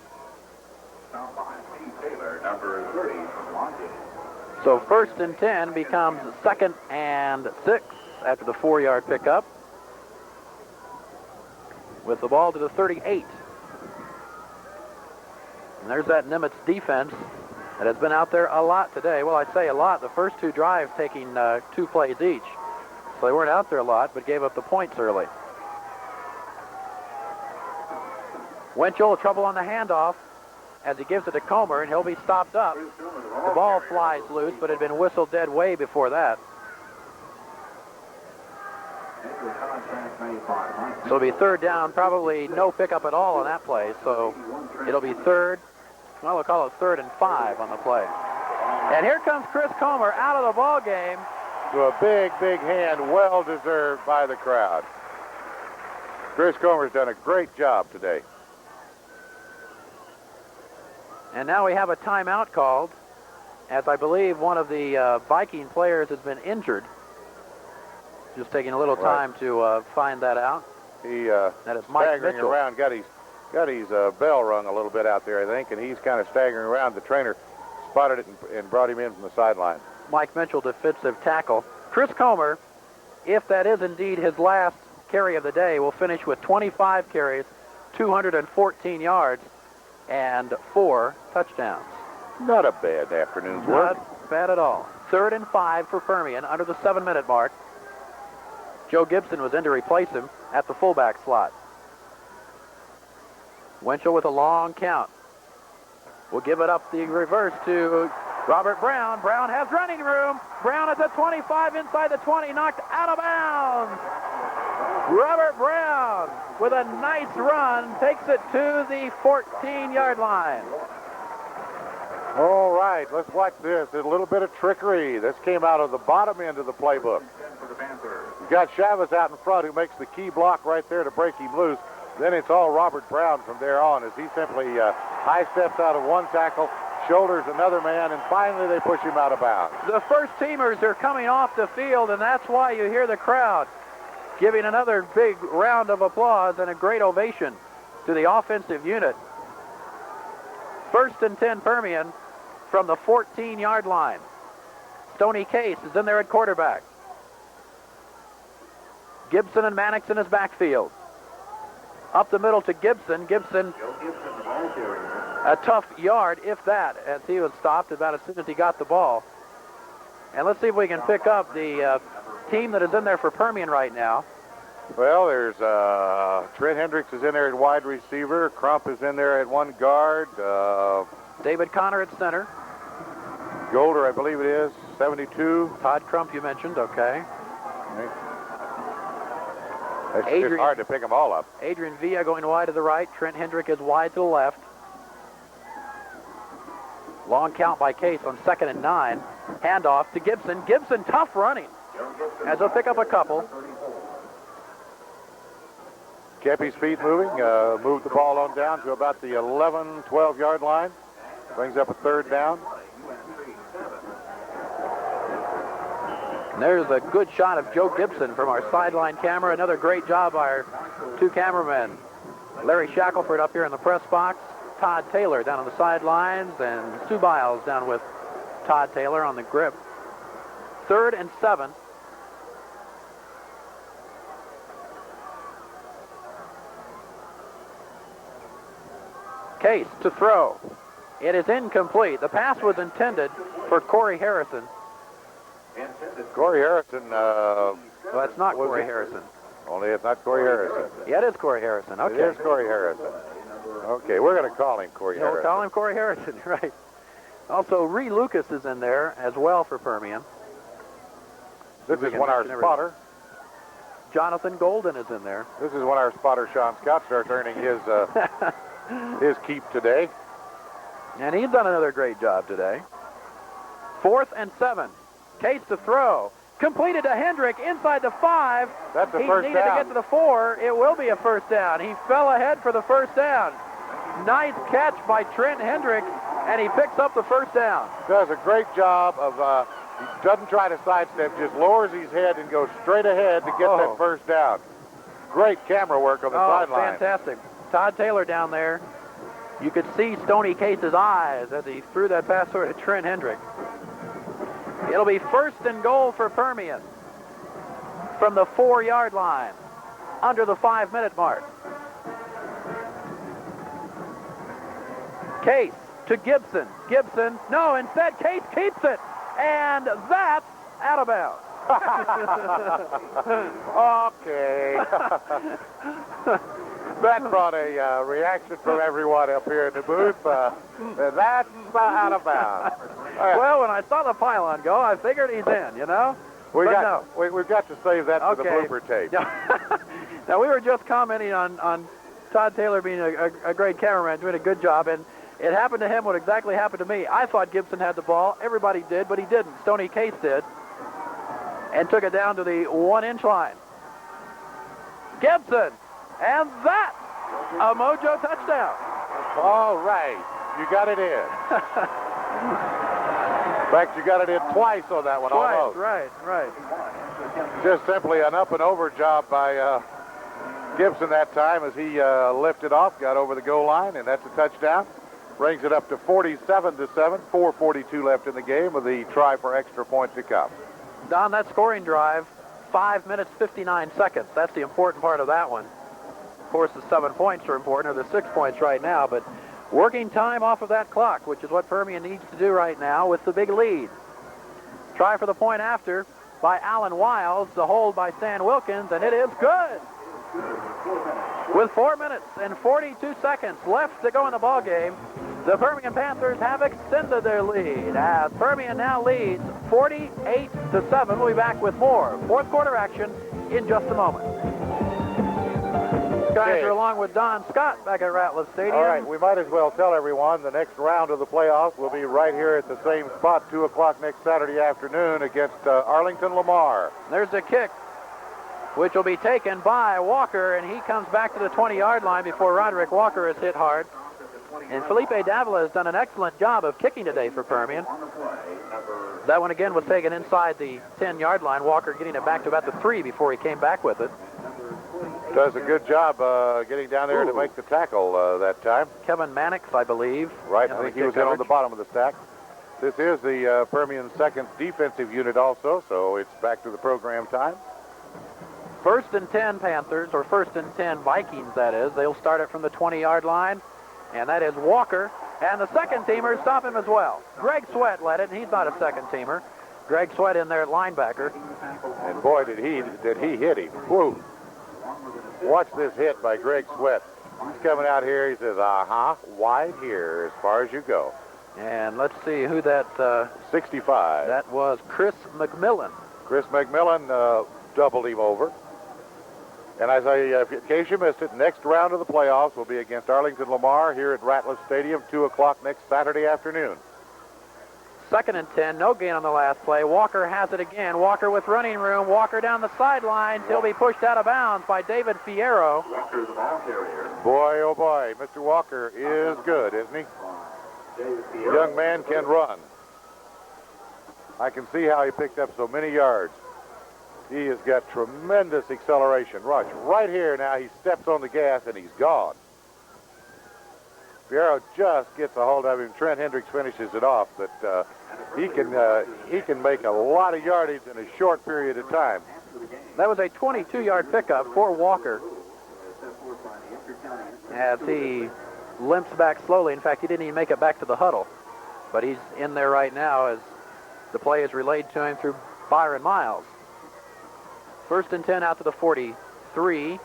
So 1st and 10 becomes 2nd and 6 after the 4-yard pickup. With the ball to the 38. And there's that Nimitz defense that has been out there a lot today. Well, I say a lot. The first 2 drives taking 2 plays each. So they weren't out there a lot, but gave up the points early. Winchell, trouble on the handoff as he gives it to Comer, and he'll be stopped up. The ball flies loose, but it had been whistled dead way before that. So it'll be 3rd down, probably no pickup at all on that play. So it'll be 3rd. Well, we'll call it 3rd and 5 on the play. And here comes Chris Comer out of the ball game. To a big, big hand, well deserved by the crowd. Chris Comer's done a great job today. And now we have a timeout called, as I believe one of the Viking players has been injured. Just taking a little time to find that out. He that is Mike staggering Mitchell. around, got his got his bell rung a little bit out there, I think, and he's kind of staggering around. The trainer spotted it and brought him in from the sideline. Mike Mitchell, defensive tackle. Chris Comer, if that is indeed his last carry of the day, will finish with 25 carries, 214 yards, and 4 touchdowns. Not a bad afternoon's work. Not bad at all. 3rd and 5 for Permian under the 7-minute mark. Joe Gibson was in to replace him at the fullback slot. Winchell with a long count. Will give it up the reverse to Robert Brown. Brown has running room. Brown is at 25 inside the 20, knocked out of bounds. Robert Brown with a nice run takes it to the 14-yard line. All right, let's watch this. There's a little bit of trickery. This came out of the bottom end of the playbook. You've got Chavez out in front who makes the key block right there to break him loose. Then it's all Robert Brown from there on as he simply high steps out of one tackle, shoulders another man, and finally they push him out of bounds. The first teamers are coming off the field, and that's why you hear the crowd giving another big round of applause and a great ovation to the offensive unit. 1st and 10 Permian from the 14-yard line. Stoney Case is in there at quarterback. Gibson and Mannix in his backfield. Up the middle to Gibson. Gibson, a tough yard, if that, as he was stopped about as soon as he got the ball. And let's see if we can pick up the team that is in there for Permian right now. Well, there's Trent Hendricks is in there at wide receiver. Crump is in there at one guard. David Connor at center. Golder, I believe it is, 72. Todd Crump, you mentioned, okay. It's hard to pick them all up. Adrian Villa going wide to the right. Trent Hendrick is wide to the left. Long count by Case on 2nd and 9. Handoff to Gibson. Gibson, tough running, as he'll pick up a couple. Kept his feet moving, moved the ball on down to about the 11, 12-yard line. Brings up a 3rd down. And there's a good shot of Joe Gibson from our sideline camera. Another great job by our 2 cameramen. Larry Shackelford up here in the press box. Todd Taylor down on the sidelines. And Stu Biles down with Todd Taylor on the grip. 3rd and 7. Case to throw. It is incomplete. The pass was intended for Corey Harrison. Corey Harrison. Well, it's not Corey Harrison. Only it's not Corey Harrison. Yeah, it is Corey Harrison. Okay. It is Corey Harrison. Okay, we're going to call him Corey Harrison. We'll call him Corey Harrison, right. Also, Ree Lucas is in there as well for Permian. This is one of our spotter. Jonathan Golden is in there. This is when our spotter, Sean Scott, starts earning his his keep today. And he's done another great job today. 4th and 7. Case to throw. Completed to Hendrick inside the 5. That's a he first needed down. to get to the 4. It will be a first down. He fell ahead for the first down. Nice catch by Trent Hendrick, and he picks up the first down. Does a great job of, he doesn't try to sidestep, just lowers his head and goes straight ahead to get that first down. Great camera work on the sideline. Fantastic. Todd Taylor down there. You could see Stoney Case's eyes as he threw that pass over to Trent Hendrick. It'll be 1st and goal for Permian from the 4-yard line under the 5-minute mark. Case to Gibson. Gibson, no, instead Case keeps it, and that's out of bounds. Okay. That brought a reaction from everyone up here in the booth. That's out of bounds. Well, when I saw the pylon go, I figured he's in, you know? We've got to save that for the blooper tape. Now, we were just commenting on Todd Taylor being a great cameraman, doing a good job, and it happened to him what exactly happened to me. I thought Gibson had the ball. Everybody did, but he didn't. Stoney Case did, and took it down to the 1-inch line. Gibson, and that's a Mojo touchdown. All right, you got it in. In fact, you got it in twice on that one, almost. Right. Just simply an up and over job by Gibson that time as he lifted off, got over the goal line, and that's a touchdown. Brings it up to 47-7, 4:42 left in the game with the try for extra point to come. Don, that scoring drive, 5 minutes, 59 seconds. That's the important part of that one. Of course, the 7 points are important, or the 6 points right now, but working time off of that clock, which is what Permian needs to do right now with the big lead. Try for the point after by Alan Wiles, the hold by Stan Wilkins, and it is good. With 4 minutes and 42 seconds left to go in the ball game, the Permian Panthers have extended their lead as Permian now leads 48-7. We'll be back with more fourth quarter action in just a moment. Guys are along with Don Scott back at Ratliff Stadium. All right, we might as well tell everyone the next round of the playoffs will be right here at the same spot, 2 o'clock next Saturday afternoon against Arlington Lamar. There's a kick, which will be taken by Walker, and he comes back to the 20-yard line before Roderick Walker is hit hard. And Felipe Davila has done an excellent job of kicking today for Permian. That one again was taken inside the 10-yard line. Walker getting it back to about the 3 before he came back with it. Does a good job getting down there to make the tackle that time. Kevin Mannix, I believe. Right, I think he was in on the bottom of the stack. This is the Permian second defensive unit also, so it's back to the program time. 1st and 10 Panthers, or 1st and 10 Vikings, that is. They'll start it from the 20-yard line, and that is Walker. And the second teamers stop him as well. Greg Sweat led it, and he's not a second teamer. Greg Sweat in there at linebacker. And boy, did he hit him. Whoa. Watch this hit by Greg Sweat. He's coming out here. He says, wide here as far as you go. And let's see who that... 65. That was Chris McMillan. Chris McMillan doubled him over. And as in case you missed it, next round of the playoffs will be against Arlington Lamar here at Ratliff Stadium, 2 o'clock next Saturday afternoon. 2nd and 10, no gain on the last play. Walker has it again. Walker with running room. Walker down the sideline. He'll be pushed out of bounds by David Fierro. Boy, oh boy, Mr. Walker is good, isn't he? Young man can run. I can see how he picked up so many yards. He has got tremendous acceleration. Watch, right here now, he steps on the gas and he's gone. Fierro just gets a hold of him. Trent Hendricks finishes it off, but he can make a lot of yardage in a short period of time. That was a 22-yard pickup for Walker as he limps back slowly. In fact, he didn't even make it back to the huddle, but he's in there right now as the play is relayed to him through Byron Miles. 1st and 10 out to the 43.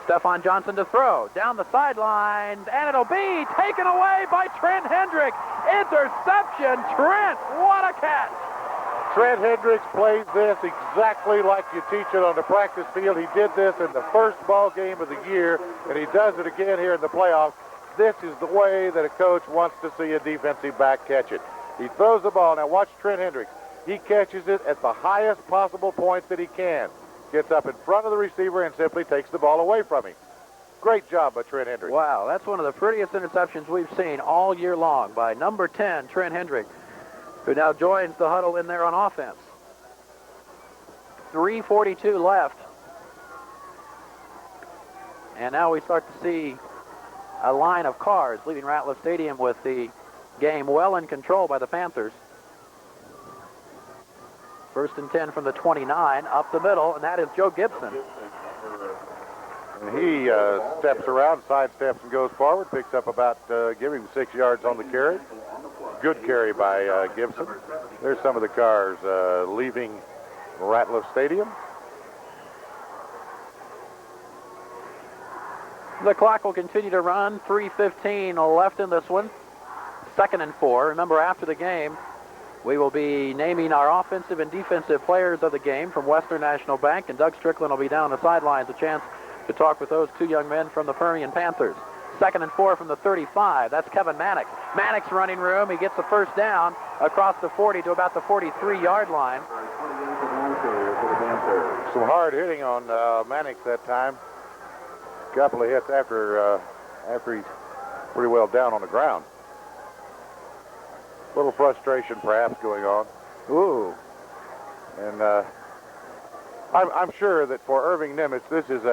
Stephon Johnson to throw. Down the sideline, and it'll be taken away by Trent Hendricks. Interception, Trent, what a catch. Trent Hendricks plays this exactly like you teach it on the practice field. He did this in the first ball game of the year, and he does it again here in the playoffs. This is the way that a coach wants to see a defensive back catch it. He throws the ball. Now watch Trent Hendricks. He catches it at the highest possible point that he can. Gets up in front of the receiver and simply takes the ball away from him. Great job by Trent Hendricks. Wow, that's one of the prettiest interceptions we've seen all year long by number 10, Trent Hendricks, who now joins the huddle in there on offense. 3:42 left. And now we start to see a line of cars leaving Ratliff Stadium with the game well in control by the Panthers. 1st and 10 from the 29, up the middle, and that is Joe Gibson. And he steps around, sidesteps, and goes forward, picks up about, give him 6 yards on the carry. Good carry by Gibson. There's some of the cars leaving Ratliff Stadium. The clock will continue to run. 3:15 left in this one. 2nd and 4. Remember, after the game, we will be naming our offensive and defensive players of the game from Western National Bank, and Doug Strickland will be down the sidelines, a chance to talk with those 2 young men from the Permian Panthers. 2nd and 4 from the 35. That's Kevin Mannix. Mannix running room. He gets the first down across the 40 to about the 43-yard line. Some hard hitting on Mannix that time. A couple of hits after he's pretty well down on the ground. A little frustration perhaps going on. Ooh. And I'm sure that for Irving Nimitz, this is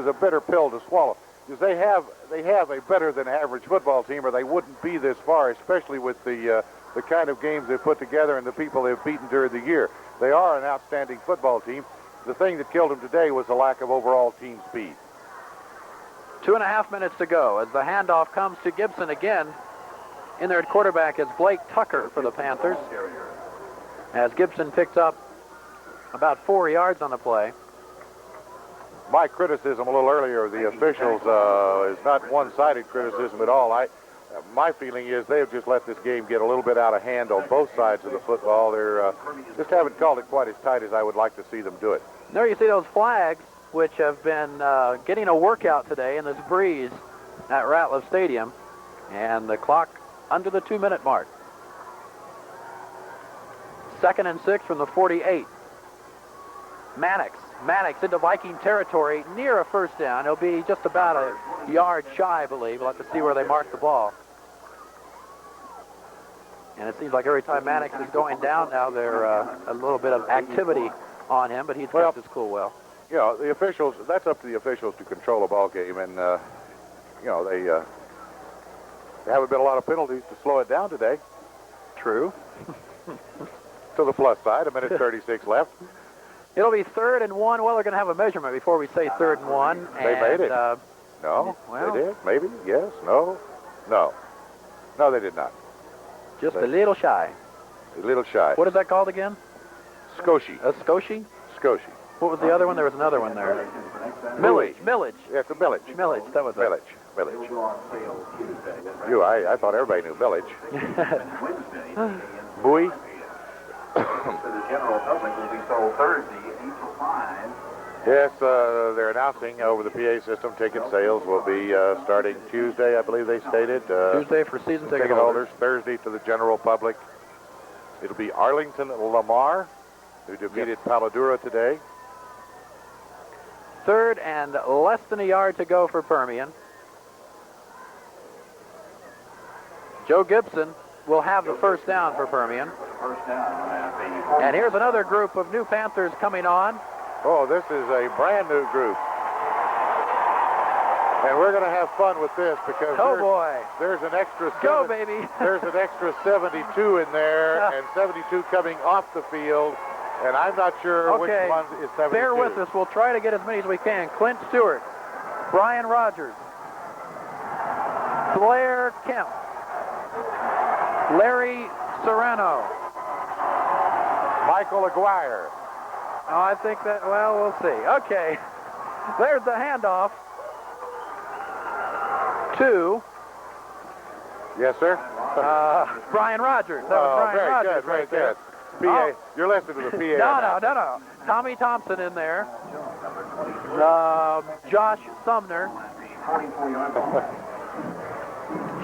a bitter pill to swallow, because they have a better than average football team, or they wouldn't be this far, especially with the kind of games they've put together and the people they've beaten during the year. They are an outstanding football team. The thing that killed them today was the lack of overall team speed. 2.5 minutes to go as the handoff comes to Gibson again. In there at quarterback is Blake Tucker for the Panthers, as Gibson picked up about 4 yards on the play. My criticism a little earlier of the officials is not one-sided criticism at all. My feeling is they've just let this game get a little bit out of hand on both sides of the football. They're just haven't called it quite as tight as I would like to see them do it. There you see those flags, which have been getting a workout today in this breeze at Ratliff Stadium, and the clock under the 2-minute mark. 2nd and 6 from the 48. Mannix into Viking territory near a first down. He'll be just about a yard shy, I believe. We'll have to see where they mark the ball. And it seems like every time Mannix is going down now, there's a little bit of activity on him, but he's kept his cool well. You know, the officials, that's up to the officials to control a ball game, and, you know, there haven't been a lot of penalties to slow it down today. True. To the plus side, 1:36 left. It'll be 3rd and 1. Well, they're going to have a measurement before we say 3rd and 1. They made it. No, well, they did. Maybe. Yes. No. No. No, they did not. Just a little shy. A little shy. What is that called again? Scotia. A Scotia? Scotia. What was the other one? There was another one there. Millage. Yeah, it's a millage. Millage. That was Millage. I thought everybody knew millage. Bowie. The general public will be sold Thursday, 8 to 5. Yes, they're announcing over the PA system ticket sales will be starting Tuesday, I believe they stated. Tuesday for season ticket holders. Thursday to the general public. It'll be Arlington Lamar, who defeated Paladura today. 3rd and less than a yard to go for Permian. Joe Gibson will have the first down for Permian. And here's another group of new Panthers coming on. Oh, this is a brand new group. And we're going to have fun with this because there's an extra there's an extra 72 in there and 72 coming off the field. And I'm not sure which one is 72. Bear with us. We'll try to get as many as we can. Clint Stewart, Brian Rogers, Blair Kemp, Larry Serrano, Michael Aguirre. Oh, I think that, well, we'll see. Okay. There's the handoff to... Yes, sir? Brian Rogers. That was Brian Rogers very good. PA, you're listening to the PA. No. Tommy Thompson in there. Josh Sumner.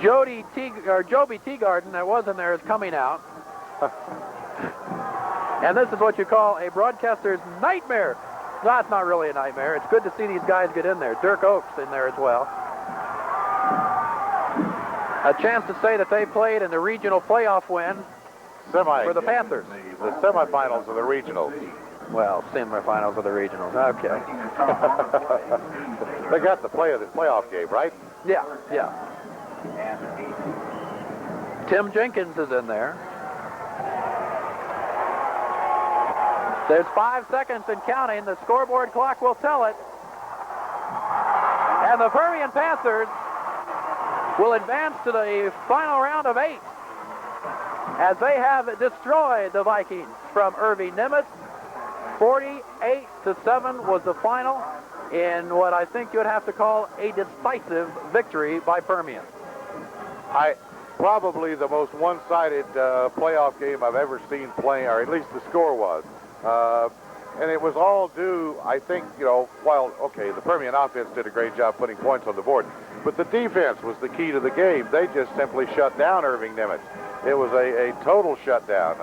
Joby Teagarden, that was in there, is coming out. And this is what you call a broadcaster's nightmare. No, it's not really a nightmare. It's good to see these guys get in there. Dirk Oaks in there as well. A chance to say that they played in the regional playoff win for the Panthers. The semifinals of the regionals. Well, semifinals of the regionals. Okay. They got the playoff game, right? Yeah. Tim Jenkins is in there. There's 5 seconds and counting. The scoreboard clock will tell it. And the Permian Panthers will advance to the final round of 8 as they have destroyed the Vikings from Irving Nimitz. 48-7 was the final in what I think you would have to call a decisive victory by Permian. Probably the most one-sided playoff game I've ever seen play, or at least the score was. And it was all due, I think, while, the Permian offense did a great job putting points on the board, but the defense was the key to the game. They just simply shut down Irving Nimitz. It was a total shutdown.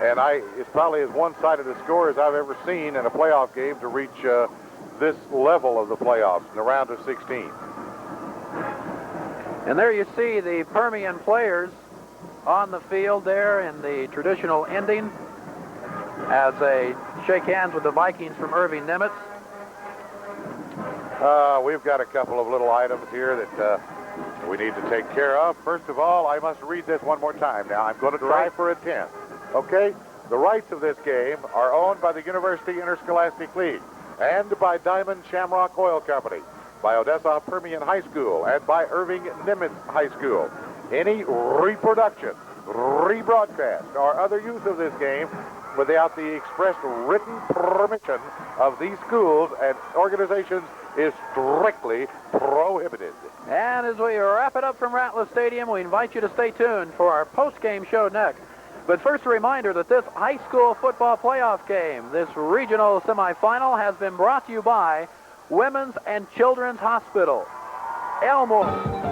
And it's probably as one-sided a score as I've ever seen in a playoff game to reach this level of the playoffs in the round of 16. And there you see the Permian players on the field there in the traditional ending. as they shake hands with the Vikings from Irving, Nimitz. We've got a couple of little items here that we need to take care of. First of all, I must read this one more time now. I'm going to try for a 10. Okay? The rights of this game are owned by the University Interscholastic League and by Diamond Shamrock Oil Company, by Odessa Permian High School, and by Irving Nimitz High School. Any reproduction, rebroadcast, or other use of this game without the expressed written permission of these schools and organizations is strictly prohibited. And as we wrap it up from Ratliff Stadium, we invite you to stay tuned for our post-game show next. But first, a reminder that this high school football playoff game, this regional semifinal, has been brought to you by Women's and Children's Hospital, Elmore.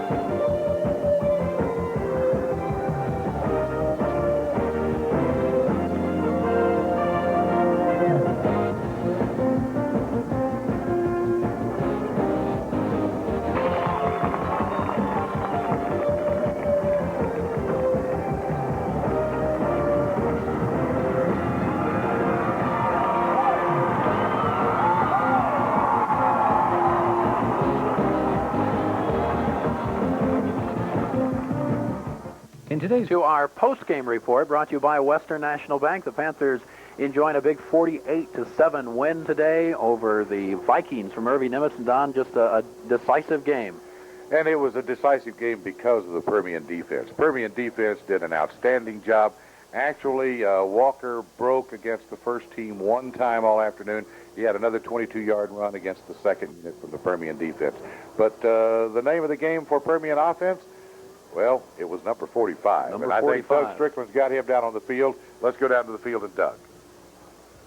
In today's to our post-game report, brought to you by Western National Bank. The Panthers enjoying a big 48-7 win today over the Vikings from Irving Nimitz. And Don, just a decisive game. And it was a decisive game because of the Permian defense. Permian defense did an outstanding job. Actually, Walker broke against the first team one time all afternoon. He had another 22-yard run against the second unit from the Permian defense. But the name of the game for Permian offense, well, it was number 45. Number and I 45. think Doug Strickland's got him down on the field. Let's go down to the field and Doug.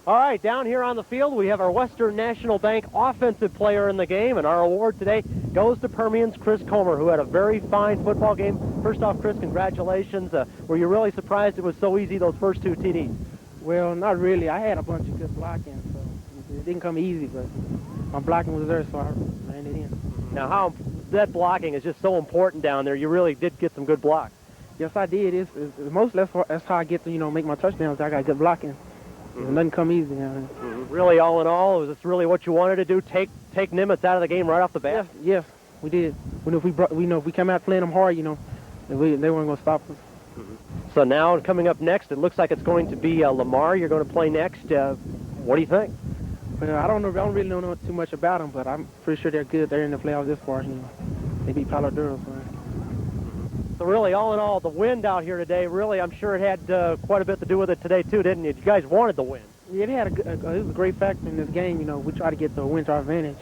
All right, down here on the field, we have our Western National Bank offensive player in the game, and our award today goes to Permian's Chris Comer, who had a very fine football game. First off, Chris, congratulations. Were you really surprised it was so easy, those first two TDs? Well, not really. I had a bunch of good blocking, so it didn't come easy, but my blocking was there, so I ran it in. Now, that blocking is just so important down there. You really did get some good blocks. Yes, I did. It's mostly that's how I get to, make my touchdowns. I got good blocking. Nothing come easy. Really, all in all, was this really what you wanted to do? Take Nimitz out of the game right off the bat? Yes, we did. If we come out playing them hard, they weren't going to stop us. So now, coming up next, it looks like it's going to be Lamar. You're going to play next. What do you think? Well, I don't really know too much about them, but I'm pretty sure they're good. They're in the playoffs this far. They beat Palo Duro. So really, all in all, the wind out here today, really, I'm sure it had quite a bit to do with it today, too, didn't it? You guys wanted the win. Yeah, it was a great factor in this game. We try to get the win to our advantage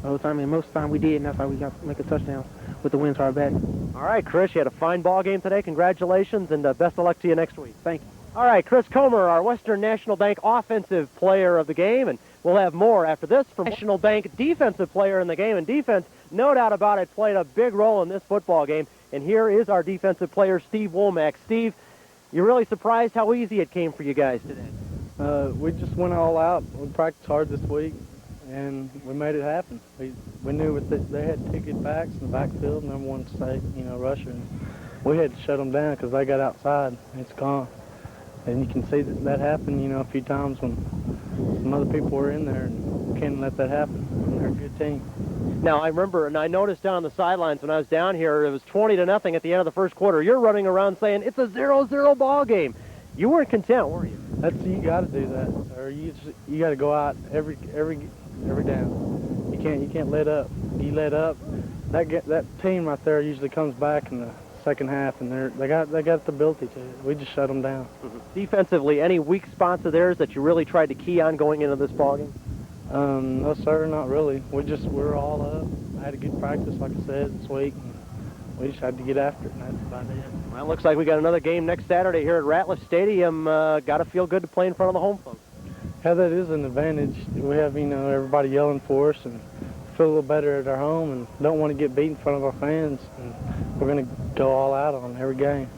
the whole time, and most of the time we did, and that's how we got to make a touchdown with the win to our back. All right, Chris, you had a fine ball game today. Congratulations, and best of luck to you next week. Thank you. All right, Chris Comer, our Western National Bank offensive player of the game, and we'll have more after this from National Bank defensive player in the game. And defense, no doubt about it, played a big role in this football game. And here is our defensive player, Steve Womack. Steve, you're really surprised how easy it came for you guys today. We just went all out. We practiced hard this week, and we made it happen. We knew they had 2 good backs in the backfield, number one state, rusher. And we had to shut them down because they got outside. It's gone. And you can see that happened, a few times when some other people were in there, and we can't let that happen. They're a good team. Now, I remember, and I noticed down on the sidelines when I was down here, it was 20-0 at the end of the first quarter. You're running around saying it's a 0-0 ball game. You weren't content, were you? You got to do that, or you got to go out every down. You can't let up. You let up, that team right there usually comes back in the second half, and they got the ability to. We just shut them down. Defensively, any weak spots of theirs that you really tried to key on going into this ball game? No, sir, not really. We're all up. I had a good practice, like I said, this week. We just had to get after it, and that's about it. Well, it looks like we got another game next Saturday here at Ratliff Stadium. Got to feel good to play in front of the home folks. Yeah, that is an advantage. We have, everybody yelling for us, and feel a little better at our home, and don't want to get beat in front of our fans. And we're going to go all out on every game.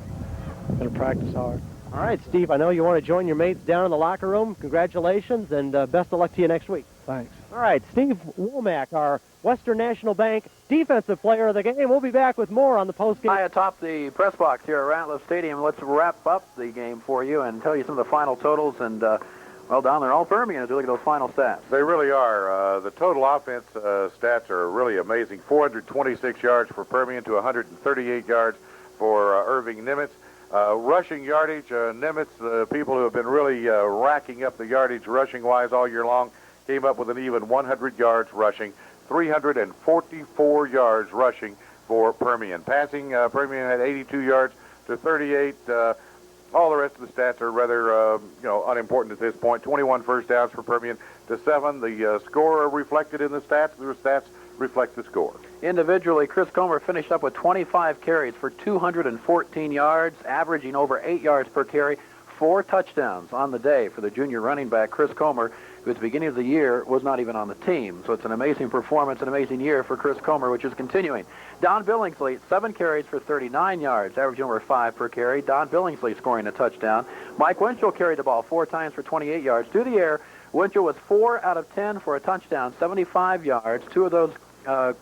We're going to practice hard. All right, Steve, I know you want to join your mates down in the locker room. Congratulations, and best of luck to you next week. Thanks. All right, Steve Womack, our Western National Bank defensive player of the game. We'll be back with more on the postgame. Hi, atop the press box here at Ratliff Stadium. Let's wrap up the game for you and tell you some of the final totals and Well, Don, they're all Permian as you look at those final stats. They really are. The total offense stats are really amazing. 426 yards for Permian to 138 yards for Irving Nimitz. Rushing yardage, Nimitz, the people who have been really racking up the yardage rushing-wise all year long, came up with an even 100 yards rushing, 344 yards rushing for Permian. Passing, Permian had 82 yards to 38. All the rest of the stats are rather, unimportant at this point. 21 first downs for Permian to 7. The score reflected in the stats. The stats reflect the score. Individually, Chris Comer finished up with 25 carries for 214 yards, averaging over 8 yards per carry. 4 touchdowns on the day for the junior running back, Chris Comer, who at the beginning of the year was not even on the team. So it's an amazing performance, an amazing year for Chris Comer, which is continuing. Don Billingsley, 7 carries for 39 yards, averaging over 5 per carry. Don Billingsley scoring a touchdown. Mike Winchell carried the ball 4 times for 28 yards. Through the air, Winchell was 4 out of 10 for a touchdown, 75 yards. 2 of those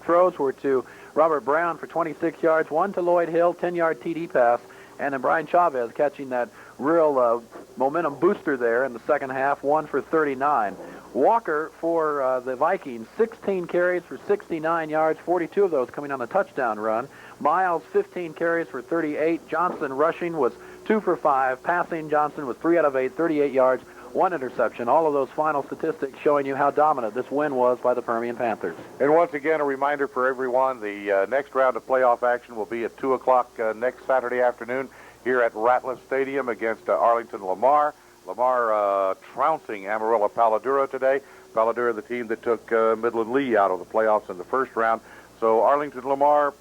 throws were to Robert Brown for 26 yards, 1 to Lloyd Hill, 10-yard TD pass, and then Brian Chavez catching that real momentum booster there in the second half, 1 for 39. Walker for the Vikings, 16 carries for 69 yards, 42 of those coming on the touchdown run. Miles, 15 carries for 38. Johnson rushing was 2 for 5. Passing, Johnson was 3 out of 8, 38 yards, 1 interception. All of those final statistics showing you how dominant this win was by the Permian Panthers. And once again, a reminder for everyone, the next round of playoff action will be at 2 o'clock next Saturday afternoon here at Ratliff Stadium against Arlington Lamar. Lamar trouncing Amarillo Paladura today. Paladura, the team that took Midland Lee out of the playoffs in the first round. So Arlington Lamar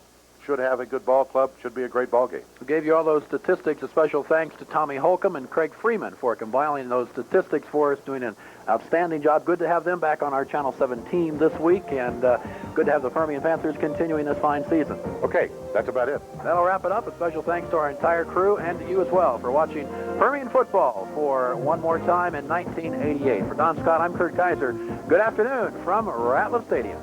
should have a good ball club, should be a great ball game. We gave you all those statistics. A special thanks to Tommy Holcomb and Craig Freeman for compiling those statistics for us, doing an outstanding job. Good to have them back on our Channel 7 team this week, and good to have the Permian Panthers continuing this fine season. Okay, that's about it. That'll wrap it up. A special thanks to our entire crew and to you as well for watching Permian football for one more time in 1988. For Don Scott, I'm Kurt Kaiser. Good afternoon from Ratliff Stadium.